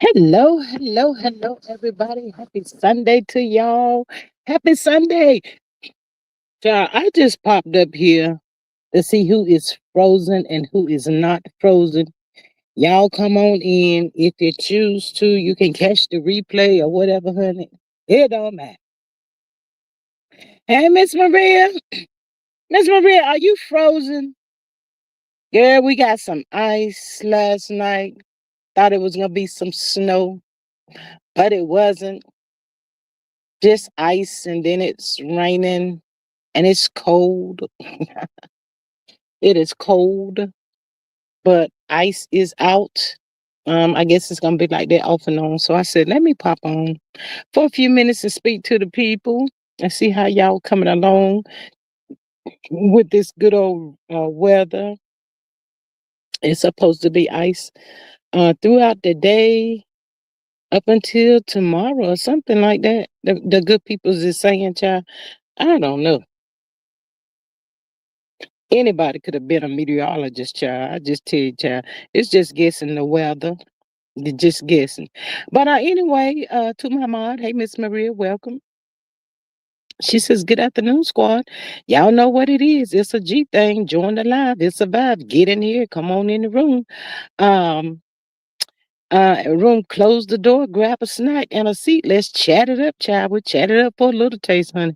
Hello, hello, hello, everybody. Happy Sunday to y'all. Happy Sunday. Child, I just popped up here to see who is frozen and who is not frozen. Y'all come on in. If you choose to, you can catch the replay or whatever, honey. It don't matter. Hey, Miss Maria. Miss Maria, are you frozen? Girl, we got some ice last night. Thought it was going to be some snow, but it wasn't. Just ice, and then it's raining and it's cold. It is cold, but ice is out. I guess it's gonna be like that off and on. So I said, let me pop on for a few minutes and speak to the people and see how y'all coming along. with this good old weather. It's supposed to be ice throughout the day up until tomorrow or something like that. The good peoples is saying, child. I don't know. Anybody could have been a meteorologist, child. I just tell you, child. It's just guessing the weather. You're just guessing. But anyway, to my mod, hey Miss Maria, welcome. She says, "Good afternoon, squad. Y'all know what it is. It's a G thing. Join the live. It's a vibe. Get in here. Come on in the room. Um, room. Close the door. Grab a snack and a seat. Let's chat it up, child. We chat it up for a little taste, honey.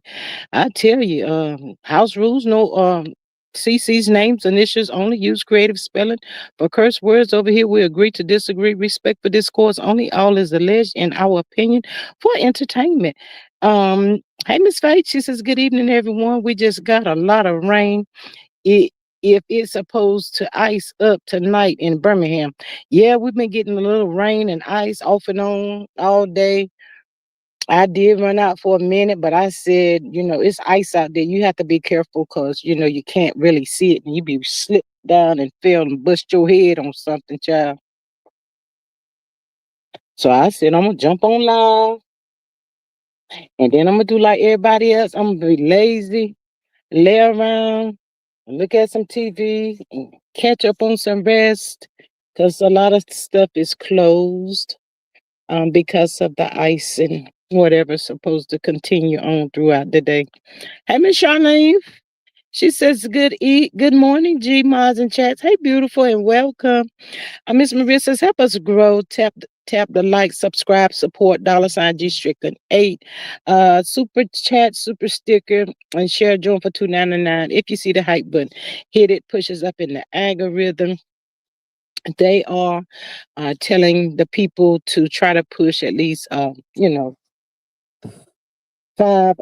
I tell you, house rules. No, CC's names, initials only. Use creative spelling for curse words. Over here, we agree to disagree. Respect for discourse only. All is alleged in our opinion for entertainment." Hey, Miss Faith, she says, "Good evening, everyone. We just got a lot of rain. It if it's supposed to ice up tonight in Birmingham. Yeah, we've been getting a little rain and ice off and on all day. I did run out for a minute, but I said, it's ice out there. You have to be careful because, you can't really see it and you be slip down and fell and bust your head on something, child. So I said, I'm going to jump on live and then I'm going to do like everybody else. I'm going to be lazy, lay around, look at some TV, and catch up on some rest because a lot of stuff is closed because of the ice and whatever's supposed to continue on throughout the day. Hey, Miss Charlene. She says, good morning, G Mods and Chats. Hey, beautiful, and welcome. Miss Maria says, help us grow. Tap the like, subscribe, support, $ G Strickland 8. Super chat, super sticker, and share join for $2.99. If you see the hype button, hit it, pushes up in the algorithm. They are telling the people to try to push at least, five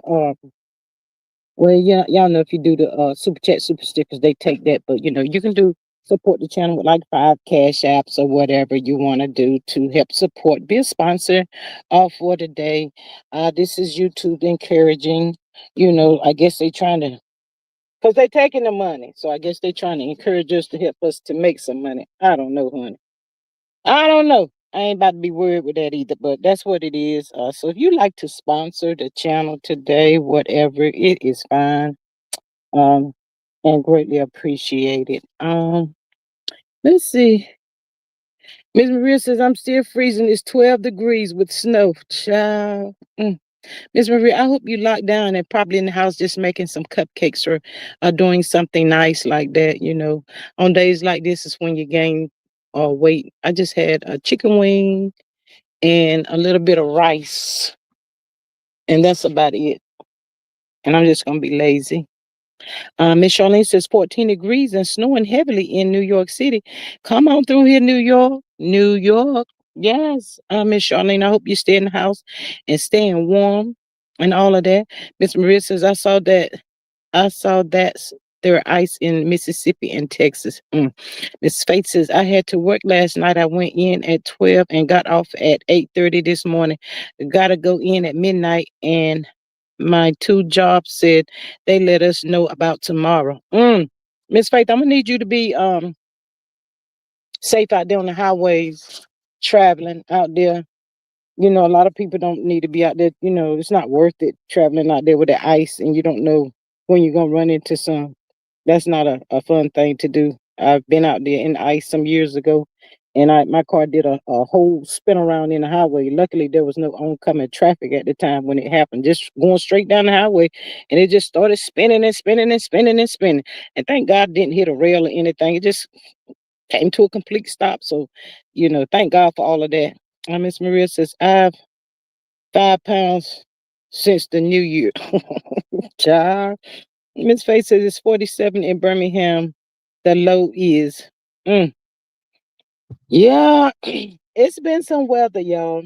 well, yeah, y'all know if you do the super chat, super stickers, they take that. But you can do support the channel with like 5 cash apps or whatever you want to do to help support. Be a sponsor for the day. This is YouTube encouraging. I guess they trying to because they taking the money, so I guess they trying to encourage us to help us to make some money. I don't know, honey. I don't know. I ain't about to be worried with that either, but that's what it is. So if you like to sponsor the channel today, whatever, it is fine. Um, and greatly appreciated. Let's see. Miss Maria says I'm still freezing. It's 12 degrees with snow. Child. Miss Maria, I hope you locked down and probably in the house just making some cupcakes or doing something nice like that. On days like this is when you gain weight. I just had a chicken wing and a little bit of rice, and that's about it. And I'm just gonna be lazy. Miss Charlene says 14 degrees and snowing heavily in New York City. Come on through here, New York. New York. Yes. Miss Charlene, I hope you stay in the house and staying warm and all of that. Miss Maria says, I saw that there are ice in Mississippi and Texas. Miss Faith says, I had to work last night. I went in at 12 and got off at 8:30 this morning. Gotta go in at midnight and my two jobs said they let us know about tomorrow. Miss Faith, I'm gonna need you to be safe out there on the highways, traveling out there. A lot of people don't need to be out there. It's not worth it traveling out there with the ice and you don't know when you're gonna run into some. That's not a fun thing to do. I've been out there in the ice some years ago and my car did a whole spin around in the highway. Luckily there was no oncoming traffic at the time when it happened. Just going straight down the highway and it just started spinning and spinning and spinning and spinning. And thank God it didn't hit a rail or anything. It just came to a complete stop. So, thank God for all of that. Miss Maria says, I've 5 pounds since the new year. Child. Miss Faye says it's 47 in Birmingham. The low is. Mm. Yeah, it's been some weather, y'all.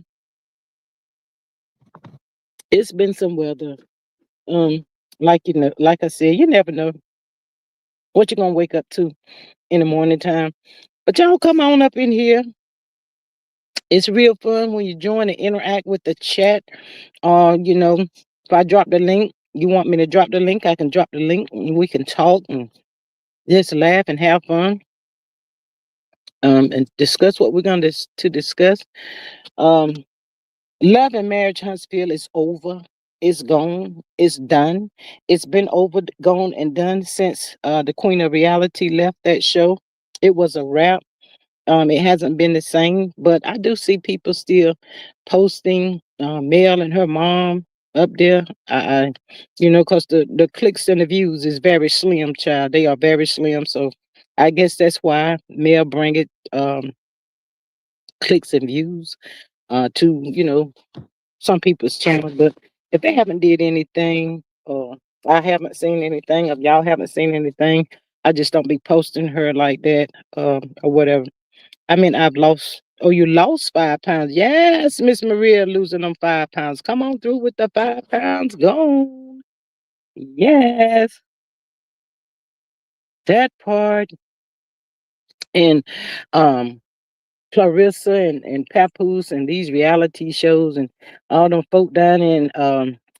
It's been some weather. Um, like I said, you never know what you're gonna wake up to in the morning time. But y'all come on up in here. It's real fun when you join and interact with the chat. If I drop the link, you want me to drop the link, I can drop the link and we can talk and just laugh and have fun. And discuss what we're going to discuss. Um, Love and Marriage Huntsville is over. It's gone. It's done. It's been over, gone, and done since the Queen of Reality left that show. It was a wrap. It hasn't been the same, but I do see people still posting Mel and her mom up there. Because the clicks and the views is very slim, child. They are very slim. So I guess that's why Mel bring it clicks and views to some people's channel. But if they haven't did anything, I haven't seen anything. If y'all haven't seen anything, I just don't be posting her like that or whatever. I mean, I've lost. Oh, you lost 5 pounds. Yes, Miss Maria losing them 5 pounds. Come on through with the 5 pounds gone. Yes, that part. And um Clarissa and Papoose and these reality shows and all them folk down in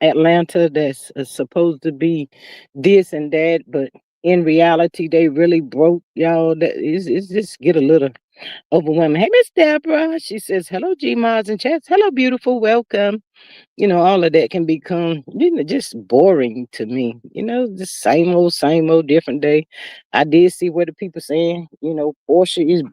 Atlanta that's supposed to be this and that, but in reality they really broke y'all. That is just get a little overwhelming. Hey, Miss Deborah, she says hello, G Mods and chats. Hello, beautiful, welcome. All of that can become just boring to me. Just same old, different day. I did see what the people saying. Portia is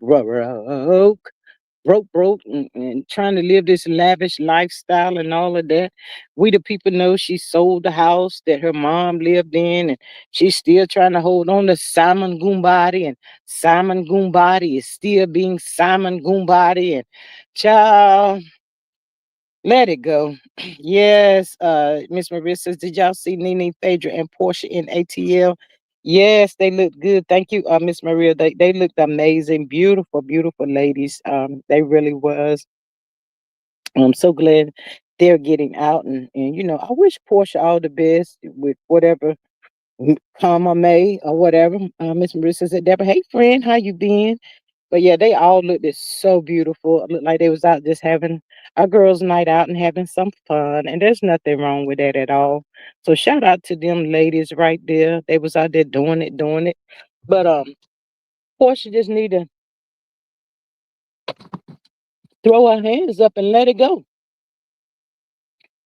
broke and trying to live this lavish lifestyle and all of that. We the people know she sold the house that her mom lived in, and she's still trying to hold on to Simon Goombody, and Simon Goombody is still being Simon Goombody, and child, let it go. Yes, Miss Maria says, did y'all see Nene, Phaedra, and Portia in ATL? Yes, they look good. Thank you, Miss Maria. They looked amazing, beautiful, beautiful ladies. They really was. I'm so glad they're getting out, and I wish Portia all the best with whatever karma may or whatever. Miss Marissa said, Deborah, hey friend, how you been? But yeah, they all looked so beautiful. It looked like they was out just having a girls' night out and having some fun. And there's nothing wrong with that at all. So shout out to them ladies right there. They was out there doing it, doing it. But Portia just need to throw her hands up and let it go.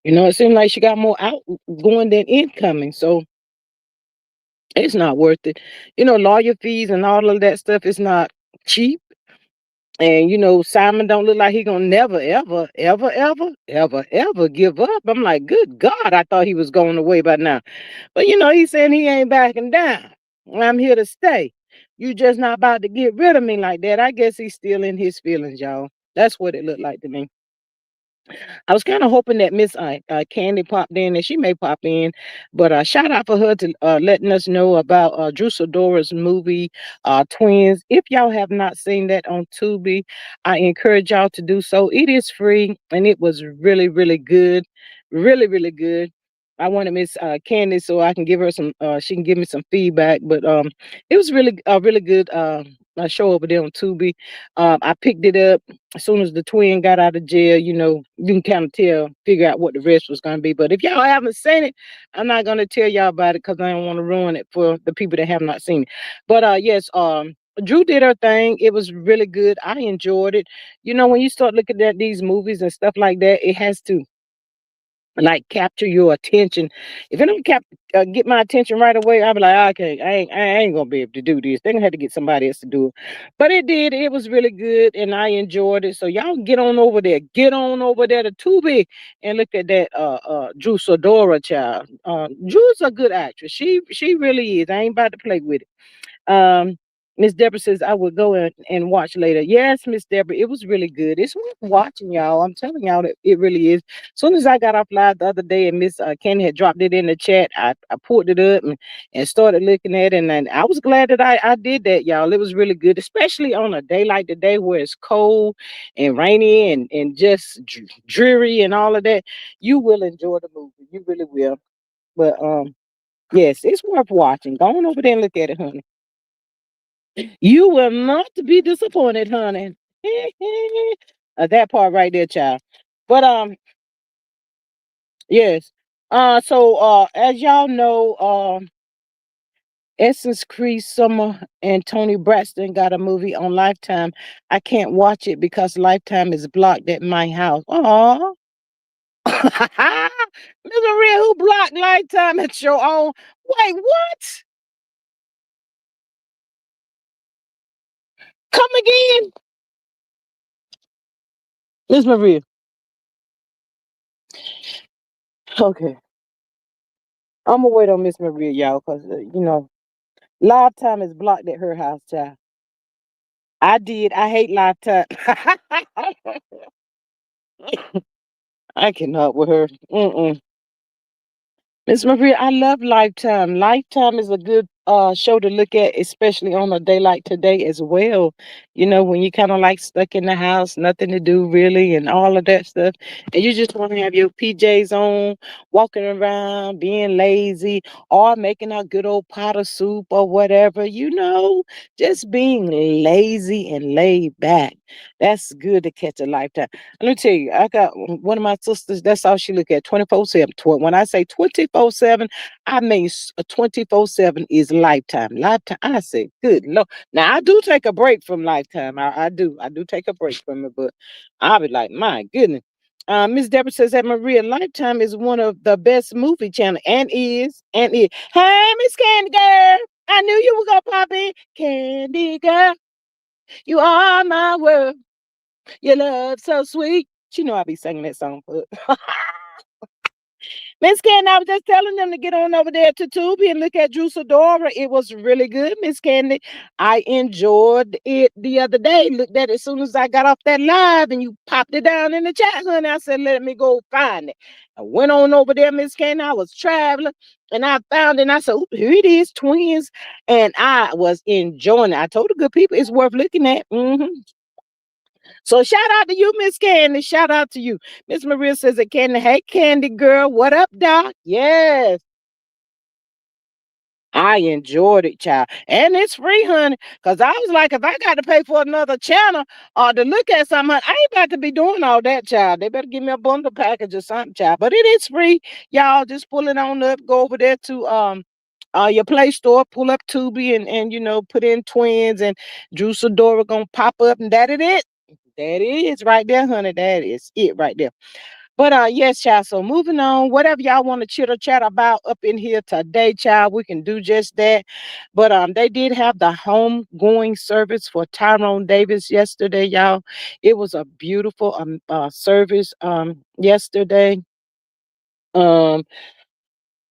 It seemed like she got more outgoing than incoming. So it's not worth it. Lawyer fees and all of that stuff is not cheap. And Simon don't look like he gonna never, ever, ever, ever, ever, ever give up. I'm like, good God, I thought he was going away by now. But he's saying he ain't backing down. I'm here to stay. You just not about to get rid of me like that. I guess he's still in his feelings, y'all. That's what it looked like to me. I was kind of hoping that Miss Candy popped in, and she may pop in. But shout out for her to letting us know about Drew Sidora's movie, Twins. If y'all have not seen that on Tubi, I encourage y'all to do so. It is free, and it was really, really good. Really, really good. I wanted Miss Candy so I can give her some. She can give me some feedback. But it was really, really good. Show over there on Tubi. I picked it up as soon as the twin got out of jail. You can kind of figure out what the rest was going to be. But if y'all haven't seen it, I'm not going to tell y'all about it because I don't want to ruin it for the people that have not seen it. But yes, Drew did her thing. It was really good. I enjoyed it. When you start looking at these movies and stuff like that, it has to like capture your attention. If it don't get my attention right away, I'll be like, okay, I ain't gonna be able to do this. They're gonna have to get somebody else to do it. But it did. It was really good, and I enjoyed it. So y'all get on over there. Get on over there to Tubi and look at that Drew Sodora child. Drew's a good actress. She really is. I ain't about to play with it. Um, Miss Deborah says I would go and watch later. Yes, Miss Deborah, it was really good. It's worth watching, y'all. I'm telling y'all that it really is. As soon as I got off live the other day and Miss Kenny had dropped it in the chat, I pulled it up and started looking at it. And I was glad that I did that, y'all. It was really good, especially on a day like today where it's cold and rainy and just dreary and all of that. You will enjoy the movie. You really will. But yes, it's worth watching. Go on over there and look at it, honey. You will not be disappointed, honey. That part right there, child. But yes. As y'all know, Essence Cree Summer and Tony Braxton got a movie on Lifetime. I can't watch it because Lifetime is blocked at my house. Aw. Miss Maria, who blocked Lifetime at your own? Wait, what? Come again? Miss Maria. Okay. I'm gonna wait on Miss Maria, y'all, because Lifetime is blocked at her house, child. I did. I hate Lifetime. I cannot with her. Mm-mm. Miss Maria, I love Lifetime. Lifetime is a good show to look at, especially on a day like today as well. When you kind of like stuck in the house, nothing to do really, and all of that stuff, and you just want to have your PJs on, walking around, being lazy, or making a good old pot of soup or whatever. Just being lazy and laid back. That's good to catch a Lifetime. Let me tell you, I got one of my sisters. That's all she look at 24/7. When I say 24/7, I mean 24/7 is Lifetime. Lifetime. I say, good Lord. Now I do take a break from Lifetime. I do. I do take a break from it, but I'll be like, my goodness. Miss Deborah says that Maria Lifetime is one of the best movie channel and is. Hey, Miss Candy Girl, I knew you were gonna pop in. Candy Girl, you are my world. Your love so sweet. You know I be singing that song for Miss Candy. I was just telling them to get on over there to Tubi and look at Drusadora. It was really good, Miss Candy. I enjoyed it the other day. Looked at it as soon as I got off that live and you popped it down in the chat, honey. I said, let me go find it. I went on over there, Miss Candy. I was traveling and I found it and I said, "Ooh, here it is, twins." And I was enjoying it. I told the good people it's worth looking at. So shout out to you, Miss Candy. Shout out to you. Miss Maria says that Candy, hey Candy girl, what up, Doc? Yes. I enjoyed it, child. And it's free, honey. Cause I was like, if I got to pay for another channel or to look at something, I ain't about to be doing all that, child. They better give me a bundle package or something, child. But it is free. Y'all just pull it on up, go over there to your Play Store, pull up Tubi and put in twins and Drew Sidora gonna pop up and that it is. That is right there, honey. That is it right there. But yes, child. So moving on, whatever y'all want to chitter chat about up in here today, child, we can do just that. But they did have the homegoing service for Tyrone Davis yesterday, y'all. It was a beautiful service yesterday. Um,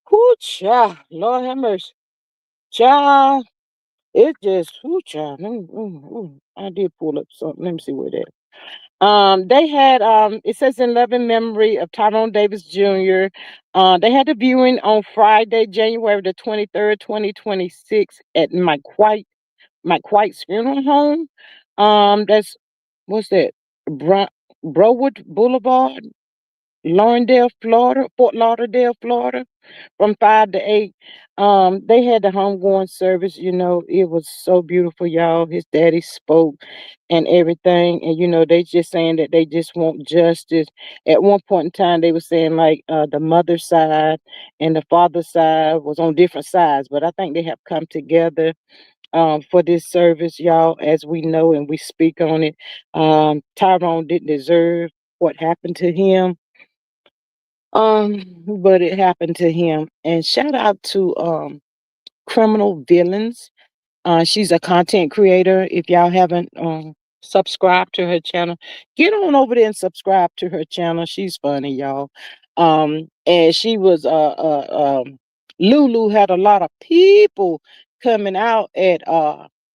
whoo, child, Lord have mercy, child. It just, whoo, child. I did pull up something. Let me see where that. They had it says in loving memory of Tyrone Davis Jr. They had the viewing on Friday, January the 23rd, 2026 at Mike White's funeral home. That's what's that? Browood Boulevard, Lauderdale, Florida, Fort Lauderdale, Florida, from 5 to 8. They had the homegoing service. It was so beautiful, y'all. His daddy spoke and everything, and they just saying that they just want justice. At one point in time, they were saying like the mother side and the father side was on different sides, but I think they have come together for this service, y'all. As we know and we speak on it, Tyrone didn't deserve what happened to him, but it happened to him. And shout out to Criminal Villains. She's a content creator. If y'all haven't subscribed to her channel, get on over there and subscribe to her channel. She's funny, y'all. And she was Lulu had a lot of people coming out at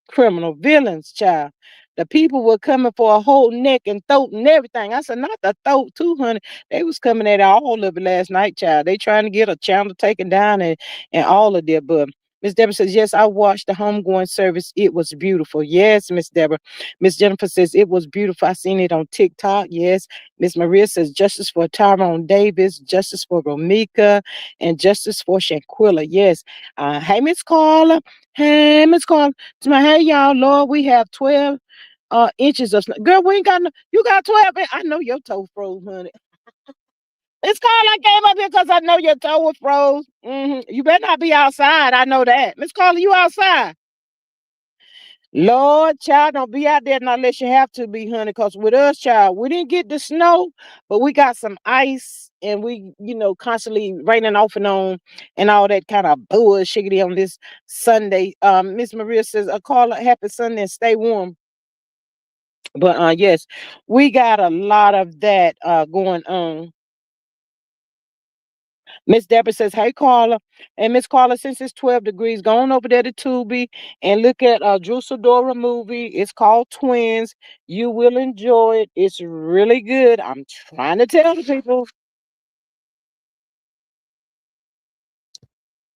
Criminal Villains, child. The people were coming for a whole neck and throat and everything. I said, not the throat, 200. They was coming at all of it last night, child. They trying to get a channel taken down and all of that. But Miss Deborah says, yes, I watched the homegoing service. It was beautiful. Yes, Miss Deborah. Miss Jennifer says, it was beautiful. I seen it on TikTok. Yes. Miss Maria says, justice for Tyrone Davis, justice for Romika, and justice for Shanquilla. Yes. Hey, Miss Carla. Hey, Miss Carla. Hey, y'all. Lord, we have 12 inches of snow. Girl, we ain't got no, you got 12. I know your toe froze, honey. It's Carla, I came up here because I know your toe was froze. You better not be outside. I know that. Miss Carla, you outside? Lord, child, don't be out there not unless you have to be, honey. Because with us, child, we didn't get the snow, but we got some ice, and we, constantly raining off and on, and all that kind of bullshit on this Sunday. Miss Maria says, "Carla, happy Sunday and stay warm." But yes, we got a lot of that going on. Miss Deborah says, "Hey Carla," and Miss Carla, since it's 12 degrees, go on over there to Tubi and look at a Drusadora movie. It's called Twins. You will enjoy it. It's really good. I'm trying to tell the people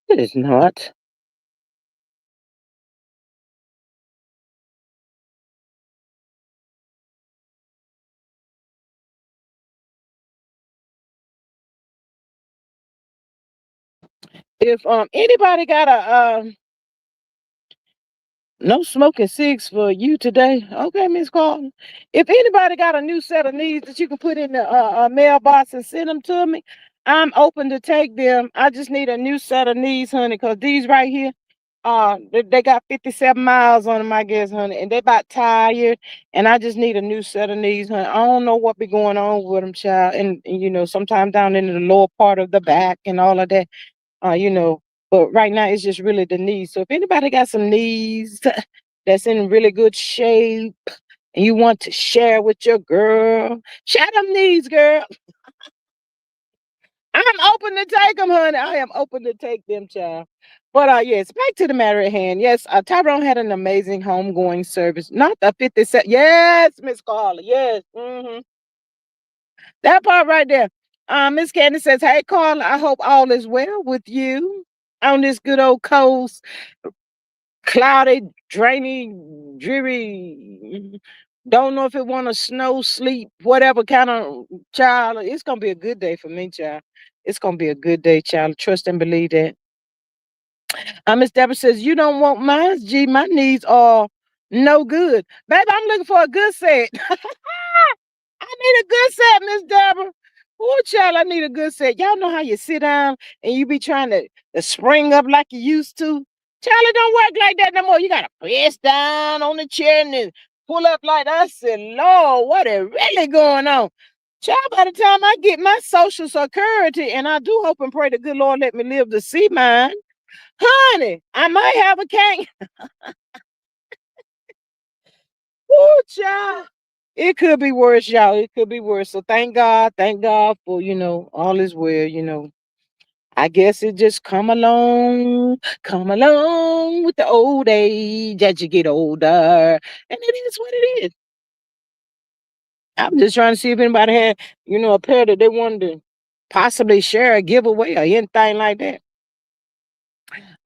it is not. If anybody got a no smoking cigs for you today. Okay, Miss Carlton. If anybody got a new set of needs that you can put in the mailbox and send them to me, I'm open to take them. I just need a new set of needs, honey, because these right here, they got 57 miles on them, I guess, honey, and they about tired, and I just need a new set of needs, honey. I don't know what be going on with them, child, and sometimes down in the lower part of the back and all of that uh, you know, but right now it's just really the knees. So if anybody got some knees that's in really good shape and you want to share with your girl, share them knees, girl. I'm open to take them, honey. I am open to take them, child. But yes, back to the matter at hand. Yes, Tyrone had an amazing homegoing service. Not the 57. Yes, Miss Carla. Yes. That part right there. Miss Candy says, "Hey Carla, I hope all is well with you on this good old coast, cloudy, drainy, dreary. Don't know if it want to snow, sleep, whatever kind of child. It's gonna be a good day for me, child. It's gonna be a good day, child. Trust and believe that." Miss Deborah says, "You don't want mine, G. My needs are no good, baby. I'm looking for a good set." I need a good set, Miss Deborah. Oh, child, I need a good set. Y'all know how you sit down and you be trying to spring up like you used to? Child, it don't work like that no more. You got to press down on the chair and then pull up like that. I said, Lord, what is really going on? Child, by the time I get my social security, and I do hope and pray the good Lord let me live to see mine, honey, I might have a cane. Oh, child. It could be worse, y'all. It could be worse. So thank God for, all is well. I guess it just come along with the old age as you get older. And it is what it is. I'm just trying to see if anybody had, a pair that they wanted to possibly share a giveaway or anything like that.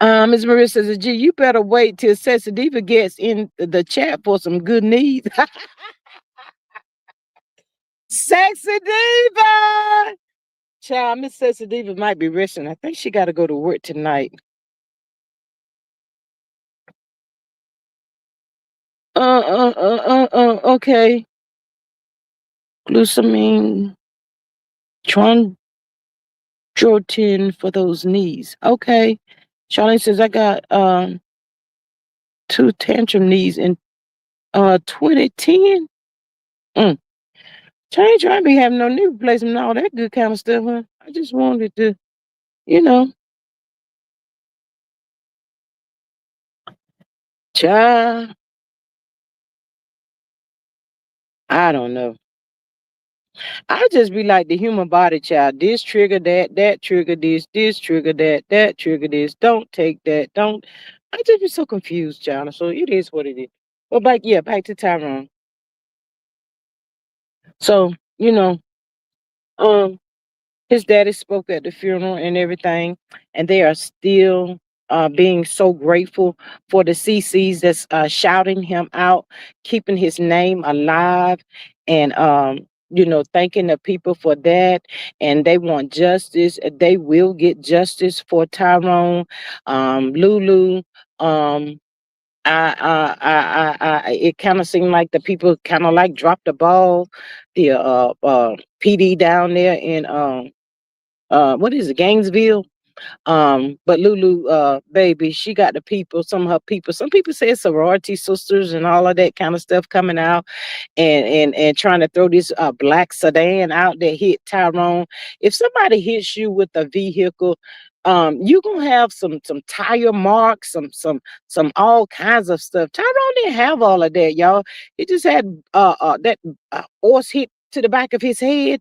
Ms. Maria says, "Gee, you better wait till Sexy Diva gets in the chat for some good needs." Sexy Diva! Child, Miss Sexy Diva might be resting. I think she got to go to work tonight. Okay. Glutamine, tronjotin for those knees. Okay. Charlene says, "I got two tantrum knees in 2010. Mm. I ain't trying to be having no knee replacement and all that good kind of stuff, huh? I just wanted to, you know, child, I don't know. I just be like the human body, child. This trigger that, that trigger this trigger that, that trigger this. Don't take that. Don't. I just be so confused, child. So it is what it is. Well, back to Tyrone. So, um, his daddy spoke at the funeral and everything, and they are still being so grateful for the CCs that's shouting him out, keeping his name alive, and thanking the people for that. And they want justice. They will get justice for Tyrone, Lulu. Um, it kind of seemed like the people kind of like dropped the ball. The PD down there in what is it, Gainesville? But Lulu, baby, she got the people, some of her people. Some people say it's sorority sisters and all of that kind of stuff coming out and trying to throw this black sedan out that hit Tyrone. If somebody hits you with a vehicle, you gonna have some tire marks, some all kinds of stuff. Tyrone didn't have all of that, y'all. He just had that horse hit to the back of his head,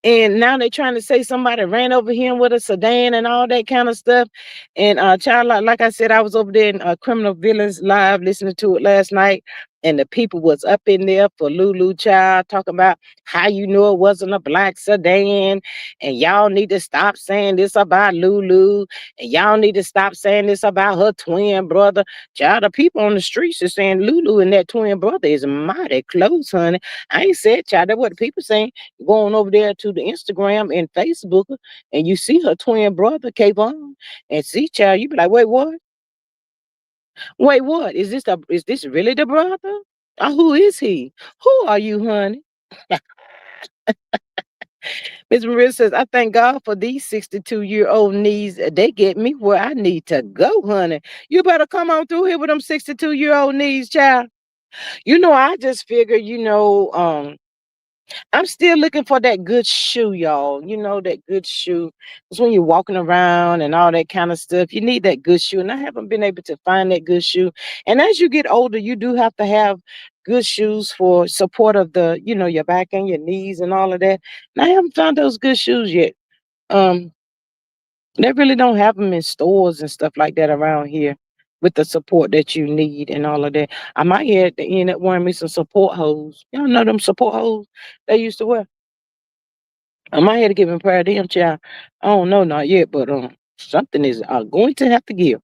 and now they're trying to say somebody ran over him with a sedan and all that kind of stuff. And child, like I said, I was over there in Criminal Villains Live listening to it last night. And the people was up in there for Lulu Child talking about how you know it wasn't a black sedan. And y'all need to stop saying this about Lulu. And y'all need to stop saying this about her twin brother. Child, the people on the streets are saying Lulu and that twin brother is mighty close, honey. I ain't said, child, that's what the people saying. Going over there to the Instagram and Facebook, and you see her twin brother, Kayvon, and see, child, you be like, wait, what? Wait, what? Is this really the brother? Who is he? Who are you, honey? Miss Maria says, I thank God for these 62-year-old knees. They get me where I need to go, honey. You better come on through here with them 62-year-old knees, child. I just figured, I'm still looking for that good shoe, y'all. That good shoe. It's when you're walking around and all that kind of stuff. You need that good shoe. And I haven't been able to find that good shoe. And as you get older, you do have to have good shoes for support of your back and your knees and all of that. And I haven't found those good shoes yet. Um, they really don't have them in stores and stuff like that around here with the support that you need and all of that. I might have to end up wearing me some support hose. Y'all know them support hose they used to wear. I might have to give him prayer to him, child. I don't know, not yet, but something is going to have to give.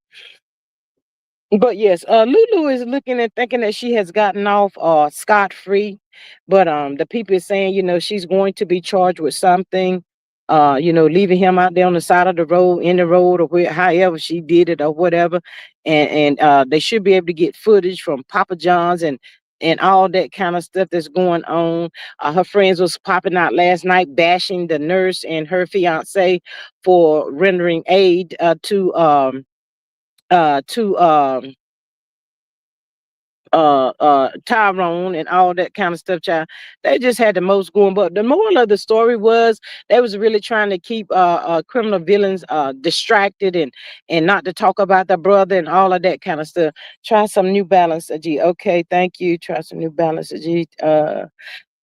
But yes, Lulu is looking and thinking that she has gotten off scot free, but the people is saying, she's going to be charged with something. Leaving him out there on the side of the road, in the road, or however she did it or whatever, and they should be able to get footage from Papa John's and all that kind of stuff that's going on. Her friends was popping out last night, bashing the nurse and her fiance for rendering aid to Tyrone and all that kind of stuff, child. They just had the most going. But the moral of the story was they was really trying to keep criminal villains distracted and not to talk about their brother and all of that kind of stuff. Try some New Balance, G. Okay, thank you. Try some New Balance, G.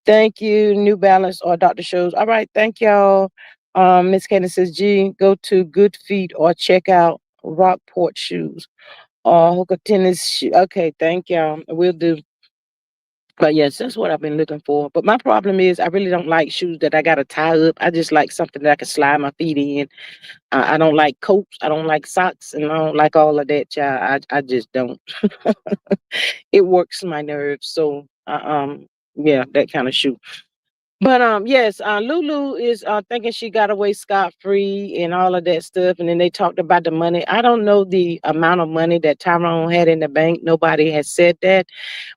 Thank you, New Balance or Dr. Shows. All right, thank y'all. Miss Candace says, G, go to Good Feet or check out Rockport Shoes. Hoka tennis shoe. Okay, thank y'all. We'll do. But yes, that's what I've been looking for. But my problem is I really don't like shoes that I gotta tie up. I just like something that I can slide my feet in. I don't like coats. I don't like socks, and I don't like all of that, child. I just don't. It works my nerves. So yeah, that kind of shoe. But yes, Lulu is thinking she got away scot free and all of that stuff. And then they talked about the money. I don't know the amount of money that Tyrone had in the bank. Nobody has said that,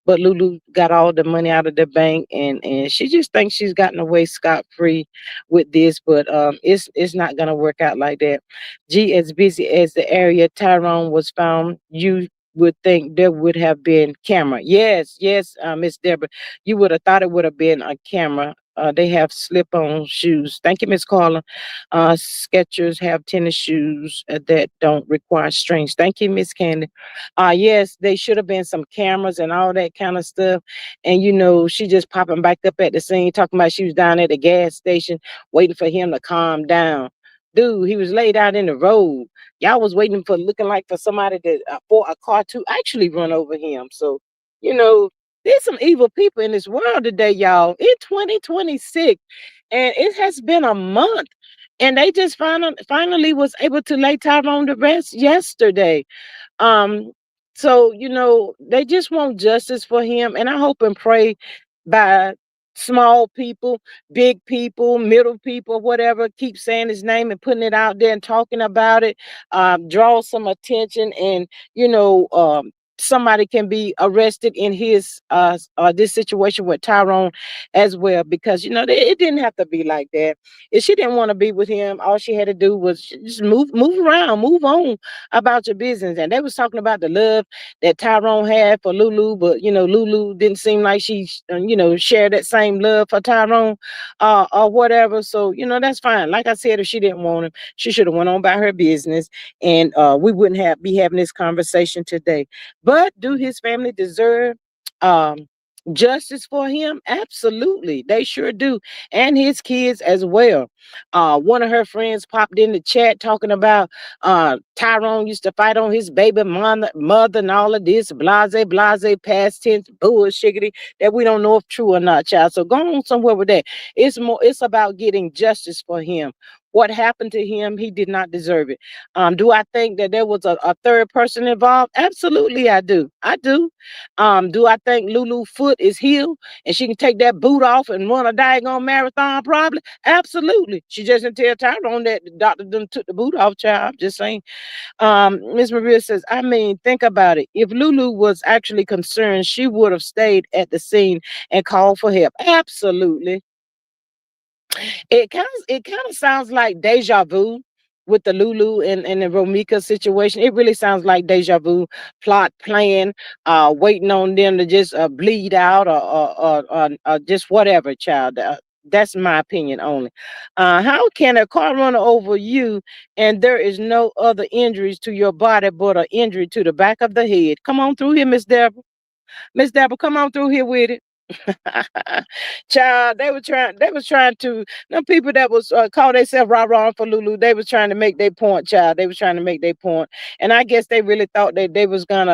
but Lulu got all the money out of the bank, and she just thinks she's gotten away scot free with this. But it's not gonna work out like that. G, as busy as the area Tyrone was found, you would think there would have been camera. Yes, yes, Miss Deborah, you would have thought it would have been a camera. They have slip-on shoes. Thank you, Miss Carla. Skechers have tennis shoes that don't require strings. Thank you, Miss Candy. Yes, they should have been some cameras and all that kind of stuff. And she just popping back up at the scene, talking about she was down at the gas station waiting for him to calm down. Dude, he was laid out in the road. Y'all was waiting for looking like for somebody to for a car to actually run over him. So, you know, there's some evil people in this world today, y'all. In 2026, and it has been a month, and they just finally was able to lay Tyrone to rest yesterday. Um, so they just want justice for him, and I hope and pray by small people, big people, middle people, whatever, keep saying his name and putting it out there and talking about it, draw some attention, and somebody can be arrested in his this situation with Tyrone as well, because it didn't have to be like that. If she didn't want to be with him, all she had to do was just move around, move on about your business. And they was talking about the love that Tyrone had for Lulu, but Lulu didn't seem like she shared that same love for Tyrone or whatever. So that's fine. Like I said, if she didn't want him, she should have went on about her business, and we wouldn't have be having this conversation today. But do his family deserve um, justice for him? Absolutely, they sure do, and his kids as well. One of her friends popped in the chat talking about Tyrone used to fight on his baby mother and all of this blase past tense bullshiggity that we don't know if true or not, child. So go on somewhere with that. It's about getting justice for him. What happened to him, he did not deserve it. Do I think that there was a third person involved? Absolutely, I do. I do. Do I think Lulu foot is healed and she can take that boot off and run a daggone marathon? Probably. Absolutely. She just didn't tell Tyrone that the doctor done took the boot off, child. I'm just saying. Miss Maria says, I mean, think about it. If Lulu was actually concerned, she would have stayed at the scene and called for help. Absolutely. It kind of sounds like deja vu with the Lulu and the Romika situation. It really sounds like deja vu plot plan, waiting on them to just bleed out or just whatever, child. That's my opinion only. How can a car run over you and there is no other injuries to your body but an injury to the back of the head? Come on through here, Miss Deborah. Miss Deborah, come on through here with it. Child, they was trying to them people that was call themselves rah rah for Lulu. They was trying to make their point, child. They was trying to make their point, and I guess they really thought that they was gonna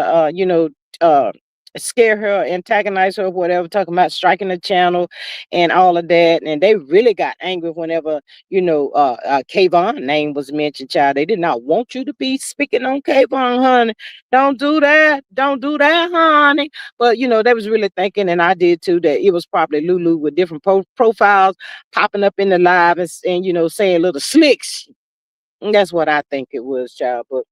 uh scare her, antagonize her, whatever, talking about striking the channel and all of that. And they really got angry whenever Kayvon name was mentioned, child. They did not want you to be speaking on Kayvon, honey. Don't do that. Don't do that, honey. But they was really thinking, and I did too, that it was probably Lulu with different profiles popping up in the live and saying little slicks. And that's what I think it was, child. But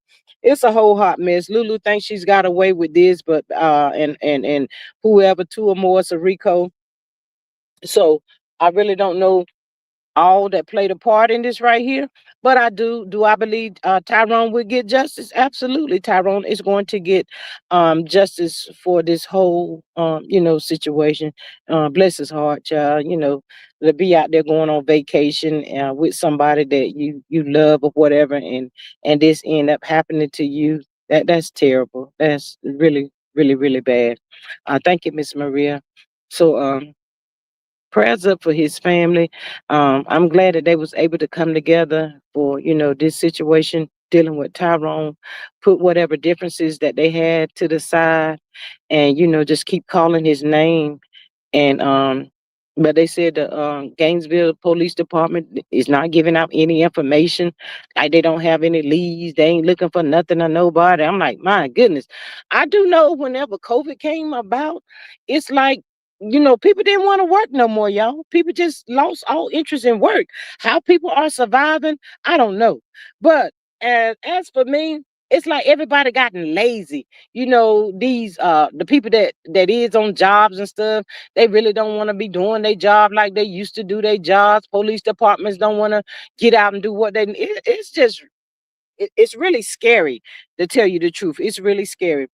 it's a whole hot mess. Lulu thinks she's got away with this, but and whoever, two or more, it's a Rico. So I really don't know all that played a part in this right here. But I do. Do I believe Tyrone will get justice? Absolutely. Tyrone is going to get justice for this whole situation. Bless his heart, child. To be out there going on vacation with somebody that you love or whatever, and this end up happening to you. That's terrible. That's really, really, really bad. Thank you, Miss Maria. So prayers up for his family. I'm glad that they was able to come together for this situation dealing with Tyrone, put whatever differences that they had to the side, and just keep calling his name. And but they said the Gainesville Police Department is not giving out any information. Like they don't have any leads. They ain't looking for nothing or nobody. I'm like, my goodness. I do know whenever COVID came about, it's like people didn't want to work no more, y'all. People just lost all interest in work. How people are surviving, I don't know. But as for me, it's like everybody gotten lazy. These the people that is on jobs and stuff, they really don't want to be doing their job like they used to do their jobs. Police departments don't want to get out and do what it's just it's really scary, to tell you the truth. It's really scary.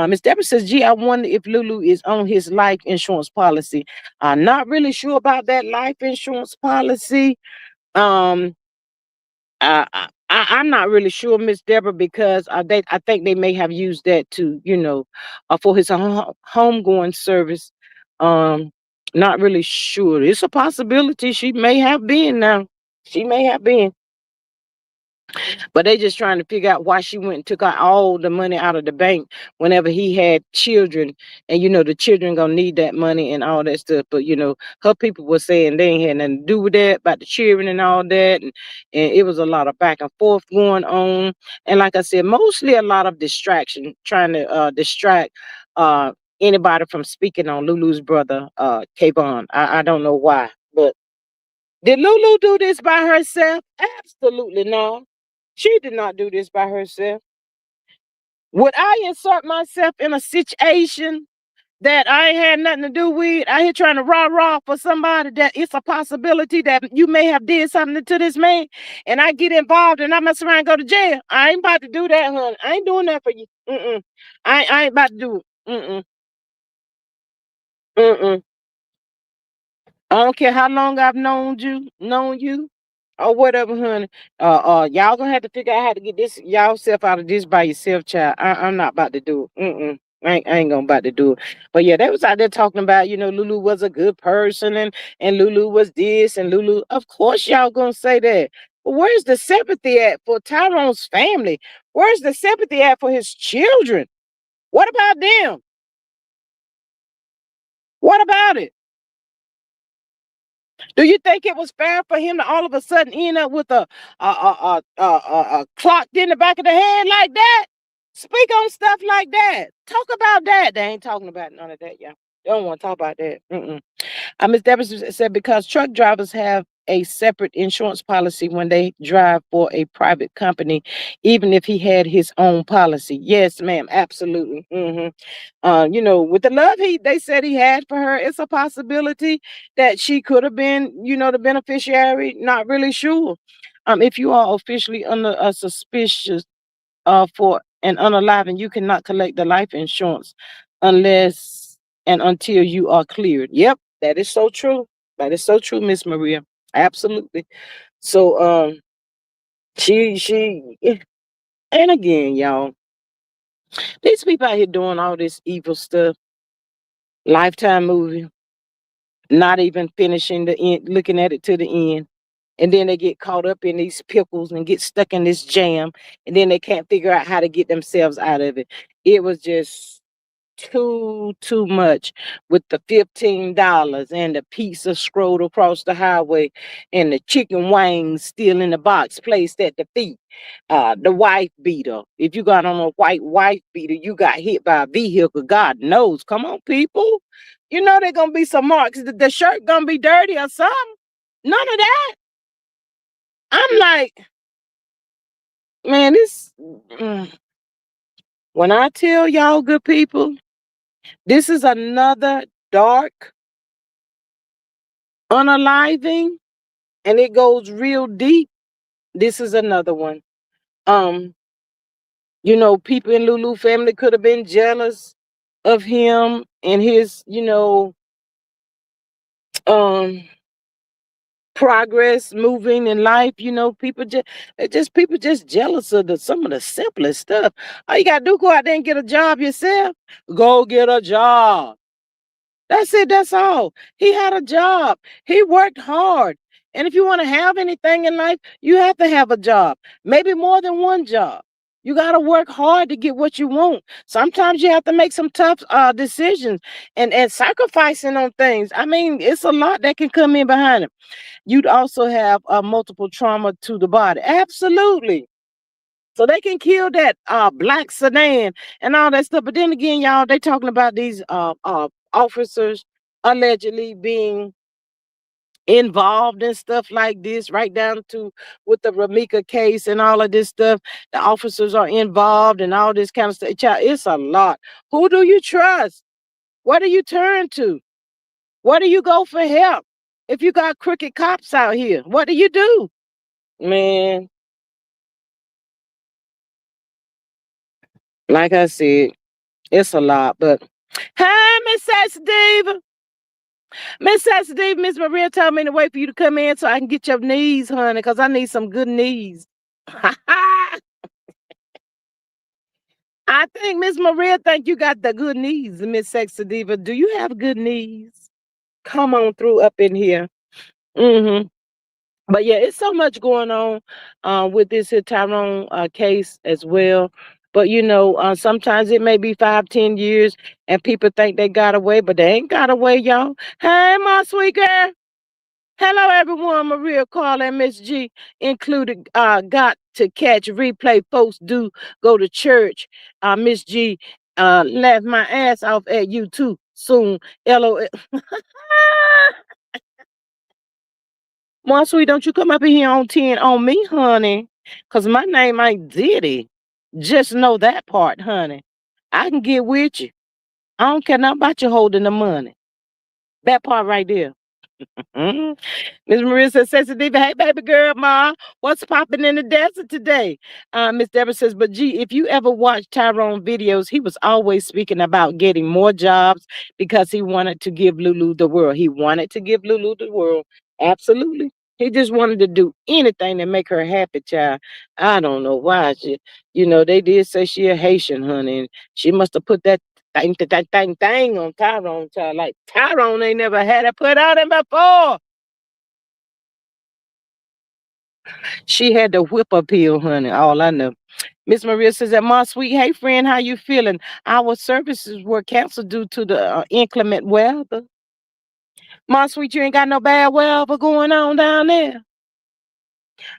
Miss Deborah says, gee, I wonder if Lulu is on his life insurance policy. I'm not really sure about that life insurance policy. Um, I'm not really sure, Miss Deborah, because I think they may have used that to, for his homegoing service. Um, Not really sure. It's a possibility she may have been now. She may have been. But they just trying to figure out why she went and took out all the money out of the bank whenever he had children. And the children gonna need that money and all that stuff. But her people were saying they ain't had nothing to do with that, about the children and all that. And it was a lot of back and forth going on. And like I said, mostly a lot of distraction, trying to distract anybody from speaking on Lulu's brother, Kayvon. I don't know why. But did Lulu do this by herself? Absolutely no. She did not do this by herself. Would I insert myself in a situation that I ain't had nothing to do with? I here trying to rah for somebody that it's a possibility that you may have did something to this man, and I get involved and I mess around and go to jail. I ain't about to do that, honey. I ain't doing that for you. Mm-mm. I ain't about to do it. Mm-mm. Mm-mm. I don't care how long I've known you, or whatever, honey. Y'all gonna have to figure out how to get this y'all self out of this by yourself, child. I'm not about to do it. Mm-mm. I ain't gonna about to do it. But yeah, they was out there talking about, Lulu was a good person, and Lulu was this and Lulu. Of course, y'all gonna say that. But where's the sympathy at for Tyrone's family? Where's the sympathy at for his children? What about them? What about it? Do you think it was fair for him to all of a sudden end up with a clocked in the back of the head like that? Speak on stuff like that. Talk about that. They ain't talking about none of that, y'all. They don't want to talk about that. Mm-mm. Ms. Deborah said because truck drivers have a separate insurance policy when they drive for a private company, even if he had his own policy. Yes, ma'am, absolutely. With the love they said he had for her, it's a possibility that she could have been, the beneficiary. Not really sure. If you are officially under a suspicious for an unalive, you cannot collect the life insurance unless and until you are cleared. Yep, that is so true. That is so true, Miss Maria. Absolutely. So and again, y'all, these people out here doing all this evil stuff, Lifetime movie, not even finishing the end, looking at it to the end. And then they get caught up in these pickles and get stuck in this jam, and then they can't figure out how to get themselves out of it. It was just too much, with the $15 and the pizza scrolled across the highway and the chicken wings still in the box placed at the feet. The wife beater. If you got on a white wife beater, you got hit by a vehicle. God knows. Come on, people. You know they're gonna be some marks. The shirt gonna be dirty or something. None of that. I'm like, man, when I tell y'all, good people, this is another dark unaliving, and it goes real deep. This is another one. Um, people in Lulu family could have been jealous of him and his, um progress moving in life. People just jealous of some of the simplest stuff. All you gotta do, go out there and get a job yourself. Go get a job. That's it. That's all. He had a job. He worked hard. And if you want to have anything in life, you have to have a job. Maybe more than one job. You got to work hard to get what you want. Sometimes you have to make some tough decisions and sacrificing on things. I mean, it's a lot that can come in behind it. You'd also have multiple trauma to the body. Absolutely. So they can kill that black sedan and all that stuff. But then again, y'all, they talking about these officers allegedly being involved in stuff like this, right down to with the Ramika case and all of this stuff. The officers are involved and all this kind of stuff. Child, it's a lot. Who do you trust? What do you turn to? Where do you go for help? If you got crooked cops out here, what do you do? Man, like I said, it's a lot. But hey, Miss Sensitive. Miss Sensitive, Miss Maria told me to wait for you to come in so I can get your knees, honey, because I need some good knees. I think Miss Maria think you got the good knees, Miss Sexy Diva. Do you have good knees? Come on through up in here. hmm But yeah, it's so much going on with this here Tyrone case as well. But sometimes it may be 5, 10 years, and people think they got away, but they ain't got away, y'all. Hey, my sweet girl. Hello, everyone. Maria, Carl, and Miss G included. Got to catch replay. Folks do go to church. Miss G laugh my ass off at you too soon. LOL. My sweet, don't you come up in here on 10 on me, honey. Cause my name ain't Diddy. Just know that part, honey. I can get with you. I don't care nothing about you holding the money. That part right there. Mhm. Miss Maria says, Sexy Diva, hey, baby girl, ma, what's popping in the desert today? Miss Deborah says, but gee, if you ever watch Tyrone videos, he was always speaking about getting more jobs because he wanted to give Lulu the world. He wanted to give Lulu the world. Absolutely. He just wanted to do anything to make her happy, child. I don't know why. They did say she a Haitian, honey, and she must have put that thing on Tyrone, child. Like Tyrone ain't never had it put on him before. She had the whip appeal, honey. All I know. Miss Maria says that my sweet, hey friend, how you feeling? Our services were canceled due to the inclement weather. My sweet, you ain't got no bad weather going on down there.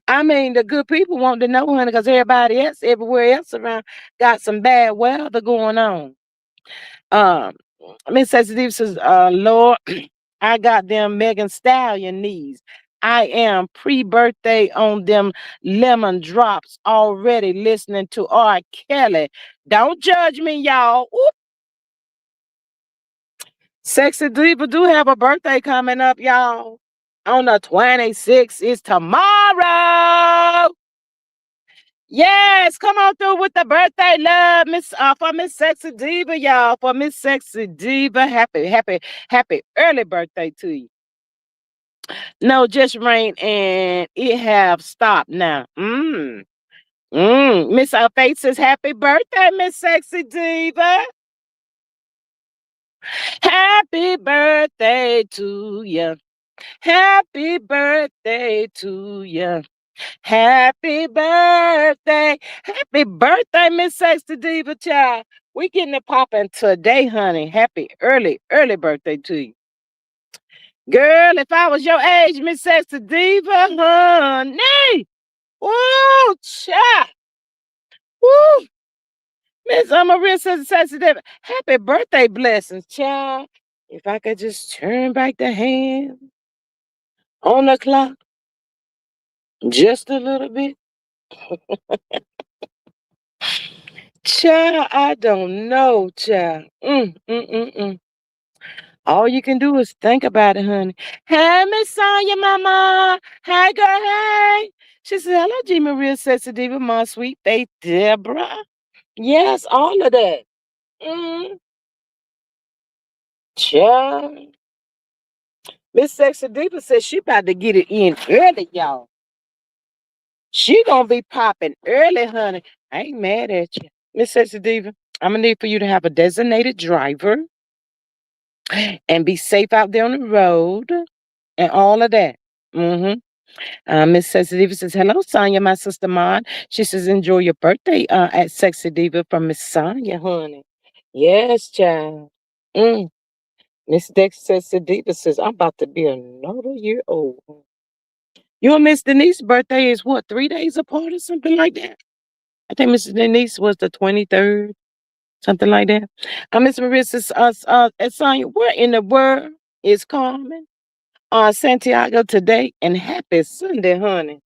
I mean, the good people want to know, honey, because everybody else, everywhere else around, got some bad weather going on. Um, Miss Sensitive says, Lord, I got them Megan Stallion knees. I am pre-birthday on them lemon drops already listening to R. Kelly. Don't judge me, y'all. Oop. Sexy Diva do have a birthday coming up, y'all. On the 26th is tomorrow. Yes, come on through with the birthday love, for Miss Sexy Diva, y'all. For Miss Sexy Diva, happy early birthday to you. No, just rain and it have stopped now. Miss Faith says happy birthday, Miss Sexy Diva. Happy birthday to you. Happy birthday to you. Happy birthday. Happy birthday, Miss Sexy Diva child. We getting it popping today, honey. Happy early birthday to you. Girl, if I was your age, Miss Sexy Diva, honey. Woo, child. Woo. Miss Maria says, Sexy Diva, happy birthday blessings, child. If I could just turn back the hand on the clock just a little bit. Child, I don't know, child. All you can do is think about it, honey. Hey, Miss Sonia, mama. Hey, girl, hey. She said, hello, G. Maria Sexy Diva, my sweet Faith Deborah. Yes, all of that. Mm, child. Miss Sexy Diva says she about to get it in early, y'all. She gonna be popping early, honey. I ain't mad at you. Miss Sexy Diva, I'm gonna need for you to have a designated driver and be safe out there on the road and all of that. Mm-hmm. Miss Sexy Diva says, hello, Sonya, my sister Maud. She says, enjoy your birthday at Sexy Diva from Miss Sonya, honey. Yes, child. Mm. Miss Dex Sexy Diva says, I'm about to be another year old. You and Miss Denise's birthday is what, 3 days apart or something like that? I think Miss Denise was the 23rd, something like that. Miss Maria says, Sonya, where in the world is Carmen? Santiago today, and happy Sunday, honey.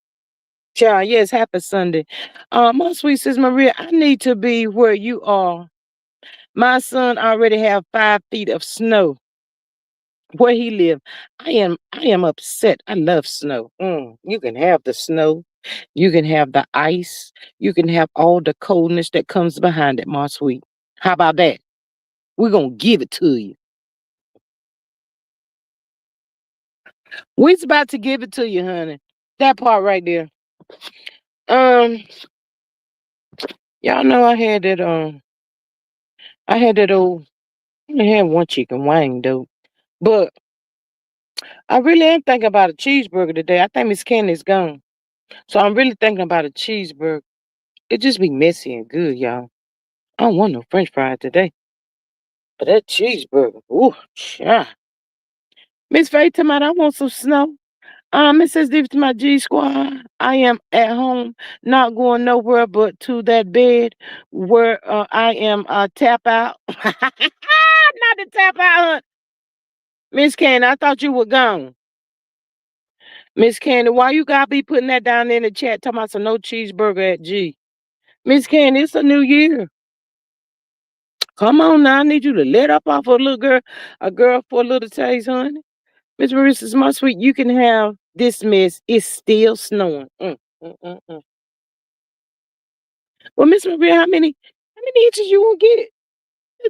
Child, yes, happy Sunday. My sweet sis Maria, I need to be where you are. My son already have 5 feet of snow where he live. I am upset. I love snow. You can have the snow, you can have the ice, you can have all the coldness that comes behind it, my sweet. How about that? We're gonna give it to you. We's about to give it to you, honey. That part right there. Um, y'all know I had that old I only had one chicken wing though. But I really am thinking about a cheeseburger today. I think Miss Candy's gone. So I'm really thinking about a cheeseburger. It just be messy and good, y'all. I don't want no French fries today. But that cheeseburger, ooh, yeah. Miss Faye Tomato, I want some snow. Mrs. Div to my G Squad. I am at home, not going nowhere but to that bed where I am tap out. Not the tap out. Miss Candy, I thought you were gone. Miss Candy, why you gotta be putting that down in the chat talking about some no cheeseburger at G? Miss Candy, it's a new year. Come on now, I need you to let up off a girl for a little taste, honey. Miss Marissa's my sweet. You can have this mess. It's still snowing. Mm. Well, Miss Maria, how many inches you gonna get?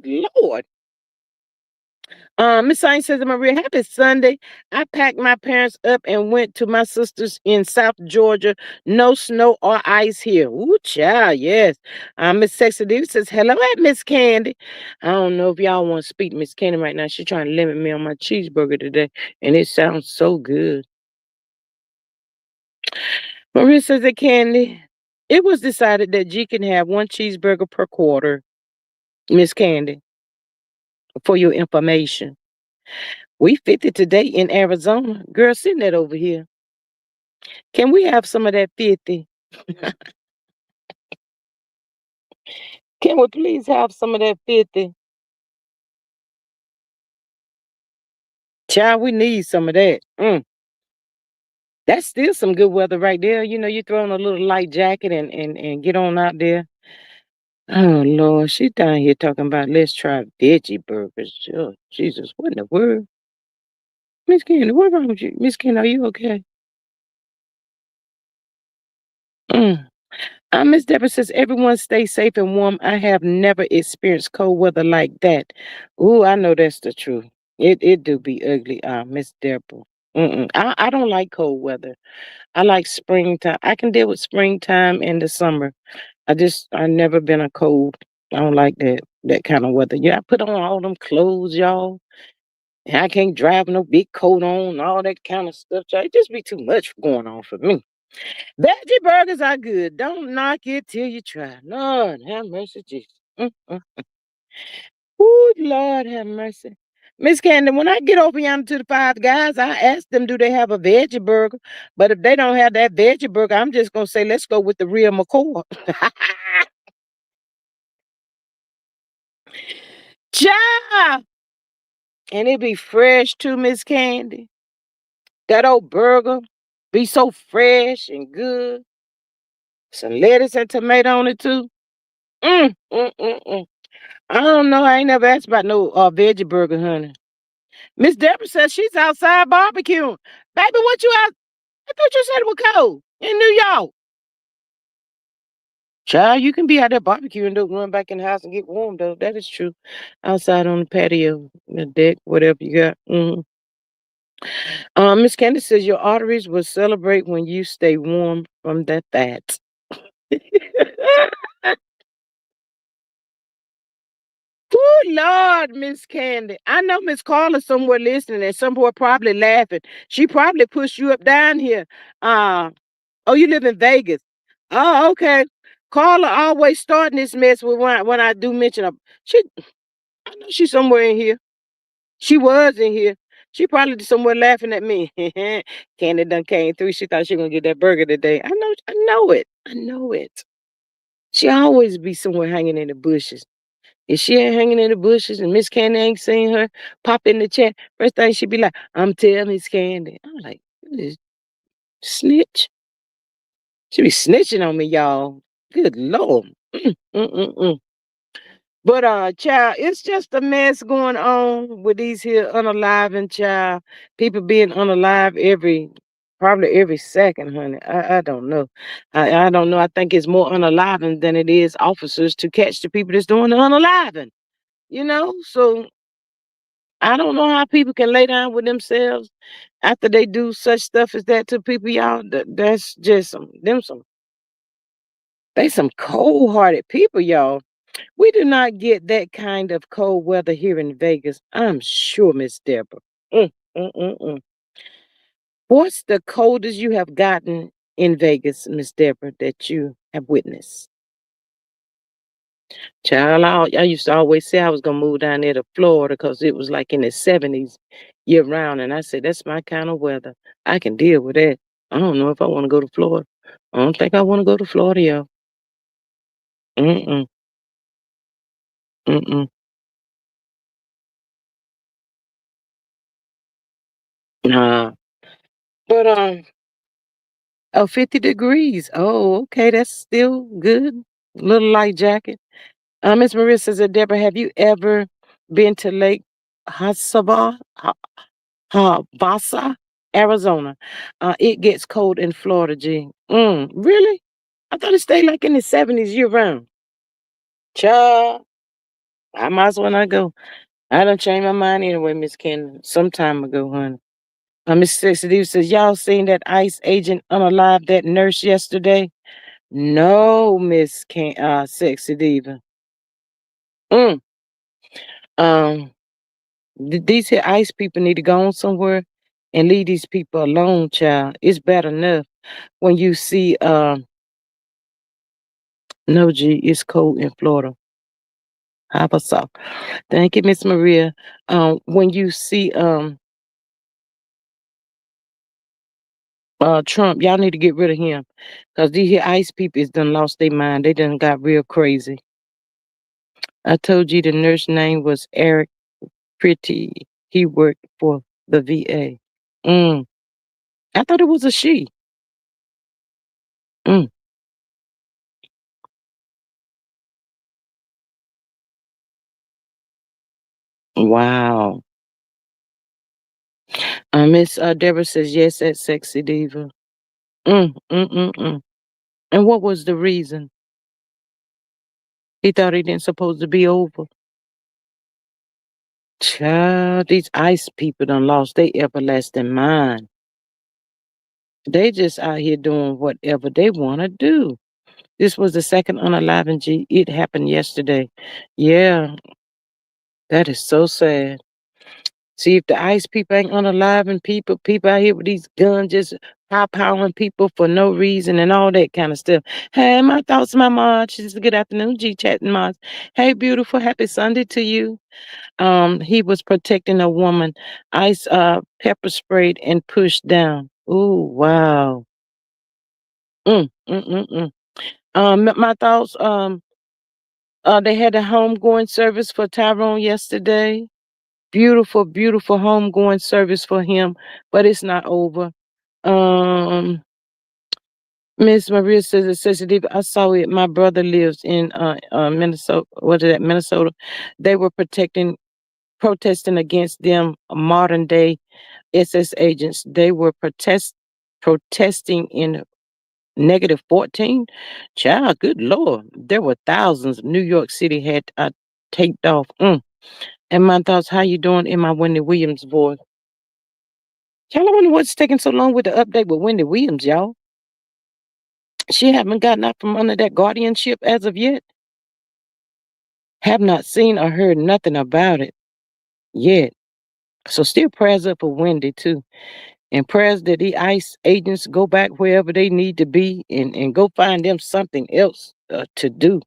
Good Lord. Miss Saint says, Maria, happy Sunday. I packed my parents up and went to my sister's in South Georgia. No snow or ice here. Ooh, child, yes. Miss Sexy Diva says, hello at Miss Candy. I don't know if y'all want to speak to Miss Candy right now. She's trying to limit me on my cheeseburger today, and it sounds so good. Maria says that Candy, it was decided that G can have one cheeseburger per quarter, Miss Candy, for your information. We 50 today in Arizona. Girl, send that over here. Can we have some of that 50? Can we please have some of that 50? Child, we need some of that. That's still some good weather right there. You know, you throw on a little light jacket and get on out there. Oh Lord, she down here talking about let's try veggie burgers. Oh, Jesus, what in the world? Miss Candy, what wrong with you? Miss Candy, are you okay? Mm. Miss Deborah says, everyone stay safe and warm. I have never experienced cold weather like that. Ooh, I know that's the truth. It do be ugly, Miss Deborah. I don't like cold weather. I like springtime. I can deal with springtime and the summer. I never been a cold. I don't like that kind of weather. Yeah, I put on all them clothes, y'all. And I can't drive no big coat on, all that kind of stuff. Y'all. It just be too much going on for me. Veggie burgers are good. Don't knock it till you try. Lord have mercy, Jesus. Mm. Ooh, Lord have mercy. Miss Candy, when I get over yonder to the Five Guys, I ask them, do they have a veggie burger? But if they don't have that veggie burger, I'm just gonna say, let's go with the real McCoy. Child! And it be fresh too, Miss Candy. That old burger be so fresh and good. Some lettuce and tomato on it too. Mm. I don't know. I ain't never asked about no veggie burger, honey. Miss Deborah says she's outside barbecuing. Baby, what you out? I thought you said it was cold in New York. Child, you can be out there barbecuing, though, run back in the house and get warm, though. That is true. Outside on the patio, the deck, whatever you got. Miss Candace says your arteries will celebrate when you stay warm from that fat. Oh Lord, Miss Candy. I know Miss Carla somewhere listening and somewhere probably laughing. She probably pushed you up down here. Uh oh, you live in Vegas. Oh, okay. Carla always starting this mess with when I do mention her. I know she's somewhere in here. She was in here. She probably somewhere laughing at me. Candy done came through. She thought she gonna get that burger today. I know it. I know it. She always be somewhere hanging in the bushes. If she ain't hanging in the bushes and Miss Candy ain't seen her pop in the chat, first thing she be like, I'm telling Miss Candy. I'm like, "This snitch. She be snitching on me, y'all. Good Lord. Mm. But child, it's just a mess going on with these here unaliving child. People being unalive probably every second, honey. I don't know. I don't know. I think it's more unaliving than it is officers to catch the people that's doing the unaliving. So I don't know how people can lay down with themselves after they do such stuff as that to people, y'all. That's just they some cold hearted people, y'all. We do not get that kind of cold weather here in Vegas. I'm sure, Miss Deborah. Mm, mm. What's the coldest you have gotten in Vegas, Miss Deborah, that you have witnessed? Child, I used to always say I was gonna move down there to Florida because it was like in the 70s year round, and I said that's my kind of weather. I can deal with that. I don't know if I want to go to Florida. I don't think I want to go to Florida, y'all. Mm-mm, mm-mm. Nah. But oh, 50 degrees. Oh, okay, that's still good. Little light jacket. Miss Maria says that Deborah, have you ever been to Lake Hasaba, Habasa, Arizona? It gets cold in Florida, G. Really? I thought it stayed like in the 70s year round. Child, I might as well not go. I done changed my mind anyway, Miss Cannon, some time ago, honey. Miss Sexy Diva says, y'all seen that ICE agent unalive that nurse yesterday? No, Sexy Diva. Mm. Um, these here ICE people need to go on somewhere and leave these people alone, child. It's bad enough when you see, no, G, it's cold in Florida. How about so? Thank you, Miss Maria. When you see, Trump, y'all need to get rid of him. Because these here ICE people is done lost their mind. They done got real crazy. I told you the nurse name was Eric Pretty. He worked for the VA. Mm. I thought it was a she. Mm. Wow. Miss Deborah says yes at Sexy Diva. Mm. And what was the reason? He thought he didn't supposed to be over. Child, these ICE people done lost their everlasting mind. They just out here doing whatever they want to do. This was the second unaliving, G. It happened yesterday. Yeah, that is so sad. See, if the ICE people ain't unaliving people out here with these guns just powering people for no reason and all that kind of stuff. Hey, my thoughts, my mom. She says, good afternoon, G chatting moms. Hey, beautiful, happy Sunday to you. He was protecting a woman. ICE pepper sprayed and pushed down. Ooh, wow. Mm. My thoughts. They had a homegoing service for Tyrone yesterday. Beautiful, beautiful homegoing service for him, but it's not over. Um, Miss Maria says it's sensitive. I saw it. My brother lives in Minnesota. What is that? Minnesota. They were protesting against them modern day SS agents. They were protesting in -14. Child, good Lord. There were thousands. New York City had taped off. And my thoughts, how you doing in my Wendy Williams voice? Y'all, I wonder what's taking so long with the update with Wendy Williams, y'all. She haven't gotten out from under that guardianship as of yet. Have not seen or heard nothing about it yet. So still prayers up for Wendy too. And prayers that the ICE agents go back wherever they need to be and go find them something else to do.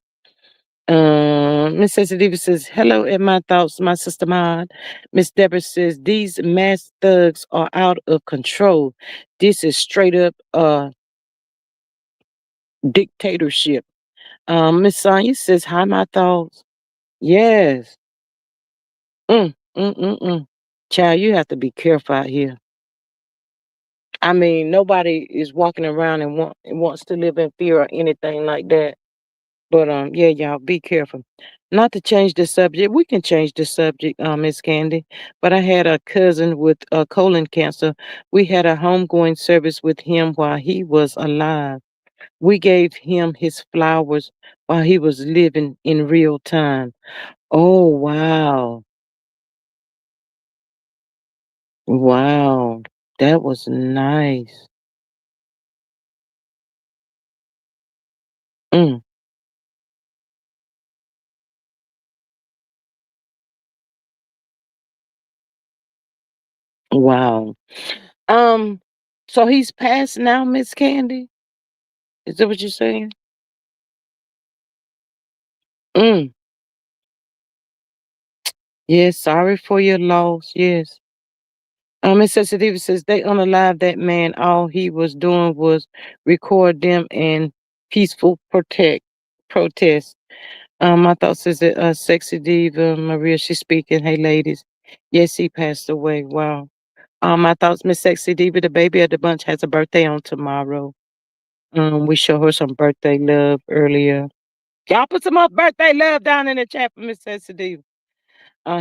Miss Sensitive says, hello in my thoughts, my sister Maud. Miss Deborah says, these mass thugs are out of control. This is straight up dictatorship. Miss Sonia says, hi, my thoughts. Yes. Mm. Child, you have to be careful out here. I mean, nobody is walking around and wants to live in fear or anything like that. But yeah, y'all be careful. Not to change the subject, we can change the subject, Miss Candy. But I had a cousin with colon cancer. We had a homegoing service with him while he was alive. We gave him his flowers while he was living in real time. Oh wow. Wow. That was nice. Mm, wow. Um, so he's passed now, Miss Candy? Is that what you're saying? Mm. Yes, sorry for your loss. Yes. Miss Sensitive says they unalive that man. All he was doing was record them and peaceful protest. My thoughts is that sexy diva Maria, she's speaking. Hey ladies. Yes, he passed away. Wow. My thoughts, Miss Sexy Diva, the baby of the bunch, has a birthday on tomorrow. We show her some birthday love earlier. Y'all put some more birthday love down in the chat for Miss Sensitive.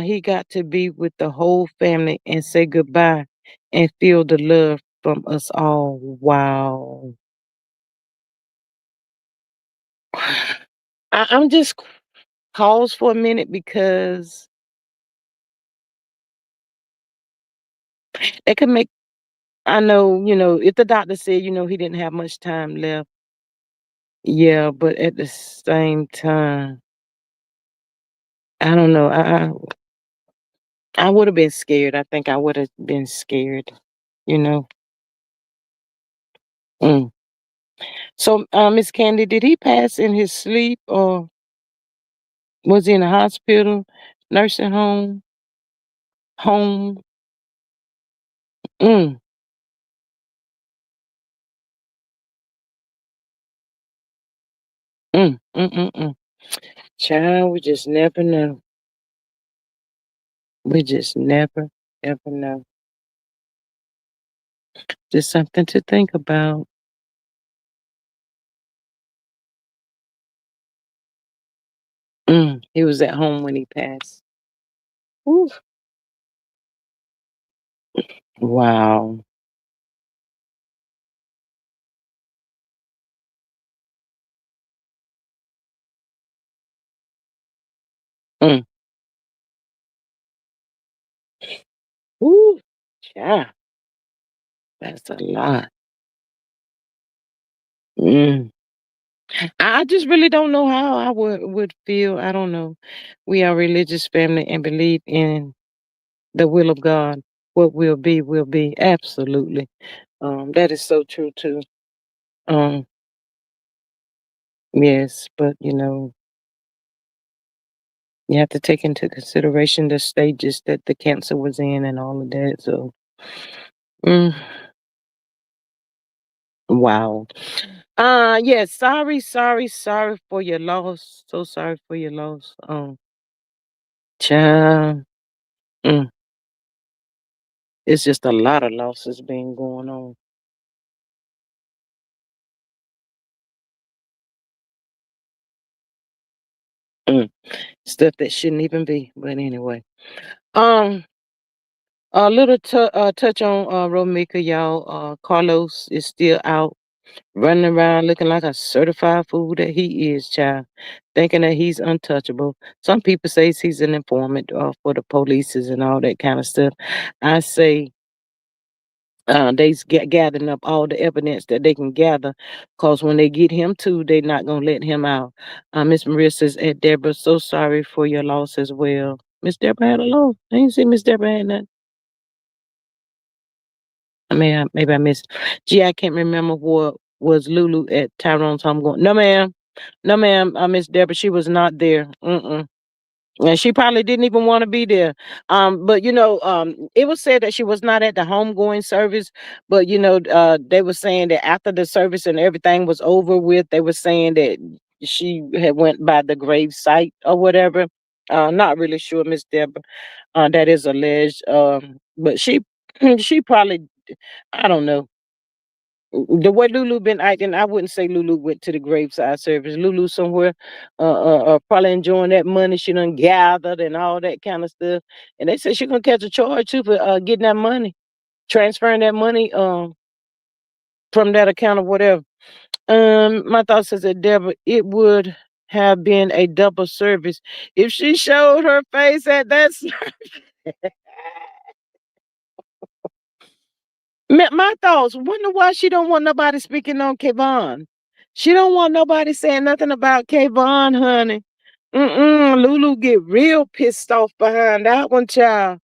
He got to be with the whole family and say goodbye and feel the love from us all. Wow. I'm just pause for a minute because it could make, I know, if the doctor said, he didn't have much time left. Yeah, but at the same time, I don't know. I would have been scared. I think I would have been scared, you know. Mm. So, Miss Candy, did he pass in his sleep or was he in a hospital, nursing home, home? Mm, mm. Child, we just never know. We just never, ever know. Just something to think about. He was at home when he passed. Ooh, wow. Mm, ooh, yeah, that's a lot. Mm. I just really don't know how I would feel. I don't know. We are a religious family and believe in the will of God. What will be will be. Absolutely. That is so true too. Um, yes, but you have to take into consideration the stages that the cancer was in and all of that. So, mm, wow. Yes. Sorry for your loss. So sorry for your loss. Child. Mm, it's just a lot of losses being going on. Mm, stuff that shouldn't even be. But anyway, um, a little touch on Romika, y'all. Carlos is still out running around looking like a certified fool that he is, child, thinking that he's untouchable. Some people say he's an informant for the police and all that kind of stuff. I say they's gathering up all the evidence that they can gather, cause when they get him too, they're not gonna let him out. Miss Maria says, Deborah, so sorry for your loss as well. Miss Deborah had a loss. I didn't see Miss Deborah had that. I mean, maybe I missed. Gee, I can't remember what was Lulu at Tyrone's home going. No, ma'am. No, ma'am. Miss Deborah, she was not there. Mm-mm. And she probably didn't even want to be there. But it was said that she was not at the homegoing service. But they were saying that after the service and everything was over with, they were saying that she had went by the grave site or whatever. Not really sure, Miss Deborah. That is alleged. But she she probably, I don't know. The way Lulu been acting, I wouldn't say Lulu went to the graveside service. Lulu somewhere, probably enjoying that money she done gathered and all that kind of stuff. And they said she gonna catch a charge too for getting that money, transferring that money from that account or whatever. My thoughts is that Deborah, it would have been a double service if she showed her face at that. My thoughts. Wonder why she don't want nobody speaking on Kayvon. She don't want nobody saying nothing about Kayvon, honey. Lulu get real pissed off behind that one, child.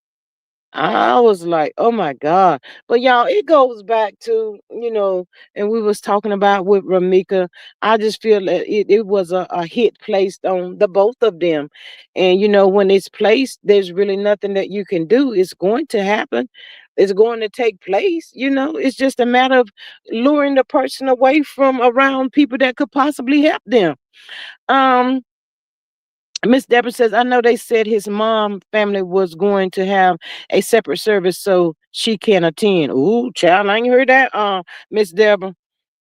I was like, oh my God. But y'all, it goes back to, and we was talking about with Ramika. I just feel that it was a hit placed on the both of them. And when it's placed, there's really nothing that you can do. It's going to happen. It's going to take place. It's just a matter of luring the person away from around people that could possibly help them. Um, Miss Deborah says, I know they said his mom family was going to have a separate service so she can attend. Ooh, child, I ain't heard that, Miss Deborah.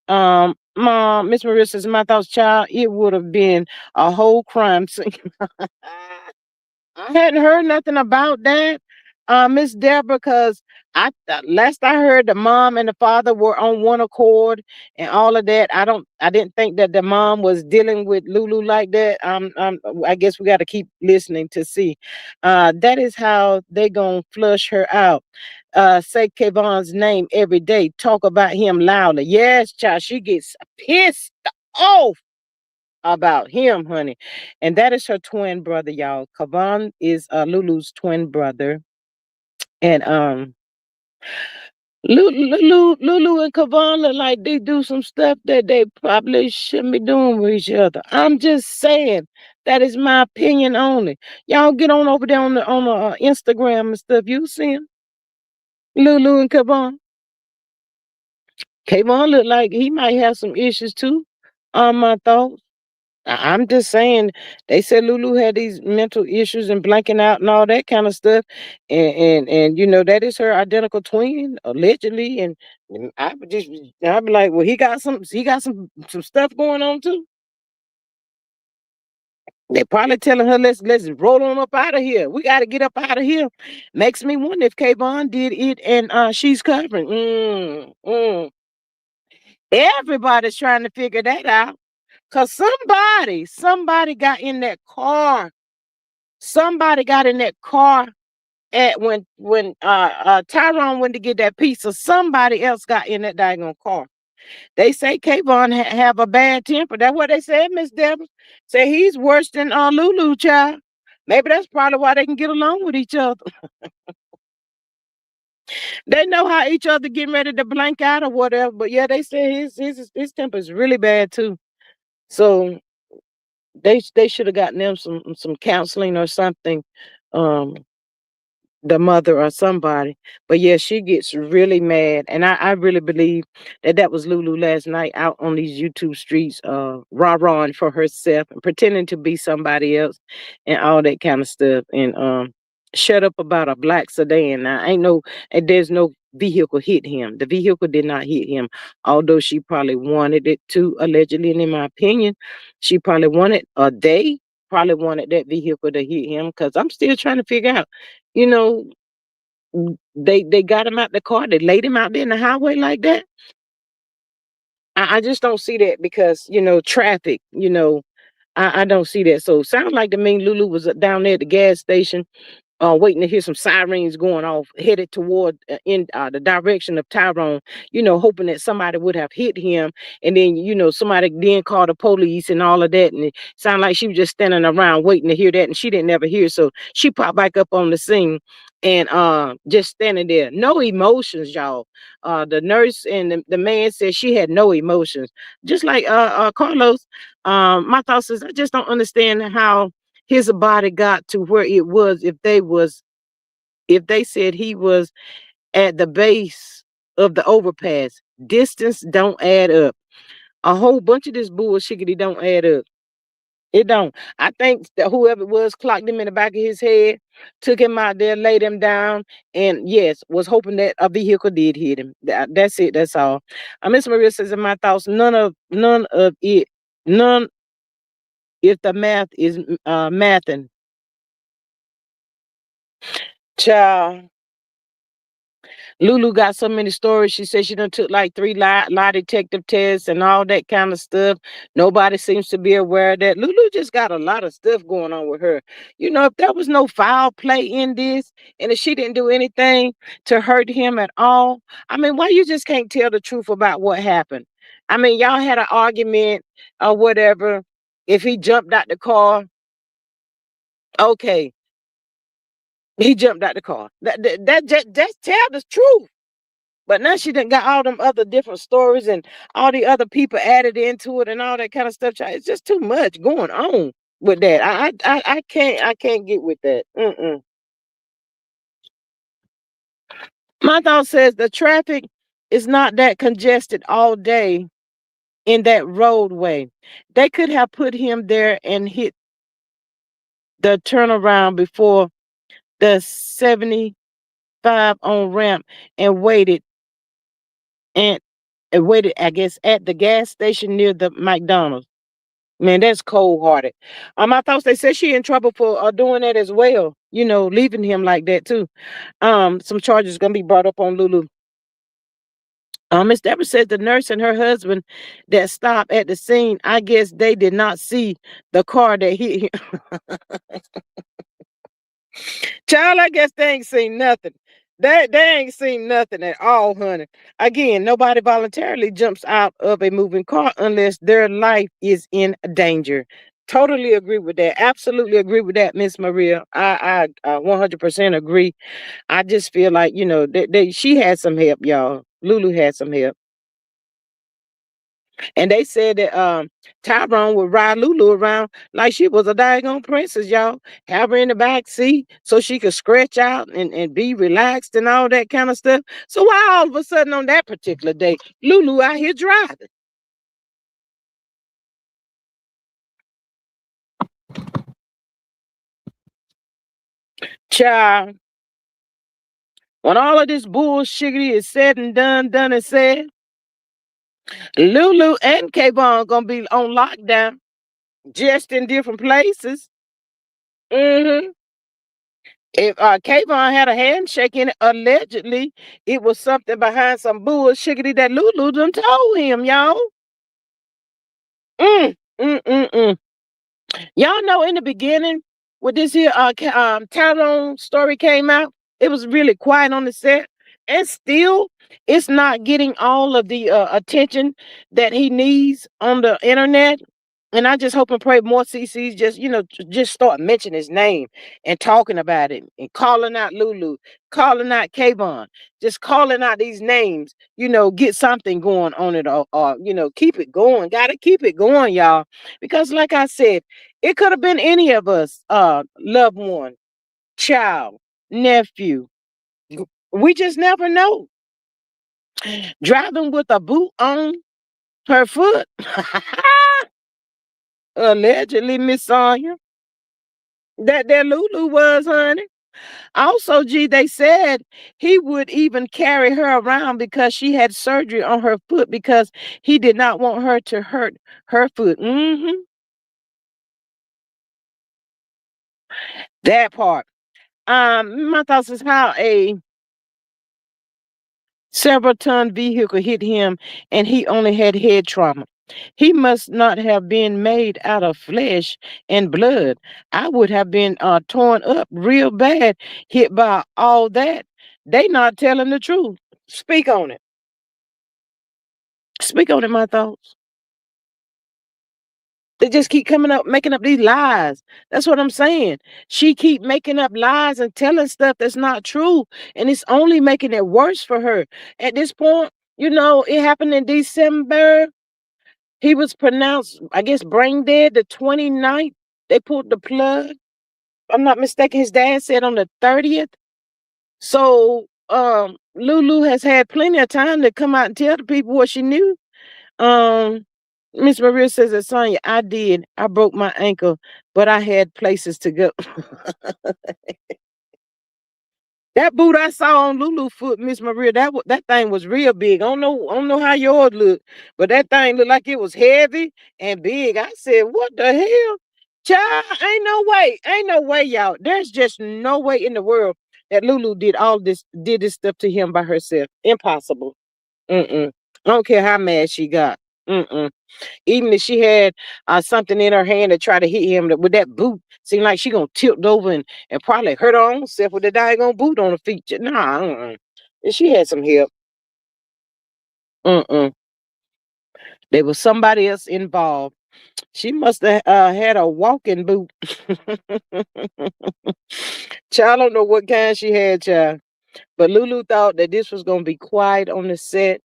Mom, Miss Maria says, my thoughts, child, it would have been a whole crime scene. I hadn't heard nothing about that, Miss Deborah, because last I heard, the mom and the father were on one accord and all of that. I didn't think that the mom was dealing with Lulu like that. I guess we got to keep listening to see. That is how they gonna flush her out. Say Kayvon's name every day. Talk about him loudly. Yes, child, she gets pissed off about him, honey. And that is her twin brother, y'all. Kavan is Lulu's twin brother. And Lulu and Kavan look like they do some stuff that they probably shouldn't be doing with each other. I'm just saying. That is my opinion only. Y'all get on over there on the Instagram and stuff. You see him, Lulu and Kavan. Kayvon look like he might have some issues too. On my thoughts. I'm just saying, they said Lulu had these mental issues and blanking out and all that kind of stuff, and that is her identical twin allegedly, and I'd be like, well, he got some stuff going on too. They probably telling her, let's roll on up out of here. We got to get up out of here. Makes me wonder if Kayvon did it and she's covering. Everybody's trying to figure that out. Cause somebody got in that car. Somebody got in that car at when Tyrone went to get that pizza. Somebody else got in that daggone car. They say Kayvon have a bad temper. That's what they said, Miss Deborah. Say he's worse than Lulu, child. Maybe that's probably why they can get along with each other. They know how each other getting ready to blank out or whatever. But yeah, they say his temper is really bad too. So they should have gotten them some counseling or something. Um, the mother or somebody. But yeah, she gets really mad, and I really believe that was Lulu last night out on these YouTube streets, rah rahing for herself and pretending to be somebody else, and all that kind of stuff. And shut up about a black sedan. Now ain't no, and there's no vehicle hit him. The vehicle did not hit him, although she probably wanted it to, allegedly, and in my opinion, she probably wanted, they probably wanted that vehicle to hit him, because I'm still trying to figure out, you know, they got him out the car. They laid him out there in the highway like that. I just don't see that, because traffic. I don't see that. So sounds like to me Lulu was down there at the gas station, waiting to hear some sirens going off, headed toward in the direction of Tyrone, hoping that somebody would have hit him. And then, somebody then called the police and all of that. And it sounded like she was just standing around waiting to hear that. And she didn't ever hear. So she popped back up on the scene and just standing there. No emotions, y'all. The nurse and the man said she had no emotions. Just like Carlos, my thoughts is, I just don't understand how his body got to where it was, if they said he was at the base of the overpass. Distance don't add up. A whole bunch of this bullshit don't add up. It don't. I think that whoever it was clocked him in the back of his head, took him out there, laid him down, and yes, was hoping that a vehicle did hit him. That's it. That's all. Miss Maria says, in my thoughts, none of it, none, if the math is mathing. Child, Lulu got so many stories. She said she done took like 3 lie detective tests and all that kind of stuff. Nobody seems to be aware of that. Lulu just got a lot of stuff going on with her. If there was no foul play in this, and if she didn't do anything to hurt him at all, I mean, why you just can't tell the truth about what happened? I mean, y'all had an argument or whatever. If he jumped out the car, okay, he jumped out the car. Just tell the truth. But now she done got all them other different stories and all the other people added into it and all that kind of stuff. It's just too much going on with that. I can't get with that. My thought says the traffic is not that congested all day in that roadway. They could have put him there and hit the turnaround before the 75 on ramp and waited, and and waited, I guess, at the gas station near the McDonald's. Man, that's cold hearted. I thought they said she in trouble for doing that as well. You know, leaving him like that too. Some charges gonna be brought up on Lulu. Miss Deborah said the nurse and her husband that stopped at the scene, I guess they did not see the car that hit him. Child, I guess they ain't seen nothing. They ain't seen nothing at all, honey. Again, nobody voluntarily jumps out of a moving car unless their life is in danger. Totally agree with that. Absolutely agree with that, Miss Maria. I 100% agree. I just feel like, you know, she had some help, y'all. Lulu had some help. And they said that Tyrone would ride Lulu around like she was a daggone princess, y'all. Have her in the back seat so she could stretch out and be relaxed and all that kind of stuff. So why all of a sudden on that particular day, Lulu out here driving? Child, when all of this bullshiggity is said and done and said, Lulu and Kayvon gonna be on lockdown, just in different places. Mm-hmm. If Kayvon had a handshake in it, allegedly, it was something behind some bullshiggity that Lulu done told him, y'all. Mm, mm, mm, mm. Y'all know in the beginning, when this here Tyrone story came out, it was really quiet on the set. And still, it's not getting all of the attention that he needs on the internet. And I just hope and pray more CCs just, you know, just start mentioning his name and talking about it and calling out Lulu, calling out Kayvon, just calling out these names, you know, get something going on it or you know, keep it going. Gotta keep it going, y'all. Because like I said, it could have been any of us, loved one, child, nephew. We just never know. Driving with a boot on her foot. Allegedly, Miss Sonya. That Lulu was, honey. Also, G, they said he would even carry her around because she had surgery on her foot because he did not want her to hurt her foot. That part. My thoughts is how a several ton vehicle hit him and he only had head trauma. He must not have been made out of flesh and blood. I would have been torn up real bad, hit by all that. They not telling the truth. Speak on it. Speak on it, my thoughts. They just keep coming up, making up these lies. That's what I'm saying. She keep making up lies and telling stuff that's not true, and it's only making it worse for her. At this point, you know, it happened in December. He was pronounced, I guess, brain dead the 29th. They pulled the plug. I'm not mistaken. His dad said on the 30th. So Lulu has had plenty of time to come out and tell the people what she knew. Um, Miss Maria says that Sonya, I did. I broke my ankle, but I had places to go. That boot I saw on Lulu foot, Miss Maria, that thing was real big. I don't know how yours look, but that thing looked like it was heavy and big. I said, "What the hell, child? Ain't no way, y'all. There's just no way in the world that Lulu did this stuff to him by herself. Impossible. Mm-mm. I don't care how mad she got. Mm-mm. Even if she had something in her hand to try to hit him with that boot, seemed like she gonna tilt over and probably hurt her own self with the daggone boot on her feet. Nah, and she had some help. Mm-mm. There was somebody else involved. She must have had a walking boot. Child, I don't know what kind she had, child. But Lulu thought that this was gonna be quiet on the set.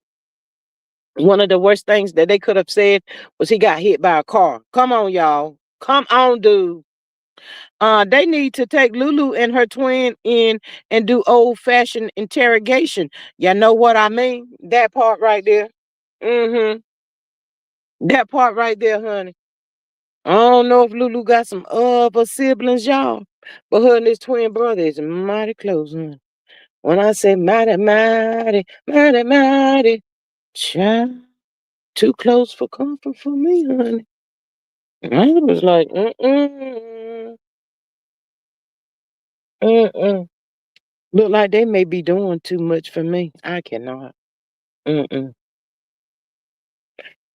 One of the worst things that they could have said was he got hit by a car. Come on, y'all. Come on, dude. They need to take Lulu and her twin in and do old-fashioned interrogation. You know what I mean? That part right there. Mm-hmm. That part right there, honey. I don't know if Lulu got some other siblings, y'all, but her and this twin brother is mighty close, honey. When I say mighty, mighty, mighty, mighty. Child, too close for comfort for me, honey. I was like, mm-mm. Look like they may be doing too much for me. I cannot. Mm-mm.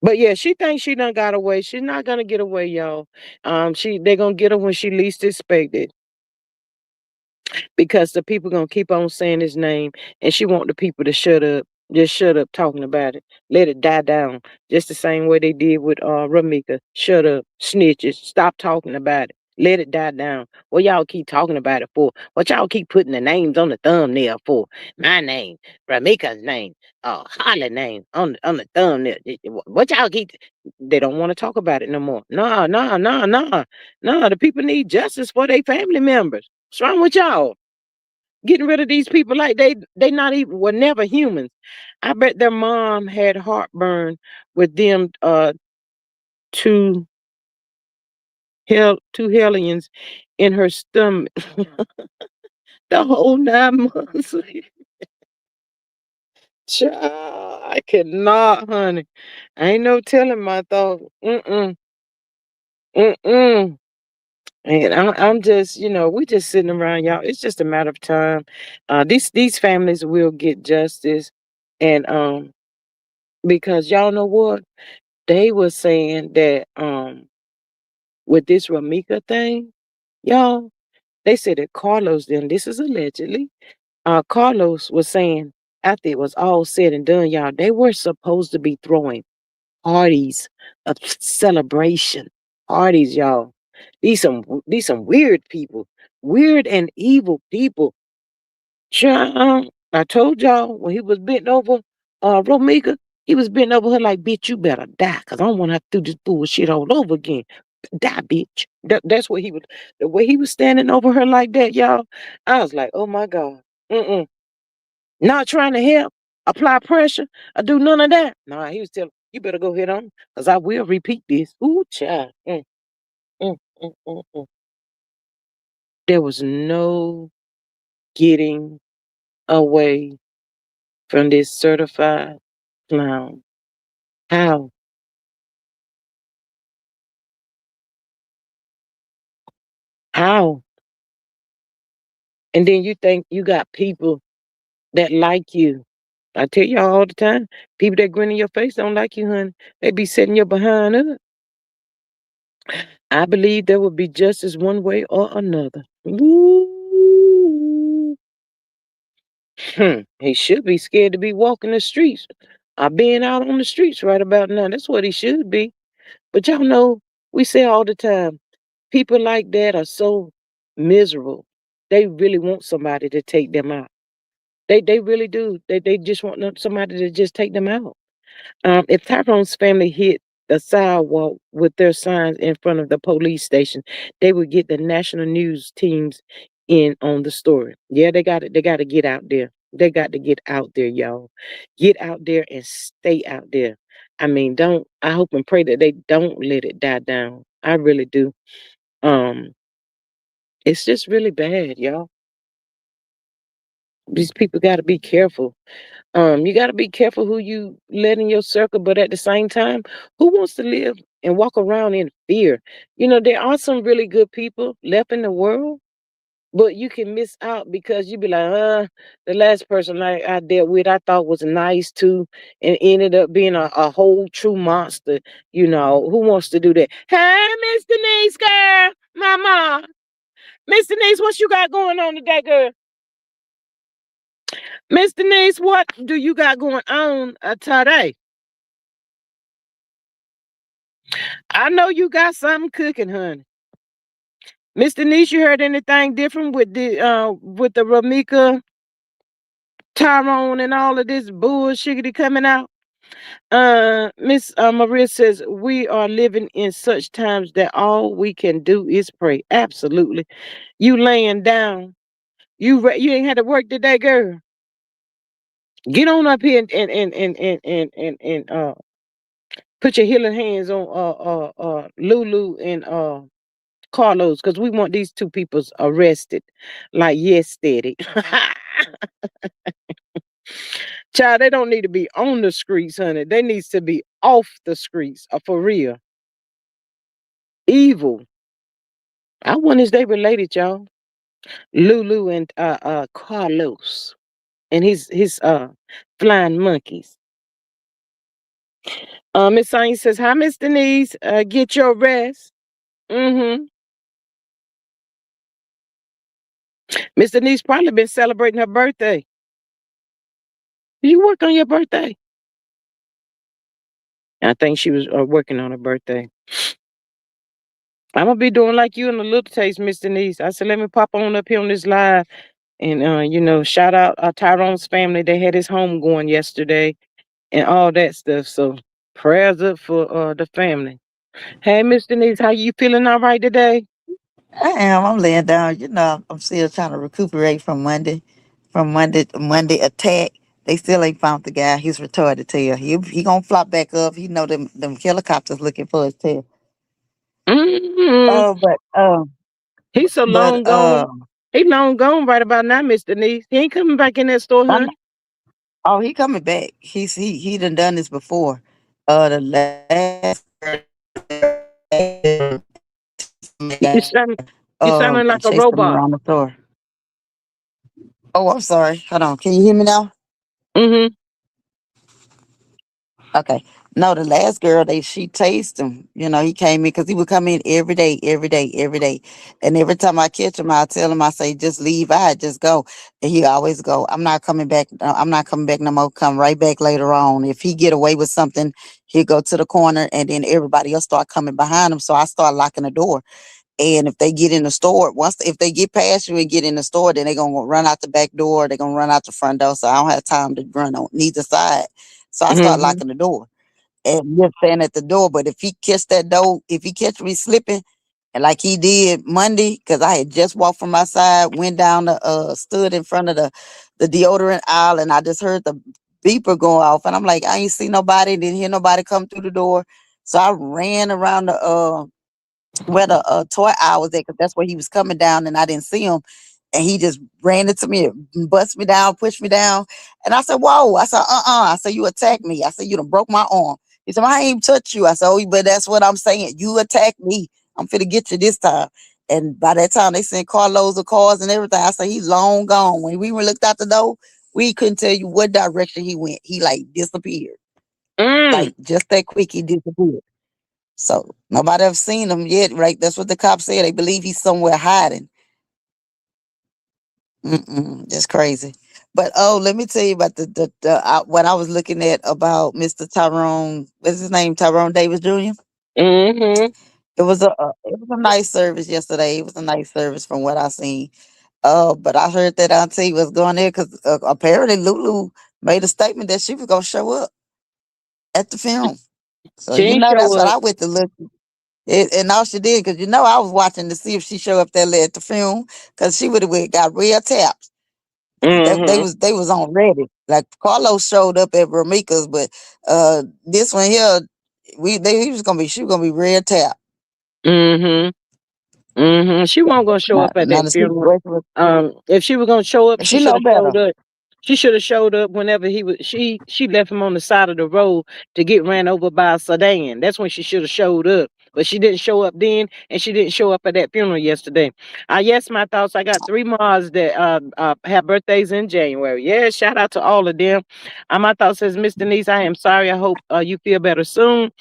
But yeah, she thinks she done got away. She's not gonna get away, y'all. They gonna get her when she least expect it, because the people gonna keep on saying his name, and she want the people to shut up. Just shut up talking about it. Let it die down. Just the same way they did with Ramika. Shut up, snitches. Stop talking about it. Let it die down. What y'all keep talking about it for? What y'all keep putting the names on the thumbnail for? My name, Ramika's name, Holly name on the thumbnail. What y'all keep? They don't want to talk about it no more. No, no, no, no, no. The people need justice for their family members. What's wrong with y'all? Getting rid of these people like they not even were never humans. I bet their mom had heartburn with them two two hellions in her stomach the whole 9 months. Child, I cannot, honey. Ain't no telling my thoughts. Mm-mm. Mm-mm. And I'm just, we just sitting around, y'all. It's just a matter of time. These families will get justice, and because y'all know what, they were saying that with this Ramika thing, y'all, they said that Carlos, then this is allegedly, Carlos was saying after it was all said and done, y'all, they were supposed to be throwing parties of celebration, parties, y'all. These some weird people, weird and evil people. Child, I told y'all when he was bent over Romika, he was bent over her like, bitch, you better die, cause I don't want to have to do this bullshit all over again. Die, bitch. That's what he was. The way he was standing over her like that, y'all. I was like, oh my god. Mm-mm. Not trying to help, apply pressure, or do none of that. Nah, he was telling you better go head on, cause I will repeat this. Ooh, child. Mm, mm. There was no getting away from this certified clown. How? How? And then you think you got people that like you. I tell y'all all the time, people that grin in your face don't like you, honey. They be setting your behind up. I believe there will be justice one way or another. Ooh. He should be scared to be walking the streets. Being out on the streets right about now. That's what he should be. But y'all know, we say all the time, people like that are so miserable. They really want somebody to take them out. They really do. They just want somebody to just take them out. If Tyrone's family hit the sidewalk with their signs in front of the police station, they would get the national news teams in on the story. Yeah, they got it. They got to get out there. They got to get out there, y'all. Get out there and stay out there. I mean, don't. I hope and pray that they don't let it die down. I really do. Um, it's just really bad, y'all. These people got to be careful. You got to be careful who you let in your circle, but at the same time, who wants to live and walk around in fear? There are some really good people left in the world, but you can miss out because you be like, the last person I dealt with, I thought was nice too, and ended up being a whole true monster. Who wants to do that? Hey, Miss Denise, girl, mama, Miss Denise, what you got going on today, girl? Miss Denise, what do you got going on today? I know you got something cooking, honey. Miss Denise, you heard anything different with the Ramika, Tyrone, and all of this bullshit coming out? Miss Maria says we are living in such times that all we can do is pray. Absolutely. You laying down. You ain't had to work today, girl. Get on up here and put your healing hands on Lulu and Carlos, because we want these two peoples arrested. Like, yes, steady. Child, they don't need to be on the streets, honey. They needs to be off the streets, for real. Evil. I wonder is they related, y'all. Lulu and Carlos and his flying monkeys. Miss Sain says, "Hi, Miss Denise. Get your rest." Mm-hmm. Miss Denise probably been celebrating her birthday. Did you work on your birthday? I think she was working on her birthday. I'm gonna be doing like you in a little taste, Miss Denise. I said, let me pop on up here on this live and shout out Tyrone's family. They had his home going yesterday and all that stuff. So prayers up for the family. Hey, Miss Denise, how you feeling? All right today? I am. I'm laying down. I'm still trying to recuperate from Monday attack. They still ain't found the guy. He's retarded tail. He gonna flop back up. He know them helicopters looking for his tail. Hmm. Oh, He's so but long gone. He long gone right about now, Miss Denise. He ain't coming back in that store, I, kn- honey. oh, he coming back. He done this before. The last You sound you sounding and like a chased them robot. around the store. Oh, I'm sorry. Hold on. Can you hear me now? Mm-hmm. Okay. No, the last girl, she tased him. He came in because he would come in every day, every day, every day. And every time I catch him, I tell him, I say, just leave. I just go. And he always go, I'm not coming back. I'm not coming back no more. Come right back later on. If he get away with something, he'll go to the corner and then everybody else start coming behind him. So I start locking the door. And if they get in the store, if they get past you and get in the store, then they're gonna run out the back door, they're gonna run out the front door. So I don't have time to run on neither side. So I start Mm-hmm. locking the door and just stand at the door. But if he catch me slipping, and like he did Monday, because I had just walked from my side, went down stood in front of the deodorant aisle, and I just heard the beeper go off, and I'm like, I ain't see nobody, didn't hear nobody come through the door, so I ran around the where the toy aisle was at, because that's where he was coming down, and I didn't see him. And he just ran into me, and bust me down, pushed me down. And I said, whoa. I said, I said, you attacked me. I said, you done broke my arm. He said, I ain't touch you. I said, oh, but that's what I'm saying. You attacked me. I'm finna get you this time. And by that time, they sent carloads of cars and everything. I said, he's long gone. When we went looked out the door, we couldn't tell you what direction he went. He like disappeared. Mm. Like just that quick, he disappeared. So nobody have seen him yet, right? That's what the cops said. They believe he's somewhere hiding. That's crazy. But let me tell you about what I was looking at about Mr. Tyrone. What's his name? Tyrone Davis Jr. Mm-hmm. It was a nice service yesterday. It was a nice service from what I seen. But I heard that Auntie was going there because apparently Lulu made a statement that she was gonna show up at the film. So She ain't show that's what up. I went to look. And all she did, because I was watching to see if she showed up there at the film, because she would have got real taps. Mm-hmm. They was on ready. Like Carlos showed up at Ramika's, but this one here, she was gonna be real tapped. Mm-hmm. Hmm. She wasn't gonna show Now, up at now that the funeral. situation was, If she was gonna show up, she she should know have better. showed up. She should have showed up whenever he was. She left him on the side of the road to get ran over by a sedan. That's when she should have showed up. But she didn't show up then, and she didn't show up at that funeral yesterday. Yes, my thoughts. I got three Mars that have birthdays in January. Yeah, shout out to all of them. My thought says, Miss Denise, I am sorry. I hope you feel better soon.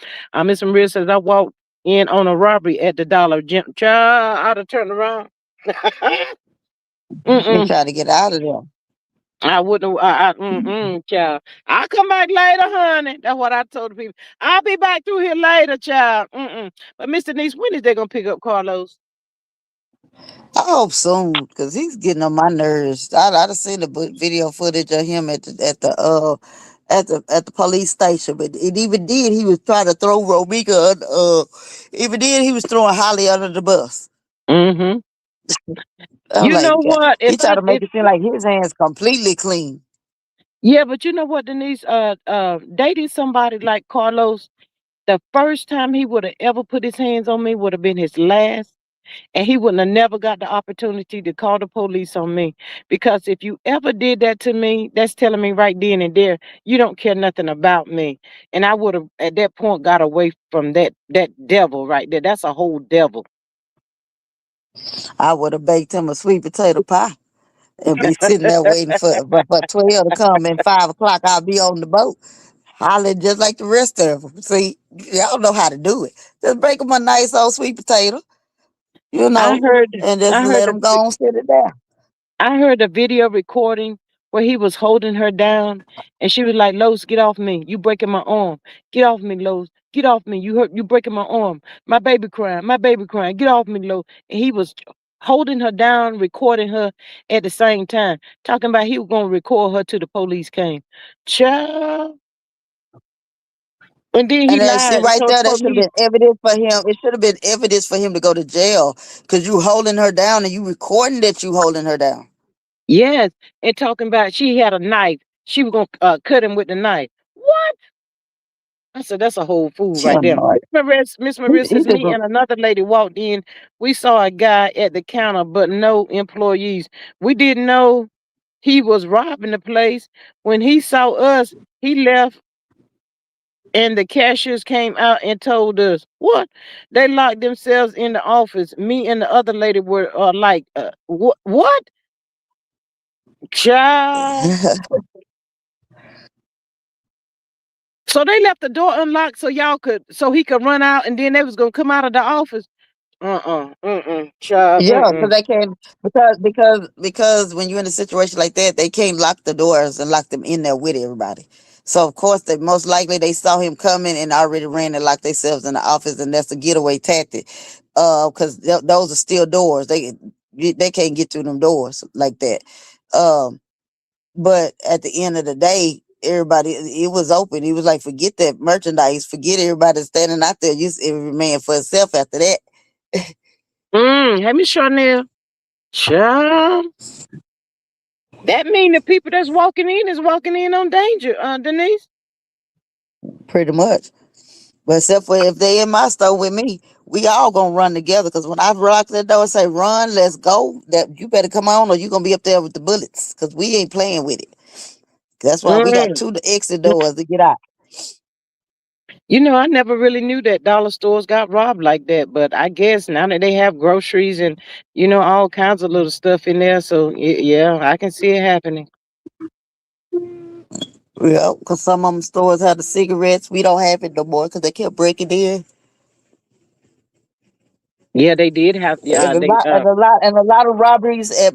Miss Maria says, I walked in on a robbery at the Dollar General. Child, I'd have turned around. They Mm-mm. try to get out of there. I wouldn't. Child. I'll come back later, honey. That's what I told the people. I'll be back through here later, child. Mm-mm. But Mr. Niece, when is they gonna pick up Carlos? I hope soon, cause he's getting on my nerves. I done seen the video footage of him at the police station, but it even did. He was trying to throw Romika. Even then he was throwing Holly under the bus. Mm-hmm. I'm You know like, what? he tried to make it seem like his hands completely clean. Yeah, but you know what, Denise? Dating somebody like Carlos, the first time he would have ever put his hands on me would have been his last. And he wouldn't have never got the opportunity to call the police on me. Because if you ever did that to me, that's telling me right then and there, you don't care nothing about me. And I would have at that point got away from that devil right there. That's a whole devil. I would have baked him a sweet potato pie and be sitting there waiting for 12 to come, and 5 o'clock I'll be on the boat. Hollering just like the rest of them. See, y'all know how to do it. Just break them a nice old sweet potato, you I know, heard and just I heard let them go and sit it down. I heard a video recording where he was holding her down and she was like, Lowe's, get off me. You breaking my arm. Get off me, Lowe's. Get off me. You breaking my arm. My baby crying. My baby crying. Get off me, Lowe's. And he was holding her down, recording her at the same time, talking about he was gonna record her till the police came. Child. And then he And then see lied and right told there, the that should have police, been evidence for him. It should have been evidence for him to go to jail because you holding her down and you recording that you holding her down. yes, and talking about she had a knife. She was gonna cut him with the knife. What? I said, that's a whole fool She right there. annoyed. Miss He, Maria he says, just me and another lady walked in. We saw a guy at the counter, but no employees. We didn't know he was robbing the place. When he saw us, he left and the cashiers came out and told us, what? They locked themselves in the office. Me and the other lady were like, what? Child. So they left the door unlocked so he could run out and then they was going to come out of the office. Child, Yeah, because they can't, because when you're in a situation like that, they can't lock the doors and lock them in there with everybody. So of course, they most likely they saw him coming and already ran and locked themselves in the office, and that's a getaway tactic. Because those are still doors. They can't get through them doors like that. Um, but at the end of the day, everybody, it was open. He was like, forget that merchandise, forget everybody standing out there. Just every man for himself after that. Hey, Miss Chanel. Child. That mean the people that's walking in is walking in on danger, Denise. Pretty much. But except for if they in my store with me, we all gonna run together. Cause when I rock that door and say run, let's go, that you better come on or you gonna be up there with the bullets. Cause we ain't playing with it. That's why we got Mm. two exit doors to get out. You know, I never really knew that dollar stores got robbed like that, but I guess now that they have groceries and all kinds of little stuff in there, so yeah, I can see it happening. Yeah, cause some of them stores have the cigarettes. We don't have it no more because they kept breaking in. Yeah, they did have. Yeah, And a they. lot, and a lot of robberies at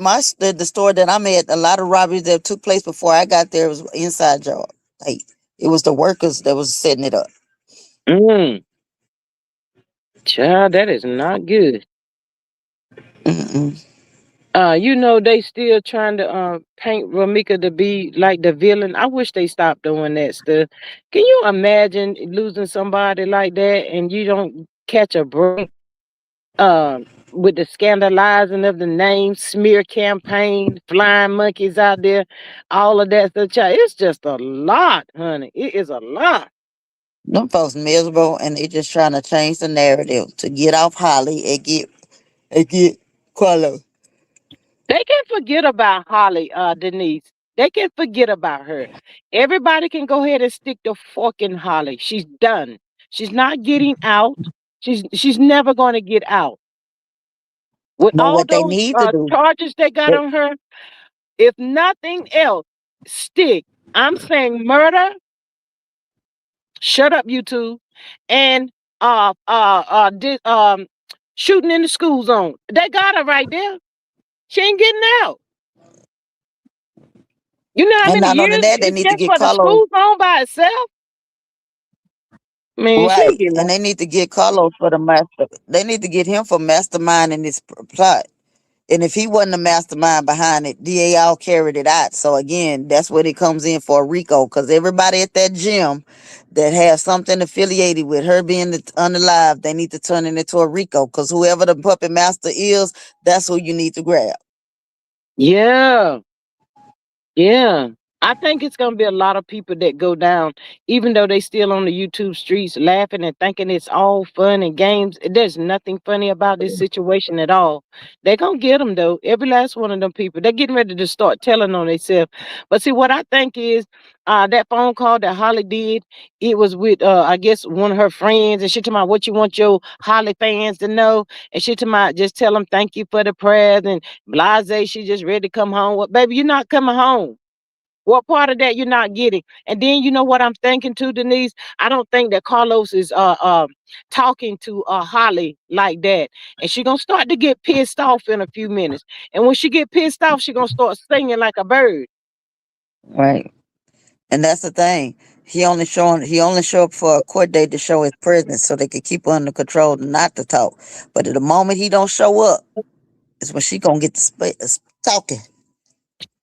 the store that I'm at. A lot of robberies that took place before I got there was inside job. Like it was the workers that was setting it up. Mm, child, that is not good. Mm-mm. They still trying to paint Ramika to be like the villain. I wish they stopped doing that stuff. Can you imagine losing somebody like that and you don't catch a break? With the scandalizing of the name, smear campaign, flying monkeys out there, all of that stuff. Child, it's just a lot, honey. It is a lot. Them folks miserable, and they just trying to change the narrative to get off Holly and get Qualo. They can forget about Holly, Denise. They can forget about her. Everybody can go ahead and stick the fork in Holly. She's done. She's not getting out. She's never going to get out. With But all what they those need to do, charges they got they, on her, if nothing else, stick. I'm saying murder. Shut up, you two, and shooting in the school zone. They got her right there. She ain't getting out. You know how and many not only years that, they it's need to just get for the Carlos school zone by itself? Man, she ain't right, getting and out. they need to get Carlos for the master. They need to get him for mastermind in this plot. And if he wasn't the mastermind behind it, DA all carried it out. So again, that's where it comes in for Rico, because everybody at that gym that has something affiliated with her being unalive, they need to turn it into a Rico. Because whoever the puppet master is, that's who you need to grab. Yeah, yeah. I think it's gonna be a lot of people that go down, even though they still on the YouTube streets laughing and thinking it's all fun and games. There's nothing funny about this situation at all. They're gonna get them though. Every last one of them people. They're getting ready to start telling on themselves. But see, what I think is, that phone call that Holly did, it was with I guess one of her friends, and she told me what you want your Holly fans to know, and she told me just tell them thank you for the prayers and blase. She just ready to come home. Well, baby, you're not coming home. What part of that you're not getting? And then you know what I'm thinking too, Denise. I don't think that Carlos is talking to Holly like that, and she gonna start to get pissed off in a few minutes. And when she get pissed off, she gonna start singing like a bird. Right. And that's the thing. He only show up for a court date to show his presence so they could keep her under control and not to talk. But at the moment he don't show up, is when she gonna get to talking.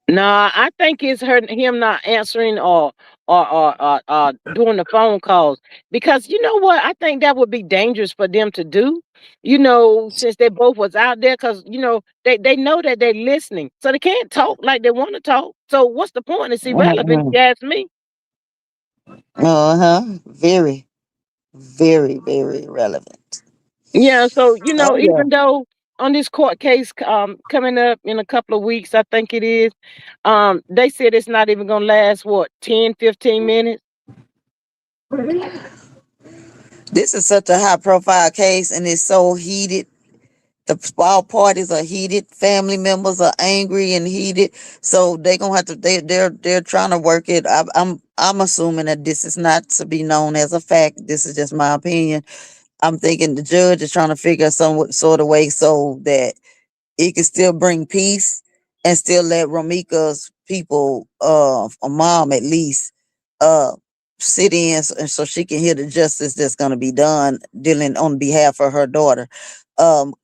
Nah, I think it's him not answering or doing the phone calls, because you know what? I think that would be dangerous for them to do. You know, since they both was out there, because you know they know that they're listening, so they can't talk like they want to talk. So what's the point? It's irrelevant, if Mm-mm. you ask me. Uh-huh. Very, very, very relevant. Yeah. So you Oh know, yeah. even though on this court case coming up in a couple of weeks, I think it is. They said it's not even gonna last what 10, 15 minutes. This is such a high profile case and it's so heated. All parties are heated. Family members are angry and heated. So they gonna have to. They're trying to work it. I'm assuming that this is not to be known as a fact. This is just my opinion. I'm thinking the judge is trying to figure some sort of way so that it can still bring peace and still let Romika's people, a mom at least, uh, sit in and so she can hear the justice that's going to be done dealing on behalf of her daughter.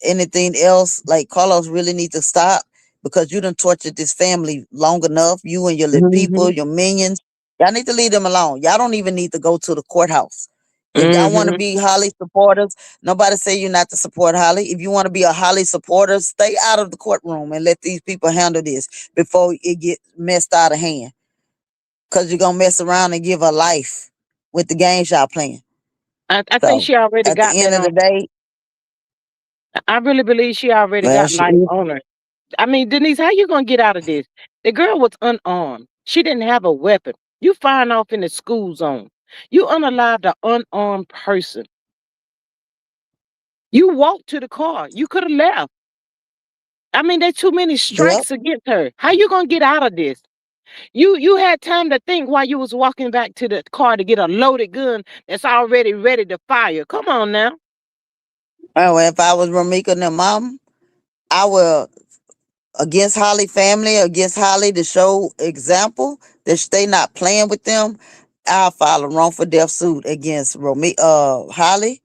Anything else, like Carlos really need to stop because you done tortured this family long enough. You and your little people, Hmm. your minions, y'all need to leave them alone. Y'all don't even need to go to the courthouse. If y'all want to Hmm. be Holly supporters, nobody say you not to support Holly. If you want to be a Holly supporter, stay out of the courtroom and let these people handle this before it get messed out of hand. Cause you're gonna mess around and give her life with the games y'all playing. I think So she already at the got end that of the on. day, I really believe she already well, got she life on her. I mean, Denise, how you gonna get out of this? The girl was unarmed. She didn't have a weapon. You firing off in the school zone. You unalived an unarmed person. You walked to the car. You could have left. I mean, there's too many yep. strikes against her. How you gonna get out of this? You had time to think while you was walking back to the car to get a loaded gun that's already ready to fire. Come on now. Oh, if I was Ramika and their mom, I will against Holly family, against Holly to show example that they not playing with them. I'll file a wrongful death suit against Holly.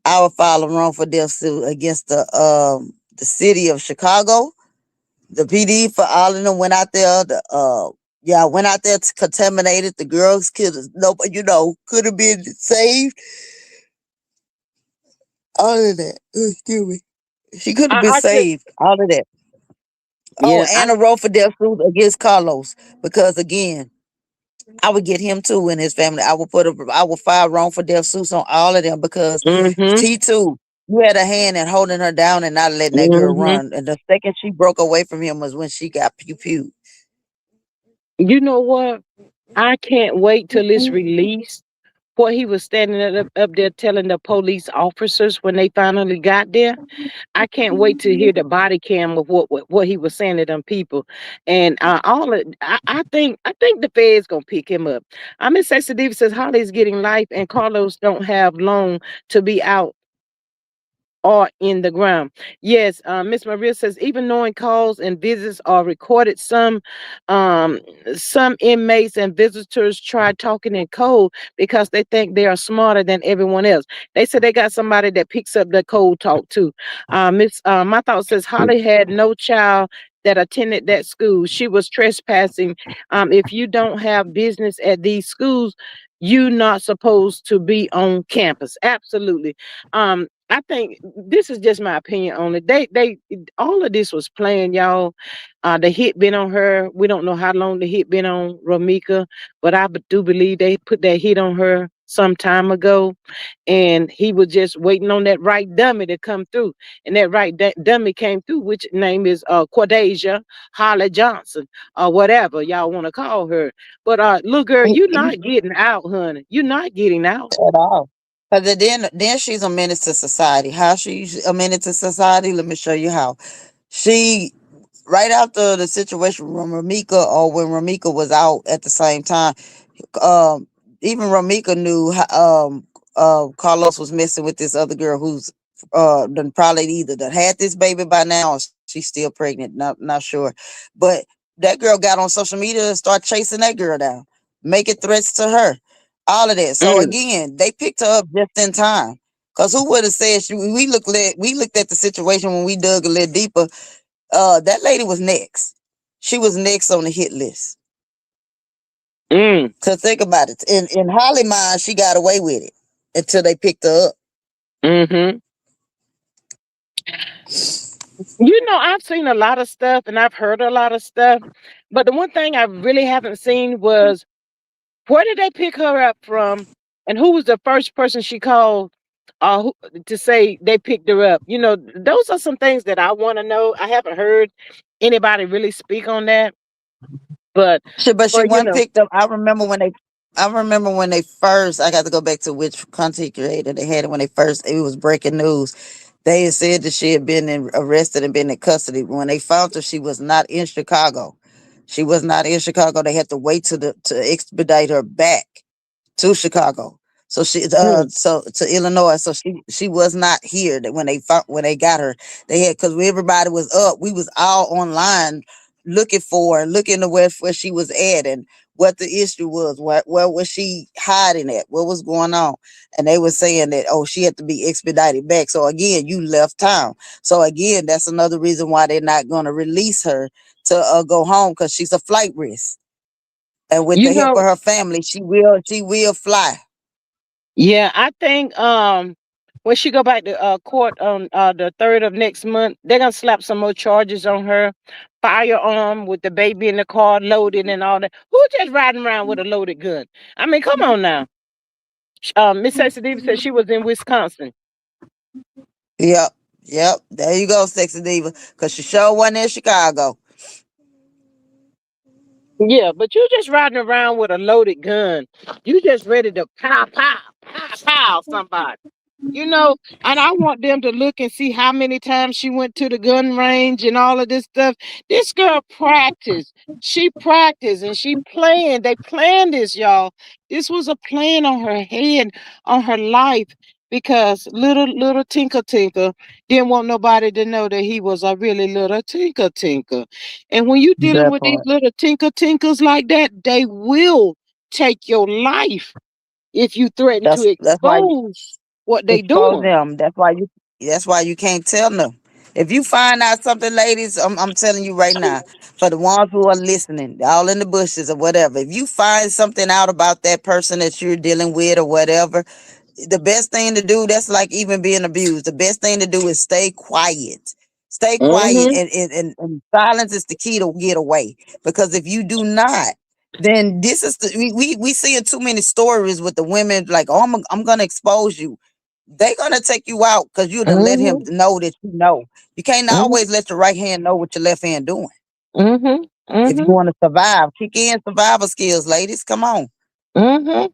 I would file a wrongful death suit against the city of Chicago, the PD for all of them went out there. Went out there to contaminated the girls. Could no, could have been saved. All of that. Excuse me. She could have been I could. saved. All of that. Oh, Yeah. and a wrongful death suit against Carlos because again, I would get him too and his family. I would file wrongful death suits on all of them because Mhm. T2, you had a hand in holding her down and not letting that girl Mhm. run. And the second she broke away from him was when she got pew pew. You know what? I can't wait till it's released. What he was standing up there telling the police officers when they finally got there. I can't wait to hear the body cam of what he was saying to them people, and all of, I think the Fed's gonna pick him up. Miss Sexy Diva says Holly's getting life, and Carlos don't have long to be out or in the ground. Yes, Miss Maria says even knowing calls and visits are recorded, um, some inmates and visitors try talking in code because they think they are smarter than everyone else. They said they got somebody that picks up the code talk too. Miss My thought says Holly had no child that attended that school. She was trespassing. If you don't have business at these schools, you're not supposed to be on campus. Absolutely. I think this is just my opinion on it. They all of this was planned, y'all. The hit been on her. We don't know how long the hit been on Ramika, but do believe they put that hit on her some time ago, and he was just waiting on that right dummy to come through, and that right dummy came through, which name is Quadasia Holly Johnson or whatever y'all want to call her. But little girl, you're not getting out, honey. You're not getting out. At all. Because then she's a menace to society. How she's a menace to society? Let me show you how. She right after the situation when Ramika or when Ramika was out at the same time, um, even Ramika knew Carlos was messing with this other girl who's done probably either done had this baby by now or she's still pregnant. Not sure, but that girl got on social media and started chasing that girl down, making threats to her, all of that. So Mm, again, they picked her up just in time. Cause who would have said we looked at the situation when we dug a little deeper. That lady was next. She was next on the hit list. mm, Cause think about it. In Holly mind, she got away with it until they picked her up. mm-hmm. You know, I've seen a lot of stuff and I've heard a lot of stuff, but the one thing I really haven't seen was where did they pick her up from, and who was the first person she called to say they picked her up? You know, those are some things that I want to know. I haven't heard anybody really speak on that, but But she for you wasn't know, picked up. I remember when they first. I got to go back to which content creator they had it when they first. It was breaking news. They had said that she had been arrested and been in custody. When they found her, she was not in Chicago. She was not in Chicago. They had to wait to expedite her back to Chicago. So mm, so to Illinois. So she was not here that when they got her. They had because everybody was up. We was all online looking to where she was at and what the issue was. Where was she hiding at? What was going on? And they were saying that she had to be expedited back. So again, you left town. So again, that's another reason why they're not going to release her to go home because she's a flight risk. And with you the help of know, her family, she will fly. yeah, I think when she go back to court on the 3rd of next month, they're gonna slap some more charges on her. Firearm with the baby in the car loaded and all that. Who just riding around with a loaded gun? I mean, come on now. Miss Sexy Diva said she was in Wisconsin. Yep. Yep. There you go, sexy diva. Cause she sure wasn't in Chicago. Yeah, but you just riding around with a loaded gun. You just ready to pow, pow, pow, pow somebody. You know, and I want them to look and see how many times she went to the gun range and all of this stuff. This girl practiced. She practiced and she planned. They planned this, y'all. This was a plan on her head, on her life, because little Tinker Tinker didn't want nobody to know that he was a really little Tinker Tinker. And when you dealing That with these part. little Tinker Tinkers like that, they will take your life if you threaten to That's why you expose what they expose doing. them. That's why you can't tell them. If you find out something, ladies, I'm telling you right now, for the ones who are listening, all in the bushes or whatever, if you find something out about that person that you're dealing with or whatever, the best thing to do, that's like even being abused. The best thing to do is stay quiet. Stay quiet Mm-hmm. and silence is the key to get away. Because if you do not, then this is we seeing too many stories with the women like, oh, I'm gonna expose you. They're gonna take you out because you done let him Mm-hmm. know that you know. You can't always let your right hand know what your left hand doing. Mm-hmm. If you Mm-hmm. want to survive, kick in survival skills, ladies. Come on. Mm-hmm.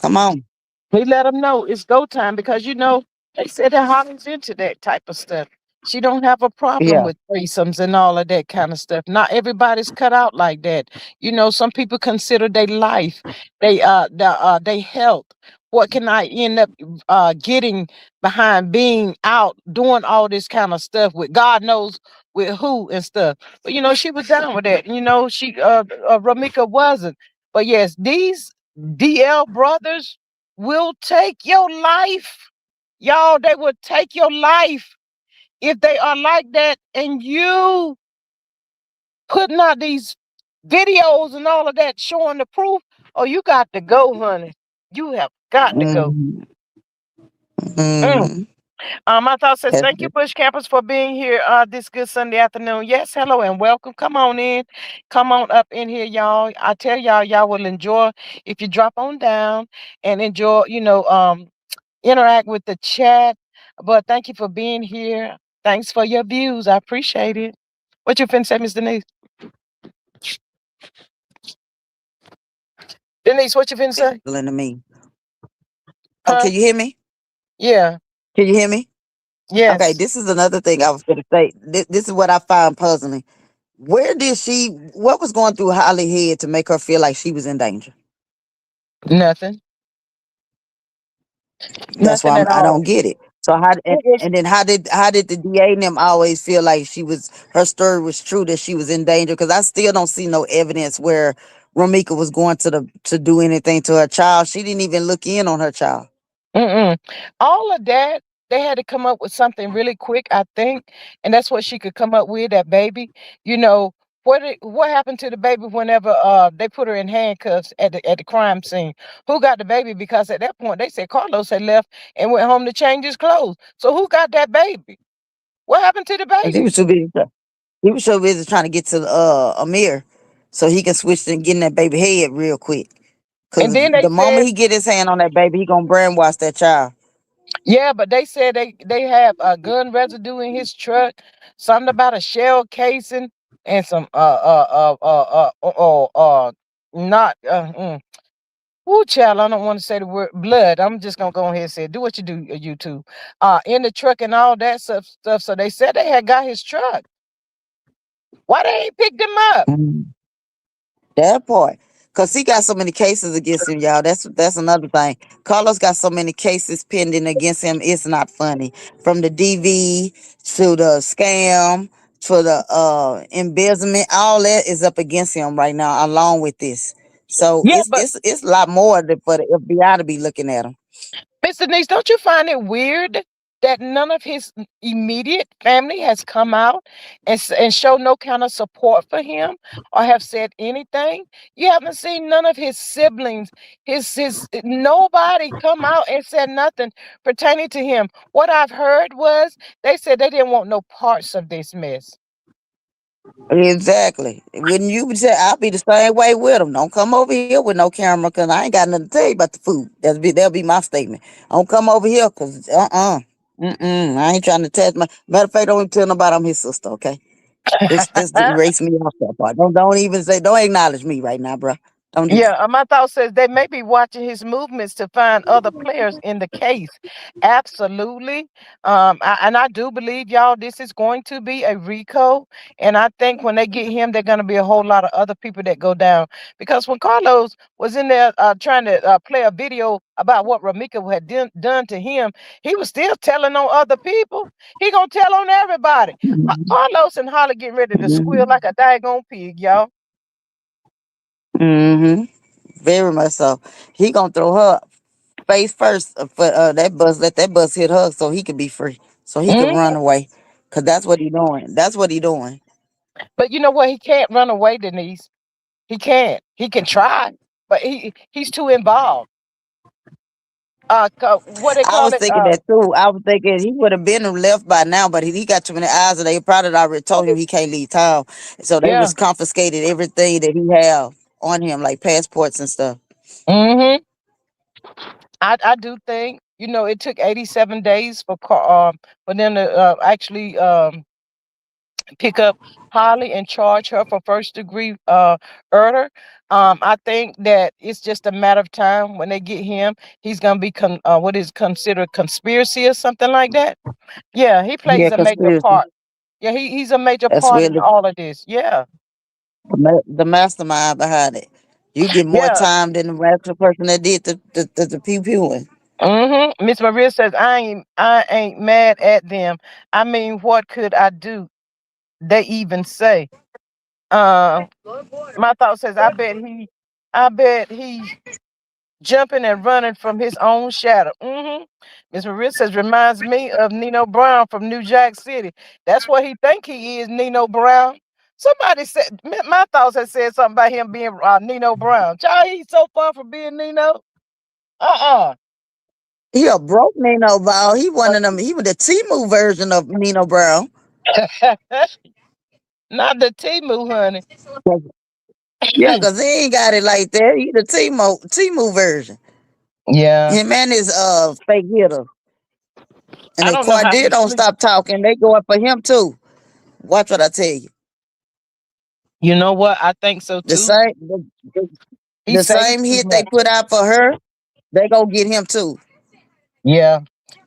Come on. He let them know it's go time because you know they said that Holly's into that type of stuff. She don't have a problem Yeah. with threesomes and all of that kind of stuff. Not everybody's cut out like that. You know, some people consider their life, they health. What can I end up getting behind being out doing all this kind of stuff with God knows with who and stuff. But you know, she was down with that. You know, she Ramika wasn't. But yes, these DL brothers will take your life. Y'all, they will take your life if they are like that and you putting out these videos and all of that showing the proof. Oh, you got to go, honey. You have got to go. Mhm. Mm, Mhm. My thought says, That's thank you, Bush Campers, for being here this good Sunday afternoon. Yes, hello and welcome. Come on in. Come on up in here, y'all. I tell y'all, y'all will enjoy if you drop on down and enjoy, interact with the chat. But thank you for being here. Thanks for your views. I appreciate it. What you finna say, Miss Denise? Denise, what you finna say? to me. Oh, Huh? can you hear me? Yeah. Can you hear me? Okay, Yes. this is another thing I was going to say. This is what I find puzzling. What was going through Holly's head to make her feel like she was in danger? Nothing. That's why Nothing at I don't all. get it. So how It was and then how did the DA and them always feel like her story was true, that she was in danger? Because I still don't see no evidence where Ramika was going to do anything to her child. She didn't even look in on her child. Mm-mm. All of that, they had to come up with something really quick, I think, and that's what she could come up with. That baby, you know, what happened to the baby whenever they put her in handcuffs at the crime scene? Who got the baby? Because at that point they said Carlos had left and went home to change his clothes. So who got that baby? What happened to the 'Cause he baby? was too busy. He was so busy trying to get to Amir, so he can switch to getting that baby head real quick. And Cause then they the moment said, he get his hand on that baby, he gonna brainwash that child. yeah, but they said they have a gun residue in his truck, something about a shell casing and some not Ooh, child, I don't want to say the word blood. I'm just gonna go ahead and say it. Do what you do, YouTube. In the truck and all that stuff. So they said they had got his truck. Why they ain't picked him up? Mm. That part. Cause he got so many cases against him, y'all. That's another thing. Carlos got so many cases pending against him. It's not funny. From the DV to the scam to the embezzlement, all that is up against him right now, along with this. So Yeah, but it's a lot more for the FBI to be looking at him. Mr. Nice, don't you find it weird that none of his immediate family has come out and show no kind of support for him or have said anything? You haven't seen none of his siblings, his nobody come out and said nothing pertaining to him. What I've heard was they said they didn't want no parts of this mess. Exactly. When you say I'll be the same way with them. Don't come over here with no camera, cause I ain't got nothing to tell you about the food. That'll be my statement. Don't come over here, cause I ain't trying to test my. Matter of fact, don't even tell nobody I'm his sister. Okay, just erase me off that part. Don't even say. Don't acknowledge me right now, bro. Don't do Yeah, that. my thought says they may be watching his movements to find other players in the case. Absolutely. And I do believe, y'all, this is going to be a RICO. And I think when they get him, they're going to be a whole lot of other people that go down. Because when Carlos was in there trying to play a video about what Ramika had done to him, he was still telling on other people. He going to tell on everybody. Carlos and Holly getting ready to squeal like a daggone pig, y'all. Mm-hmm. Very much so. He gonna throw her face first for that bus. Let that bus hit her so he could be free, so he could run away. Cause that's what he doing. That's what he doing. But you know what? He can't run away, Denise. He can't. He can try, but he's too involved. What they I call was it? thinking that too. I was thinking he would have been left by now, but he got too many eyes, and they probably already told him he can't leave town. So they Yeah. was confiscated everything that he have on him, like passports and stuff. Hmm. I do think it took 87 days for them to actually pick up Holly and charge her for first degree murder. I think that it's just a matter of time when they get him. He's gonna be what is considered conspiracy or something like that. Yeah, he plays Yeah, a major conspiracy. part. Yeah, he's a major That's part in really all of this. Yeah. the mastermind behind it. You get more Yeah. time than the actual person that did the pew pewing. Miss Maria says I ain't mad at them. I mean, what could I do? They even say. Uh my thought says I bet he's jumping and running from his own shadow. Miss Maria says reminds me of Nino Brown from New Jack City. That's what he think he is, Nino Brown. Somebody said my thoughts had said something about him being Nino Brown. Child, he's so far from being Nino. Uh-uh. He a broke Nino Ball. He one of them. He was the Timu version of Nino Brown. Not the Timu, honey. Yeah, cause he ain't got it like that. He the Timu version. Yeah. Him and his fake hitter. And I if don't know how Cordier he don't sleep. stop talking, they going for him too. Watch what I tell you. You know what? I think so The too. same the, the, He the say same too hit they much. put out for her, they gonna get him too. Yeah.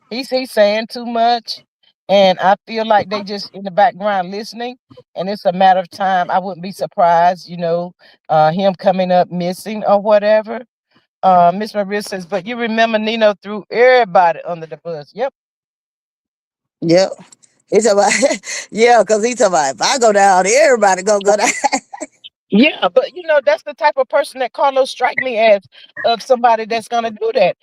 He's saying too much. And I feel like they just in the background listening. And it's a matter of time. I wouldn't be surprised, him coming up missing or whatever. Miss Maria says, but you remember Nino threw everybody under the bus. Yep. Yep. He's about yeah, cause he talking about if I go down, everybody gonna go down. Yeah, but that's the type of person that Carlos strike me as, of somebody that's gonna do that.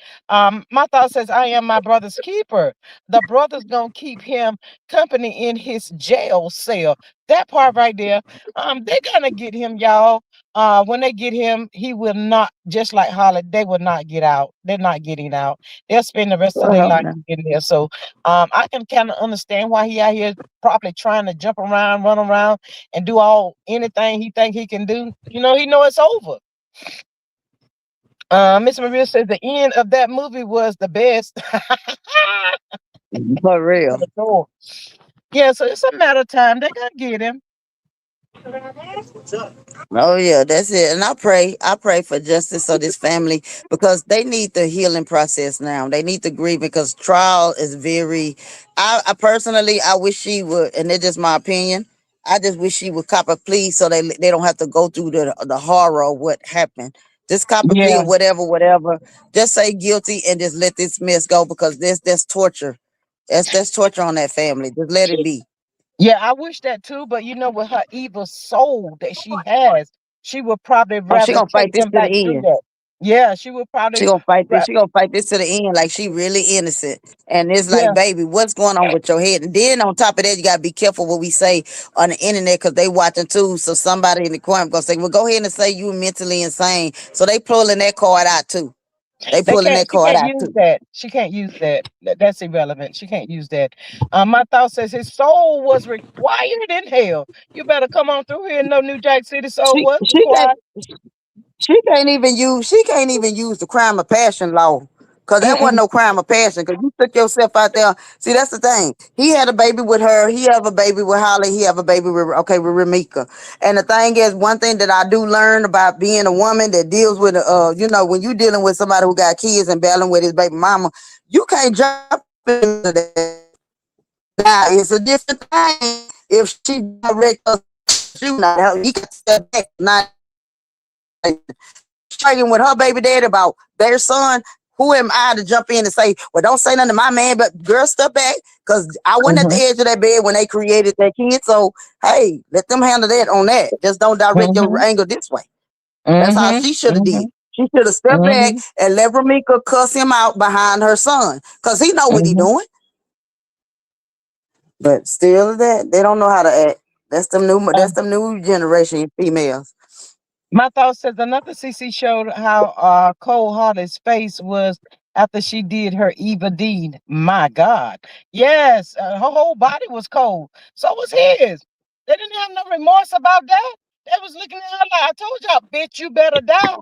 My thought says, I am my brother's keeper. The brother's gonna keep him company in his jail cell. That part right there. They're gonna get him, y'all. When they get him, he will not, just like Holly, they will not get out. They're not getting out. They'll spend the rest of I their hope life not. in there. So I can kind of understand why he out here probably trying to jump around, run around, and do all anything he think he can do. He know it's over. Miss Maria says the end of that movie was the best. For real. Yeah, so it's a matter of time. They gonna get him. Oh yeah, that's it. And I pray for justice of this family because they need the healing process now. They need to grieve because trial is very. I personally, I wish she would, and it's just my opinion. I just wish she would cop a plea so they don't have to go through the horror of what happened. Just cop a plea Yeah, or whatever. Just say guilty and just let this mess go because that's torture. That's torture on that family. Just let it be. yeah. I wish that too, but with her evil soul that she has, she would probably Oh, she rather gonna fight take this him to back through the end. that. Yeah, she would She probably. gonna fight this. ra- She gonna fight this to the end, like she really innocent. And it's like, Yeah, baby, what's going on with your head? And then on top of that, you gotta be careful what we say on the internet because they watching too. So somebody in the corner gonna say, "Well, go ahead and say you mentally insane." So they pulling that card out too. They they pulling can't. that She card can't out use too. that. She can't use that. That's irrelevant. She can't use that. My thought says his soul was required in hell. You better come on through here. No New Jack City soul She was she can't required. she can't even use the crime of passion law. Cause that wasn't Mm-mm. no crime of passion. Cause you took yourself out there. See, that's the thing. He had a baby with her. He have a baby with Holly. He have a baby with Ramika. And the thing is, one thing that I do learn about being a woman that deals with when you dealing with somebody who got kids and battling with his baby mama, you can't jump into that. Now it's a different thing if she direct us you now. He got to step back, not arguing with her baby daddy about their son. Who am I to jump in and say, well, don't say nothing to my man, but girl, step back. Because I wasn't at the Mm-hmm. edge of that bed when they created that kid. So, hey, let them handle that on that. Just don't direct your Mm-hmm. anger this way. That's how Mm-hmm. she should have did. Mm-hmm. She should have stepped back Mm-hmm. and let Ramika cuss him out behind her son. Because he know what he Mm-hmm. doing. But still that, they don't know how to act. That's them new generation females. My thought says another CC showed how cold Hardy's face was after she did her evil deed. My God. Yes, her whole body was cold. So was his. They didn't have no remorse about that. They was looking at her like, I told y'all, bitch, you better die.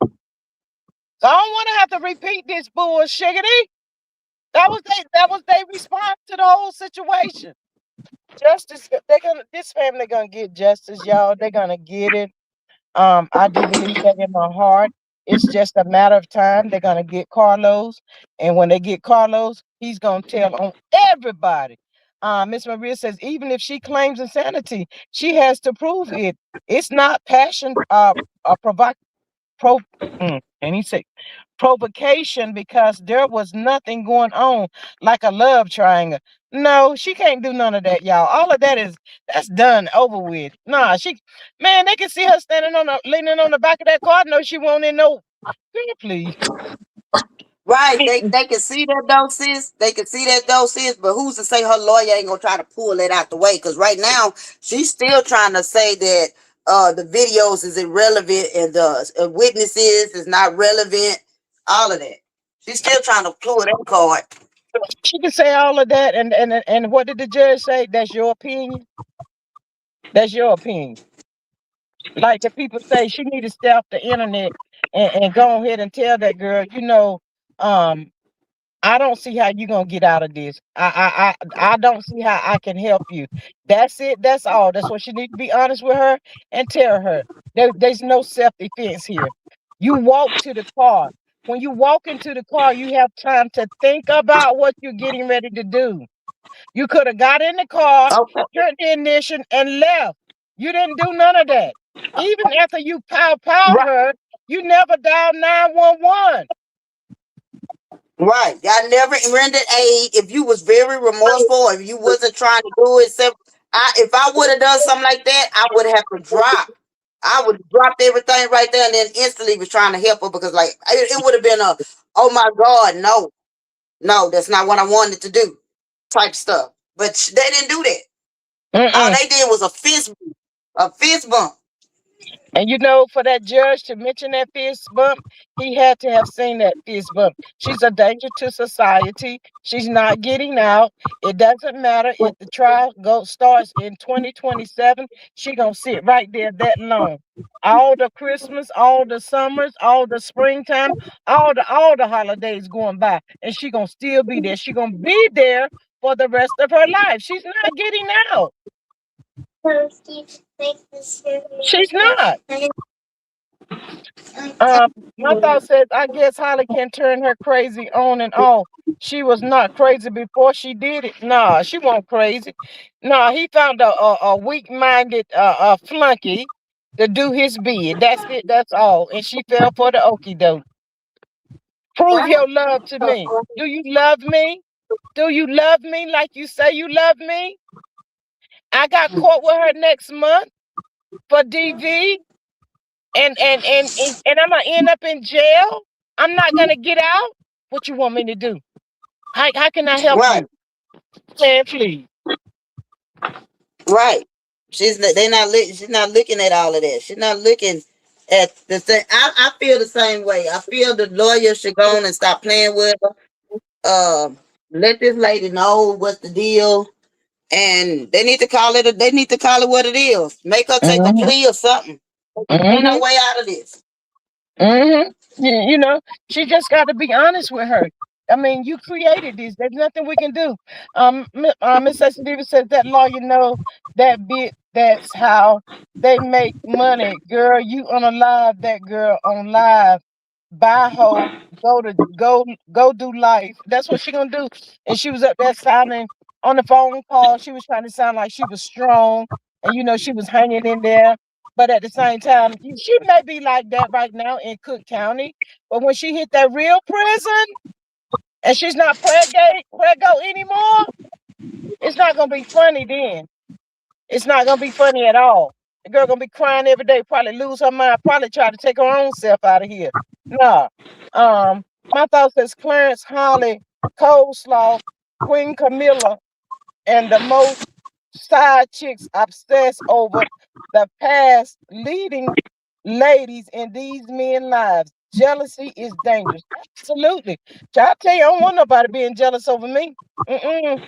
So I don't want to have to repeat this bullshiggity. That was their response to the whole situation. Justice, this family gonna get justice, y'all. They're gonna get it. I do believe that in my heart. It's just a matter of time. They're gonna get Carlos, and when they get Carlos, he's gonna tell on everybody. Miss Maria says even if she claims insanity, she has to prove it. It's not passion, provoke, pro. And he said provocation because there was nothing going on like a love triangle. No, she can't do none of that, y'all. All of that that's done over with. Nah, man, they can see her standing leaning on the back of that car. No, she won't in no. Girl, please. Right. They can see that though, sis. They can see that though, sis. But who's to say her lawyer ain't gonna try to pull it out the way? Because right now she's still trying to say that the videos is irrelevant and the witnesses is not relevant. All of that. She's still trying to pull that card. She can say all of that, and what did the judge say? That's your opinion. That's your opinion. Like the people say, she need to stay off the internet and go ahead and tell that girl, um, I don't see how you gonna get out of this. I don't see how I can help you. That's it. That's all. That's what you need to be honest with her and tell her. There's no self defense here. You walk to the car. When you walk into the car, you have time to think about what you're getting ready to do. You could have got in the car, Okay. turned the ignition, and left. You didn't do none of that. Even after you pow Right. her, you never dialed 911. Right. I never rendered aid. If you was very remorseful, if you wasn't trying to do it, if I would have done something like that, I would have to drop. I would have dropped everything right there and then instantly was trying to help her because like it would have been a, oh my God, no, no, that's not what I wanted to do type stuff. But they didn't do that. All Mm-mm. they did was a fist bump. And for that judge to mention that fist bump, he had to have seen that fist bump. She's a danger to society. She's not getting out. It doesn't matter if the trial starts in 2027. She gonna sit right there that long. All the Christmas, all the summers, all the springtime, all the holidays going by, and she gonna still be there. She gonna be there for the rest of her life. She's not getting out. She's not. My thought says, I guess Holly can turn her crazy on and off. She was not crazy before she did it. Nah, she wasn't crazy. Nah, he found a weak-minded flunky to do his bid. That's it. That's all. And she fell for the okie doke. Prove your love to me. Do you love me? Do you love me like you say you love me? I got caught with her next month for DV. And I'm gonna end up in jail. I'm not gonna get out. What you want me to do? How can I help Right. you? Man, please. Right. She's not looking at all of that. She's not looking at the thing. I feel the same way. I feel the lawyer should go on and stop playing with her. Let this lady know what's the deal. And they need to call it what it is. Make her take a Mm-hmm. plea or something. Ain't no Mm-hmm. way out of this. Mm-hmm. She just got to be honest with her. I mean, you created this. There's nothing we can do. Miss Davis says that lawyer know that bit. That's how they make money, girl. You unalive that girl on live. Buy hoe, go do life. That's what she gonna do. And she was up there sounding on the phone call. She was trying to sound like she was strong, and she was hanging in there. But at the same time, she may be like that right now in Cook County. But when she hit that real prison and she's not prego anymore, it's not gonna be funny then. It's not gonna be funny at all. The girl gonna be crying every day, probably lose her mind, probably try to take her own self out of here. No. My thoughts is Clarence Holly, Coleslaw, Queen Camilla, and the most side chicks obsess over the past leading ladies in these men's lives. Jealousy is dangerous. Absolutely. I tell you, I don't want nobody being jealous over me. Mm-mm.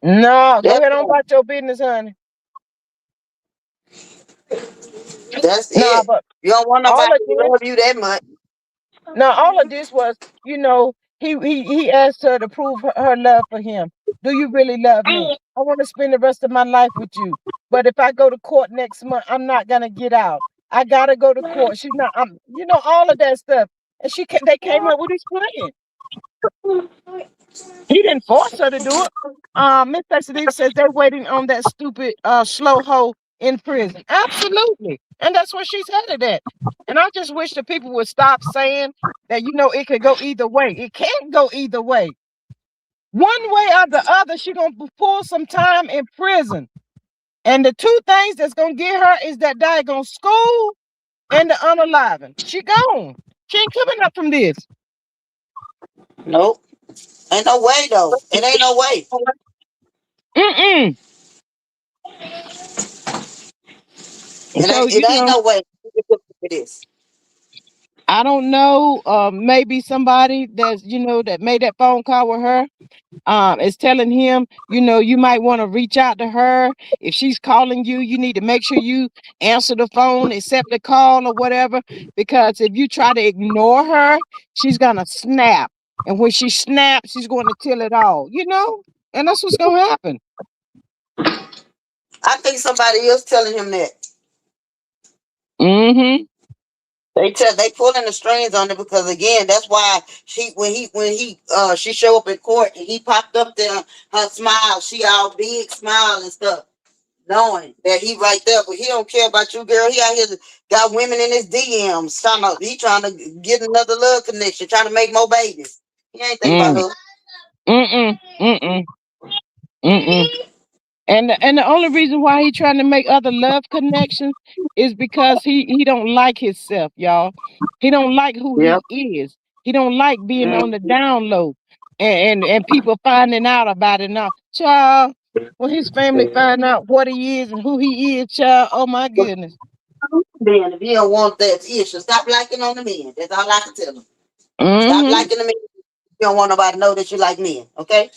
No, go That's ahead on about your business, honey. that's No, it. but You don't want nobody all of to this, love you that much. now all of this was, he asked her to prove her love for him. Do you really love me? I want to spend the rest of my life with you. But if I go to court next month, I'm not gonna get out. I gotta go to court. She's not. All of that stuff. And they came up with this plan. He didn't force her to do it. Miss Steve says they're waiting on that stupid slow hoe in prison. Absolutely. And that's where she's headed at. And I just wish the people would stop saying that, it could go either way. It can't go either way. One way or the other, she's gonna pull some time in prison. And the two things that's gonna get her is that daggone school and the unaliving. She gone. She ain't coming up from this. Nope. Ain't no way though. It ain't no way. Mm-mm. It So, ain't no way. It is. I don't know. Maybe somebody that's that made that phone call with her is telling him, you might want to reach out to her. If she's calling you, you need to make sure you answer the phone, accept the call or whatever. Because if you try to ignore her, she's gonna snap. And when she snaps, she's going to tell it all. And that's what's gonna happen. I think somebody else telling him that. Mm-hmm. They pulling the strings on it because again, that's why she show up in court and he popped up there, her smile, she all big smile and stuff, knowing that he right there, but he don't care about you, girl. He out here got women in his DMs trying to get another love connection, trying to make more babies. He ain't think about Mm. her. Mm-mm. Mm-mm. Mm-mm. And the only reason why he trying to make other love connections is because he don't like himself, y'all. He don't like who Yep. he is. He don't like being on the Mm. down low, and people finding out about it now. Child, when his family find out what he is and who he is, child, oh my goodness. Then if you don't want that issue, stop liking on the men. That's all I can tell them. Stop Mm-hmm. liking the men. You don't want nobody to know that you like men. Okay?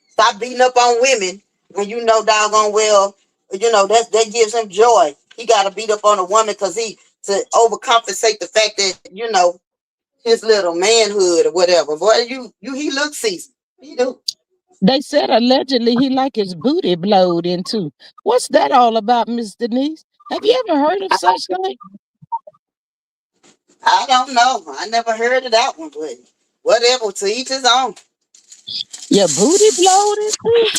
Stop beating up on women when you know doggone well, that gives him joy. He gotta beat up on a woman because he to overcompensate the fact that, his little manhood or whatever. Boy, you he looks seasoned. He do. They said allegedly he like his booty blowed into. What's that all about, Miss Denise? Have you ever heard of such thing? I don't know. I never heard of that one, but whatever, to each his own. Your booty blowed into?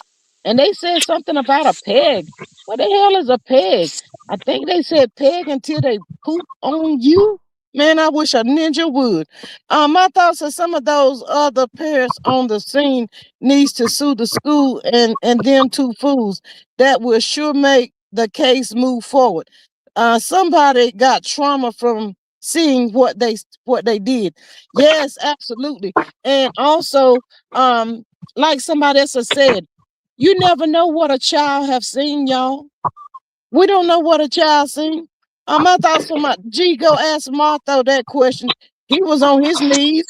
And they said something about a peg. What the hell is a peg? I think they said peg until they poop on you. Man, I wish a ninja would. My thoughts are some of those other parents on the scene needs to sue the school and them two fools. That will sure make the case move forward. Somebody got trauma from seeing what they did. Yes, absolutely. And also, like somebody else has said, you never know what a child have seen, y'all. We don't know what a child seen. I thought somebody, gee, go ask Martha that question. He was on his knees.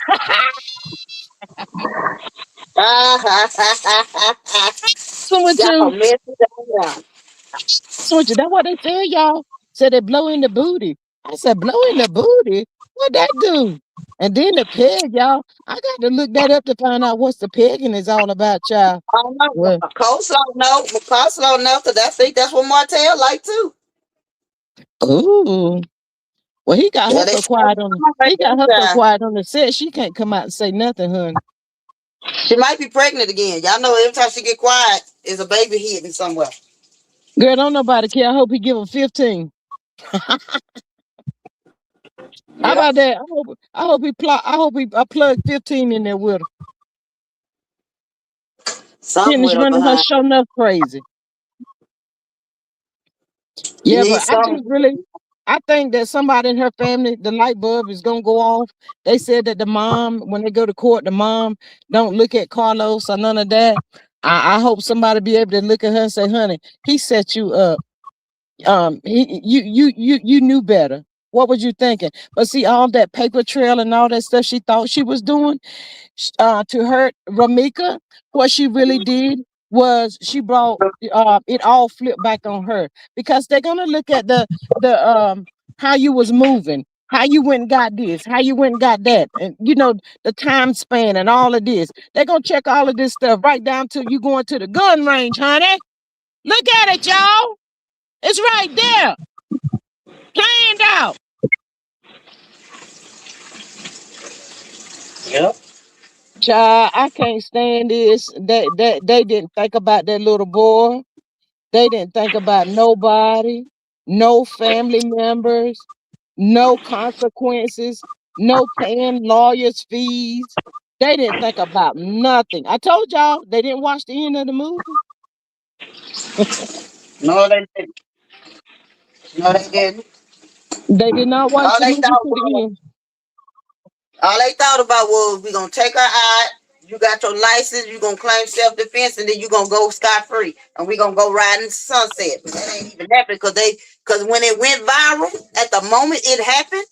So with Y'all you, messing down. so with you, that's what they said, y'all. Said they blow in the booty. I said, blow in the booty? What that do? And then the peg, y'all. I got to look that up to find out what's the pegging is all about, child. I don't know. Well, Coleslaw no, but coleslaw no, because I think that's what Martell like too. ooh. Well, he got Yeah, her they so quiet on the like he got her so that. quiet on the set. She can't come out and say nothing, honey. She might be pregnant again. Y'all know every time she get quiet, is a baby hidden somewhere. Girl, don't nobody care. I hope he give her 15. How Yep. about that? I plug 15 in there with her. Something Finish with her running her behind. show enough crazy. You Yeah, need but something. I think that somebody in her family, the light bulb is gonna go off. They said that the mom, when they go to court, the mom don't look at Carlos or none of that. I hope somebody be able to look at her and say, honey, he set you up. You knew better. What was you thinking? But see, all that paper trail and all that stuff she thought she was doing, to hurt Ramika, what she really did was she brought it all flipped back on her, because they're gonna look at the how you was moving, how you went and got this, how you went and got that, and the time span and all of this. They're gonna check all of this stuff right down to you going to the gun range, honey. Look at it, y'all. It's right there, planned out. Yep. Child, I can't stand this. They didn't think about that little boy. They didn't think about nobody, no family members, no consequences, no paying lawyers' fees. They didn't think about nothing. I told y'all they didn't watch the end of the movie. No, they didn't. No, they didn't. They did not watch All the they movie thought to the was, end. all they thought about was we gonna take her out. You got your license. You gonna claim self defense, and then you gonna go scot free, and we gonna go riding the sunset. But that ain't even happened because when it went viral at the moment it happened.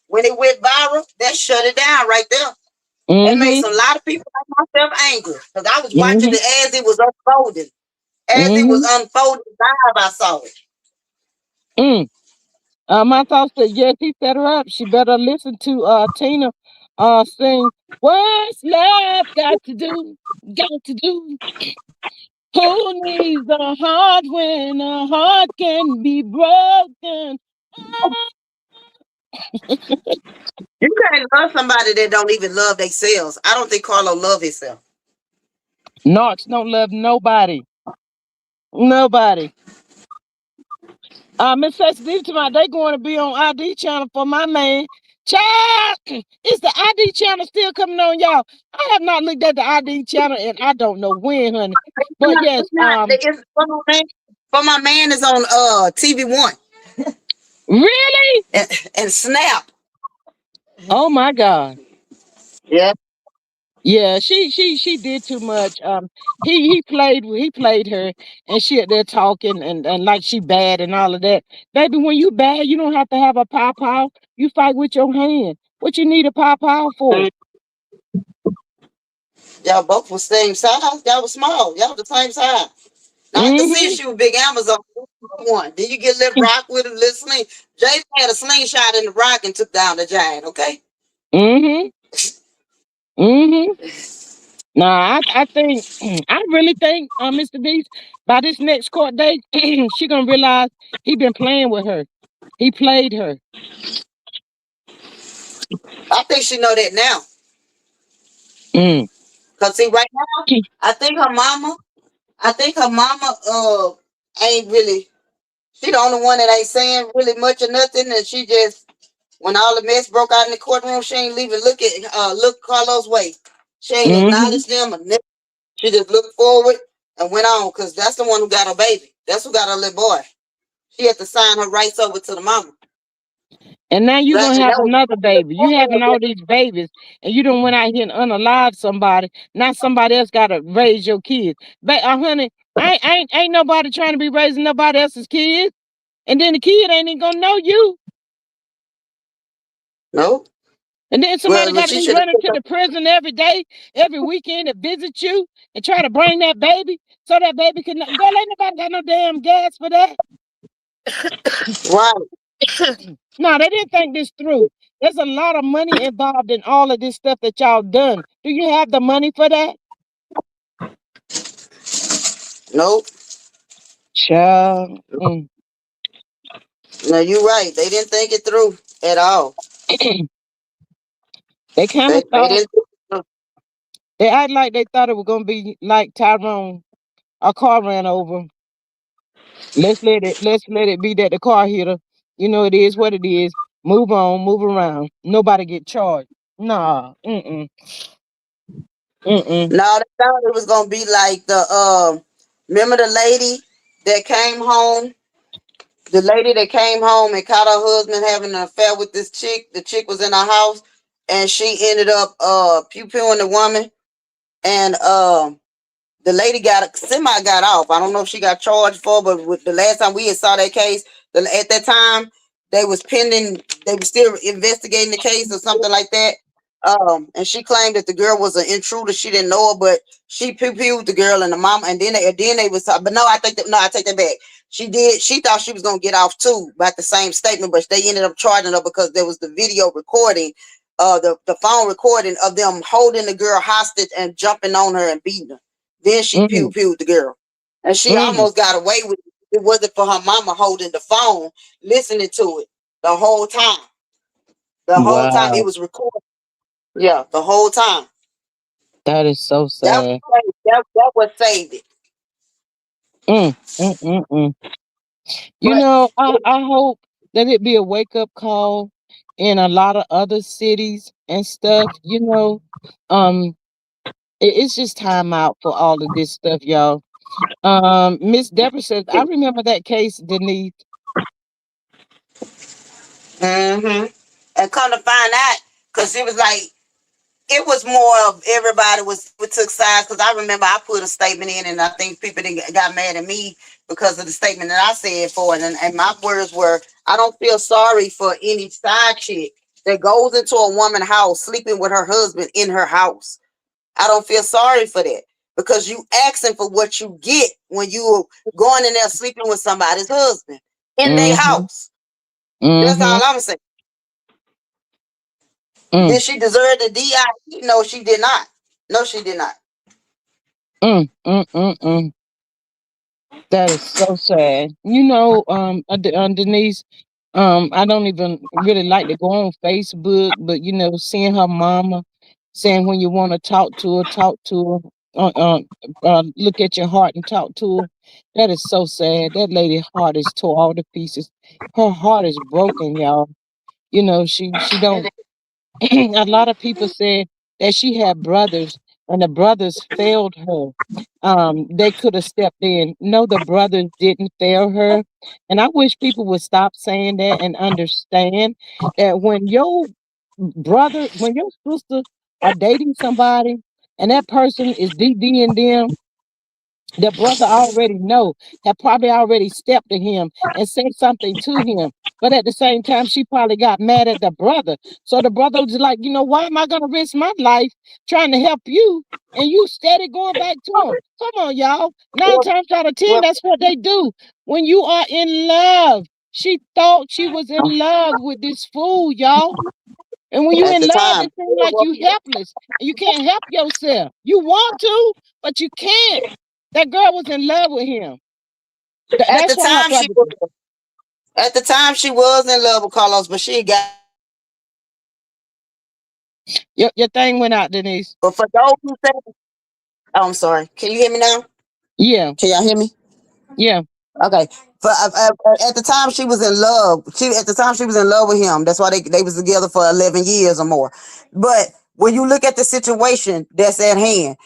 when it went viral, that shut it down right there. It made Mm-hmm. some lot of people like myself angry because I was watching Mm-hmm. it as it was unfolding. As it was Mm-hmm. unfolding live, I saw it. Mm. My thoughts said, yes, he set her up. She better listen to Tina sing, "What's love got to do? Got to do? Who needs a heart when a heart can be broken?" You can't love somebody that don't even love themselves. I don't think Carlo love himself. Narcs don't love nobody. Nobody. Miss Sexy to my they going to be on ID channel for my man. Child, is the ID channel still coming on, y'all? I have not looked at the ID channel and I don't know when, honey. But yes, It's not. It's for my man is on TV1 really? and Snap. Oh my God. Yeah. Yeah, she did too much. He played her and she up there talking and like she bad and all of that. Baby, when you bad, you don't have to have a pow. You fight with your hand. What you need a pow for? Y'all both was same size. Y'all was small. Y'all the same size. Now I can see Mm-hmm. she was big Amazon one. Then you get a little rock with a little sling. Jason had a slingshot in the rock and took down the giant. Okay. Mm-hmm. Mm-hmm. Nah, I think I really think Mr. Beast by this next court date, she gonna realize he been playing with her. He played her. I think she know that now. Mm. Cause see, right now, I think her mama. I think her mama ain't really. She the only one that ain't saying really much or nothing, and she just when all the mess broke out in the courtroom, she ain't even look Carlos' way. She ain't Mm-hmm. acknowledged them or nothing. She just looked forward and went on because that's the one who got her baby. That's who got her little boy. She had to sign her rights over to the mama. And now you're That, gonna and have that was another baby. You having all these babies, and you don't went out here and unalive somebody. Now somebody else gotta raise your kids. But honey, ain't nobody trying to be raising nobody else's kids. And then the kid ain't even gonna know you. no. And then somebody Well, got to she be should have running took to the prison every day, every weekend to visit you and try to bring that baby so that baby can. Girl, ain't nobody got no damn gas for that. right. No, they didn't think this through. There's a lot of money involved in all of this stuff that y'all done. Do you have the money for that? Nope. Child. No, you're right. They didn't think it through at all. They kind of They thought, didn't. Think it through. they act like they thought it was going to be like Tyrone. A car ran over. Let's let it be that the car hit her. You know it is what it is. Move on, move around. Nobody get charged. Nah. Mm-mm. Mm-mm. No, they thought it was gonna be like the remember the lady that came home? The lady that came home and caught her husband having an affair with this chick. The chick was in her house and she ended up pew pewing the woman and the lady got off. I don't know if she got charged for, but with the last time we had saw that case, at that time they was pending, they were still investigating the case or something like that. And she claimed that the girl was an intruder. She didn't know her, but she pew-pewed the girl and the mom, and then they was. But no, I take that back. She did. She thought she was gonna get off too, about the same statement, but they ended up charging her because there was the video recording, the phone recording of them holding the girl hostage and jumping on her and beating her. Then she pew Mm. pewed the girl, and she Mm. almost got away with it. It wasn't for her mama holding the phone, listening to it the whole time. The whole time it Wow. was recorded. Yeah, the whole time. That is so That sad. that what saved it. Mm. Mm. Mm. Mm. You But know, I hope that it be a wake up call in a lot of other cities and stuff. Um, it's just time out for all of this stuff, y'all. Miss Deborah says, I remember that case, Denise. and come to find out, because it was like it was more of everybody we took sides. Because I remember I put a statement in, and I think people got mad at me because of the statement that I said for it. And my words were, I don't feel sorry for any side chick. that goes into a woman's house, sleeping with her husband in her house. I don't feel sorry for that because you asking for what you get when you going in there sleeping with somebody's husband in their Mm-hmm. house. That's all Mm-hmm. I'm saying. Mm, Did she deserve the DI? No, she did not. No, she did not. mm. That is so sad. You know, Denise, I don't even really like to go on Facebook, but you know, seeing her mama saying when you want to talk to her, look at your heart and talk to her. That is so sad. That lady heart is tore all to pieces. Her heart is broken, y'all. You know, she It don't a lot of people said that she had brothers and the brothers failed her. They could have stepped in. No, the brothers didn't fail her. And I wish people would stop saying that and understand that when your brother, when your sister are dating somebody and that person is DDing them, the brother already know, had probably already stepped to him and said something to him. But at the same time, she probably got mad at the brother. So the brother was like, you know, why am I gonna risk my life trying to help you? And you steady going back to him. Come on, y'all. Nine was, times out of ten, was that's what they do. When you are in love. She thought she was in love with this fool, y'all. And when you at in the love, time. it seems like you helpless and you can't help yourself. You want to, but you can't. That girl was in love with him. At That's the why her time she brother. was at the time she was in love with Carlos, but she got Your thing went out, Denise. but for those who say oh, I'm sorry. Can you hear me now? Yeah, Can y'all hear me? yeah. Okay. For at the time she was in love. At the time she was in love with him. That's why they was together for 11 years or more. But when you look at the situation that's at hand,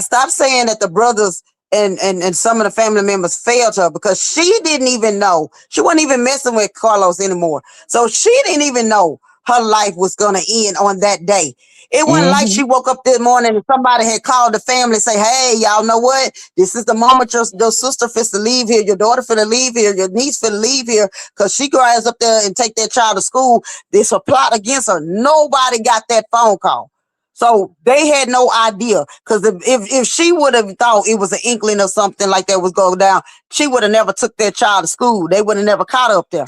stop saying that the brothers and some of the family members failed her because she didn't even know. She wasn't even messing with Carlos anymore. So she didn't even know her life was gonna end on that day. It wasn't like Mm-hmm. she woke up this morning and somebody had called the family and say, "Hey, y'all know what? This is the moment your sister fits to leave here, your daughter finna leave here, your niece finna leave here, because she drives up there and take that child to school. There's a plot against her." Nobody got that phone call. So they had no idea. Because if she would have thought it was an inkling or something like that was going down, she would have never took that child to school. They would have never caught her up there.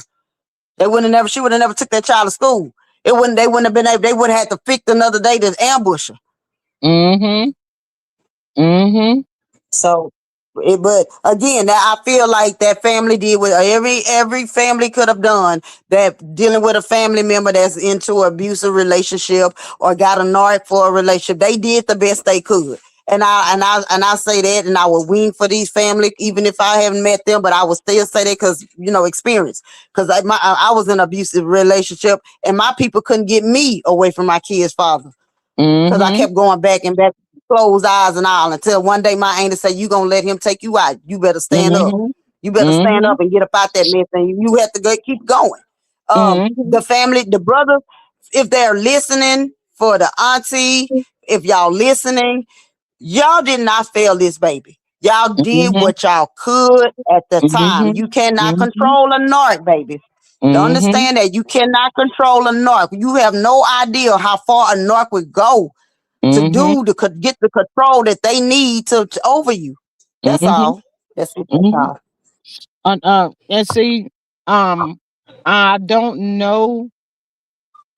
They wouldn't have never, she would have never took that child to school. They wouldn't have been able, they would have had to fix another day to ambush her. Mm-hmm. Mm-hmm. So, but again, that I feel like that family did what every family could have done. That dealing with a family member that's into an abusive relationship or got a narc for a relationship, they did the best they could. And I say that, and I will wing for these family, even if I haven't met them. But I will still say that because experience. Because I was in an abusive relationship, and my people couldn't get me away from my kid's father because I Mm-hmm. kept going back and back, closed eyes and all, until one day my auntie said, "You gonna let him take you out? You better stand up. Mm-hmm. You better stand Mm-hmm. up and get up out that mess, and you have to go, keep going." Mm-hmm. The family, the brothers, if they're listening, for the auntie, if y'all listening, y'all did not fail this baby. Y'all did Mm-hmm. what y'all could at the time. Mm-hmm. You cannot Mm-hmm. control a narc, baby. You Mm-hmm. understand that? You cannot control a narc. You have no idea how far a narc would go to Mm-hmm. do to get the control that they need to over you. That's Mm-hmm. all. That's it. That's Mm-hmm. all. And see, um, I don't know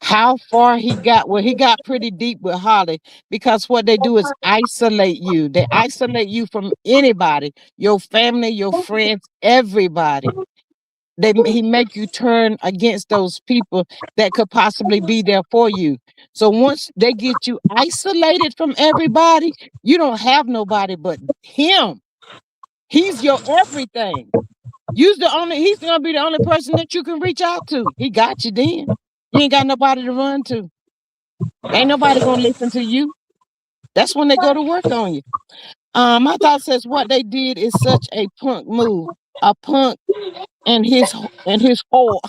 how far he got. Well, he got pretty deep with Holly because what they do is isolate you. They isolate you from anybody, your family, your friends, everybody. He make you turn against those people that could possibly be there for you. So once they get you isolated from everybody, you don't have nobody but him. He's your everything. He's gonna be the only person that you can reach out to. He got you then. You ain't got nobody to run to. Ain't nobody gonna listen to you. That's when they go to work on you. My thought says what they did is such a punk move. A punk and his whole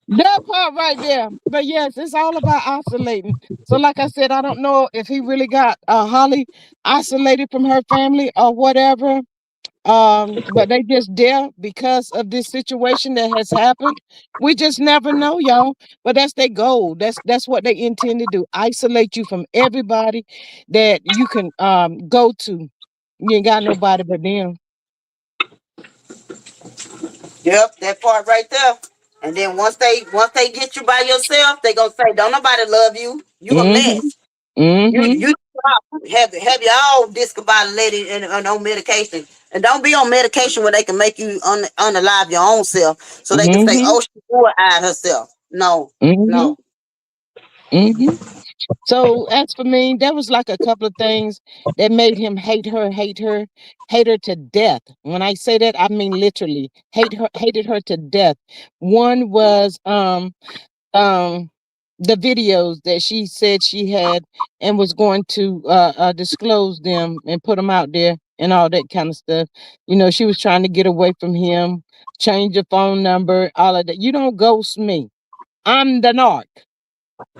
that part right there. But yes, it's all about isolating. So, like I said, I don't know if he really got Holly isolated from her family or whatever. But they just there because of this situation that has happened. We just never know, y'all. But that's their goal. That's what they intend to do. Isolate you from everybody that you can go to. You ain't got nobody but them. Yep, that part right there. And then once they get you by yourself, they gonna say, "Don't nobody love you. You a Mm-hmm. mess. Mm-hmm. You have you all discombobulated and on medication, and don't be on medication where they can make you unalive your own self, so they can say, Mm-hmm. oh, she eyed herself. No, Mm-hmm. no. Mm-hmm. So as for me, there was like a couple of things that made him hate her to death. When I say that, I mean literally hated her to death. One was um the videos that she said she had and was going to disclose them and put them out there and all that kind of stuff. You know, she was trying to get away from him, change your phone number, all of that. You don't ghost me. I'm the narc.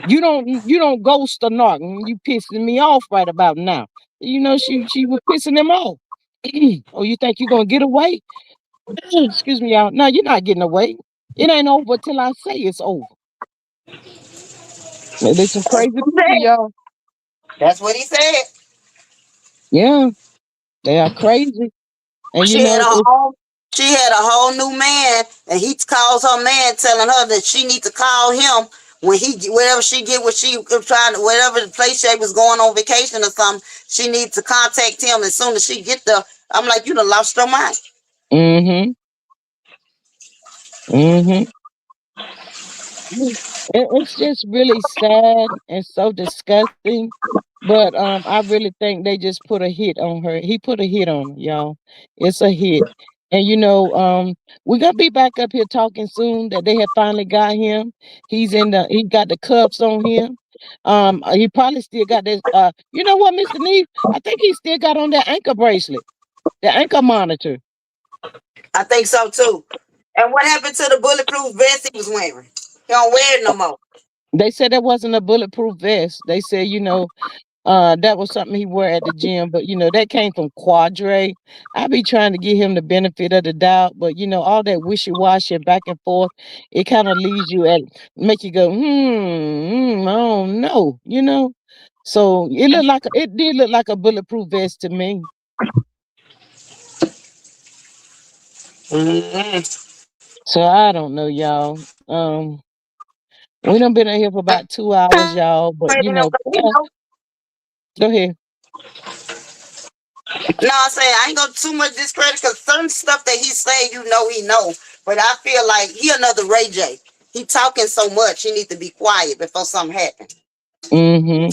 You don't ghost a narc. You pissing me off right about now. You know, she was pissing him off. Oh, you think you're gonna get away? Excuse me, y'all. No, you're not getting away. It ain't over till I say it's over. Man, there's some That's crazy what he people, said. y'all. That's what he said. Yeah, they are crazy. And you She had know, a whole she had a whole new man, and he calls her man, telling her that she needs to call him when he wherever she get what she trying to whatever the place she was going on vacation or something. She needs to contact him as soon as she get there. I'm like, you done lost your mind. mm-hmm, mm-hmm. It's just really sad and so disgusting. But I really think they just put a hit on her. He put a hit on her, y'all. It's a hit. And you know, we're gonna be back up here talking soon that they have finally got him. He got the cuffs on him. He probably still got this you know what, Mr. Neve? I think he still got on that ankle bracelet, the ankle monitor. I think so too. And what happened to the bulletproof vest he was wearing? He don't wear it no more. They said that wasn't a bulletproof vest. They said, you know, that was something he wore at the gym, but you know, that came from Quadre. I be trying to give him the benefit of the doubt, but you know, all that wishy washy back and forth, it kind of leaves you at make you go, I don't know, you know. So it did look like a bulletproof vest to me. Mm-hmm. So I don't know, y'all. We done been in here for about 2 hours, y'all. But you know, go ahead. No, I'm saying I ain't gonna too much discredit because certain stuff that he say, he know. But I feel like he another Ray J. He talking so much, he need to be quiet before something happen. Hmm.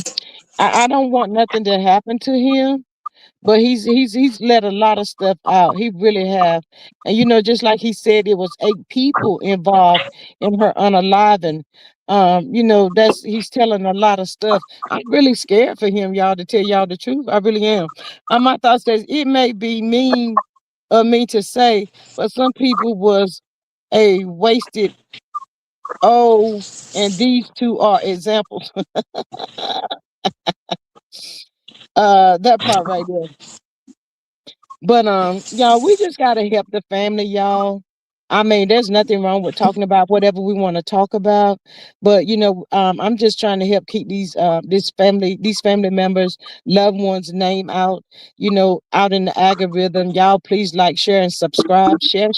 I don't want nothing to happen to him. But he's let a lot of stuff out. He really have. And you know, just like he said, it was 8 people involved in her unaliving. You know, that's he's telling a lot of stuff. I'm really scared for him, y'all, to tell y'all the truth. I really am. My thoughts is it may be mean of me to say, but some people was a wasted oh, and these two are examples. That part right there. But y'all, we just gotta help the family, y'all. I mean, there's nothing wrong with talking about whatever we want to talk about, but you know, I'm just trying to help keep these family members, loved ones' name out, you know, out in the algorithm. Y'all, please like, share, and subscribe. Share,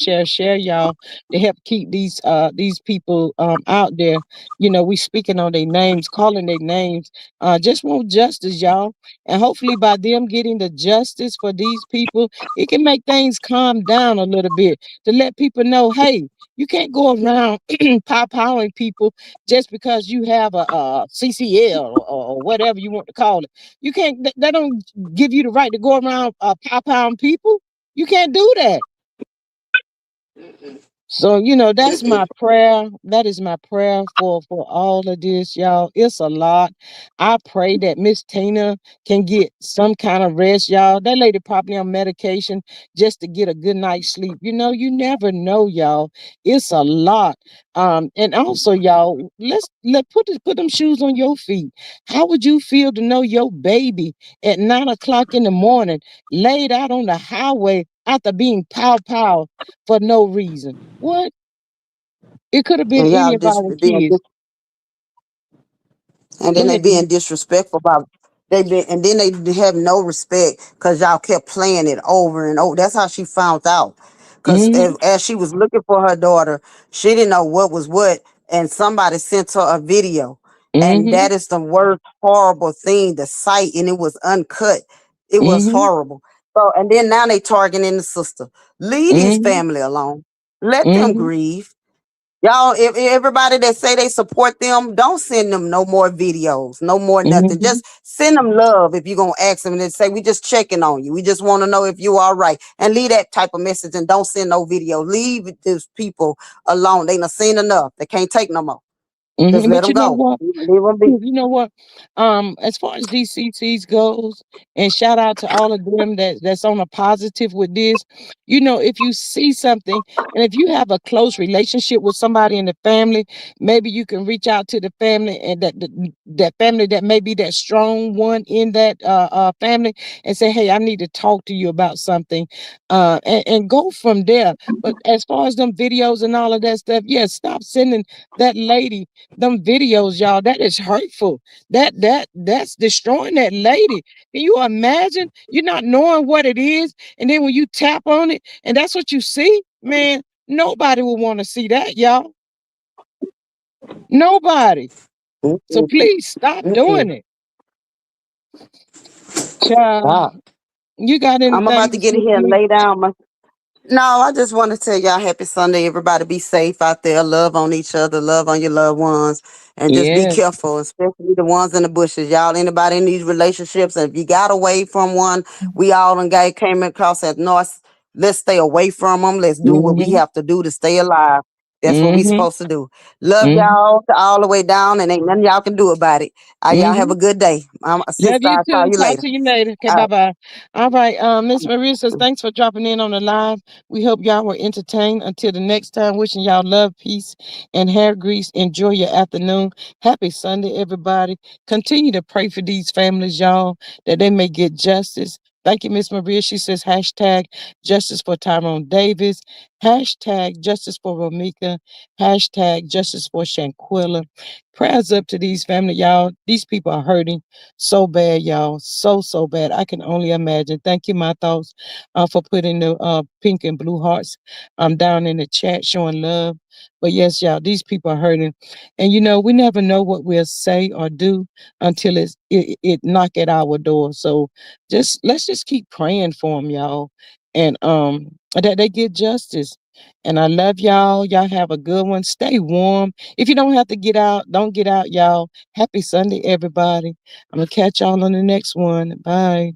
y'all, to help keep these people out there. You know, we speaking on their names, calling their names. Just want justice, y'all, and hopefully by them getting the justice for these people it can make things calm down a little bit to let people know, hey, you can't go around powering people just because you have a CCL or whatever you want to call it. You can't. That don't give you the right to go around powering people. You can't do that. So, you know, that's my prayer. That is my prayer for all of this, y'all. It's a lot. I pray that Miss Tina can get some kind of rest, y'all. That lady probably on medication just to get a good night's sleep. You know, you never know, y'all. It's a lot. And also, y'all, let put them shoes on your feet. How would you feel to know your baby at 9 o'clock in the morning laid out on the highway after being pow pow for no reason. What? It could have been And any y'all of just our being kids. and Go then they ahead. being disrespectful about they been and then they have no respect because y'all kept playing it over and over. That's how she found out. Because Mm-hmm. as she was looking for her daughter, she didn't know what was what, and somebody sent her a video, and Mm-hmm. that is the worst horrible thing. The sight, and it was uncut. It was Mm-hmm. horrible. So and then now they targeting the sister. Leave these Mm-hmm. family alone. Let them Mm-hmm. grieve. Y'all, if everybody that say they support them, don't send them no more videos, no more nothing. Mm-hmm. Just send them love if you're gonna ask them and say we just checking on you. We just want to know if you all right. And leave that type of message and don't send no video. Leave these people alone. They done seen enough. They can't take no more. Just let But them you know go. what? Leave them be. You know what? As far as DCCs goes, and shout out to all of them that's on a positive with this. You know, if you see something, and if you have a close relationship with somebody in the family, maybe you can reach out to the family and that family that may be that strong one in that family, and say, hey, I need to talk to you about something, and go from there. But as far as them videos and all of that stuff, yeah, stop sending that lady them videos, y'all. That is hurtful. That's destroying that lady. Can you imagine? You're not knowing what it is, and then when you tap on it, and that's what you see, man. Nobody will want to see that, y'all. Nobody. So Mm-mm, please stop mm-mm. doing it. Child, Stop. you got I'm anything about to to get say in to here and me? lay down. No, I just want to tell y'all happy Sunday. Everybody be safe out there. Love on each other. Love on your loved ones. And just be Yes. careful, especially the ones in the bushes. Y'all, anybody in these relationships, and if you got away from one, we all done came across at North. Let's stay away from them. Let's do what we Mm-hmm. have to do to stay alive. That's what we Mm-hmm. supposed to do. Love Mm-hmm. y'all all the way down, and ain't nothing y'all can do about it. Y'all have Mm-hmm. a good day. Love Sister, you I'll call too. you Talk later. to you later. Okay, All bye bye. All right. Miss Maria says thanks for dropping in on the live. We hope y'all were entertained. Until the next time, wishing y'all love, peace, and hair grease. Enjoy your afternoon. Happy Sunday, everybody. Continue to pray for these families, y'all, that they may get justice. Thank you, Miss Maria. She says hashtag justice for Tyrone Davis, hashtag justice for Romika, hashtag justice for Shanquilla. Prayers up to these family, y'all. These people are hurting so bad, y'all. So bad. I can only imagine. Thank you, my thoughts, for putting the pink and blue hearts down in the chat, showing love. But yes, y'all, these people are hurting. And you know, we never know what we'll say or do until it knock at our door. So just let's just keep praying for them, y'all. And that they get justice. And I love y'all. Y'all have a good one. Stay warm. If you don't have to get out, don't get out, y'all. Happy Sunday, everybody. I'm going to catch y'all on the next one. Bye.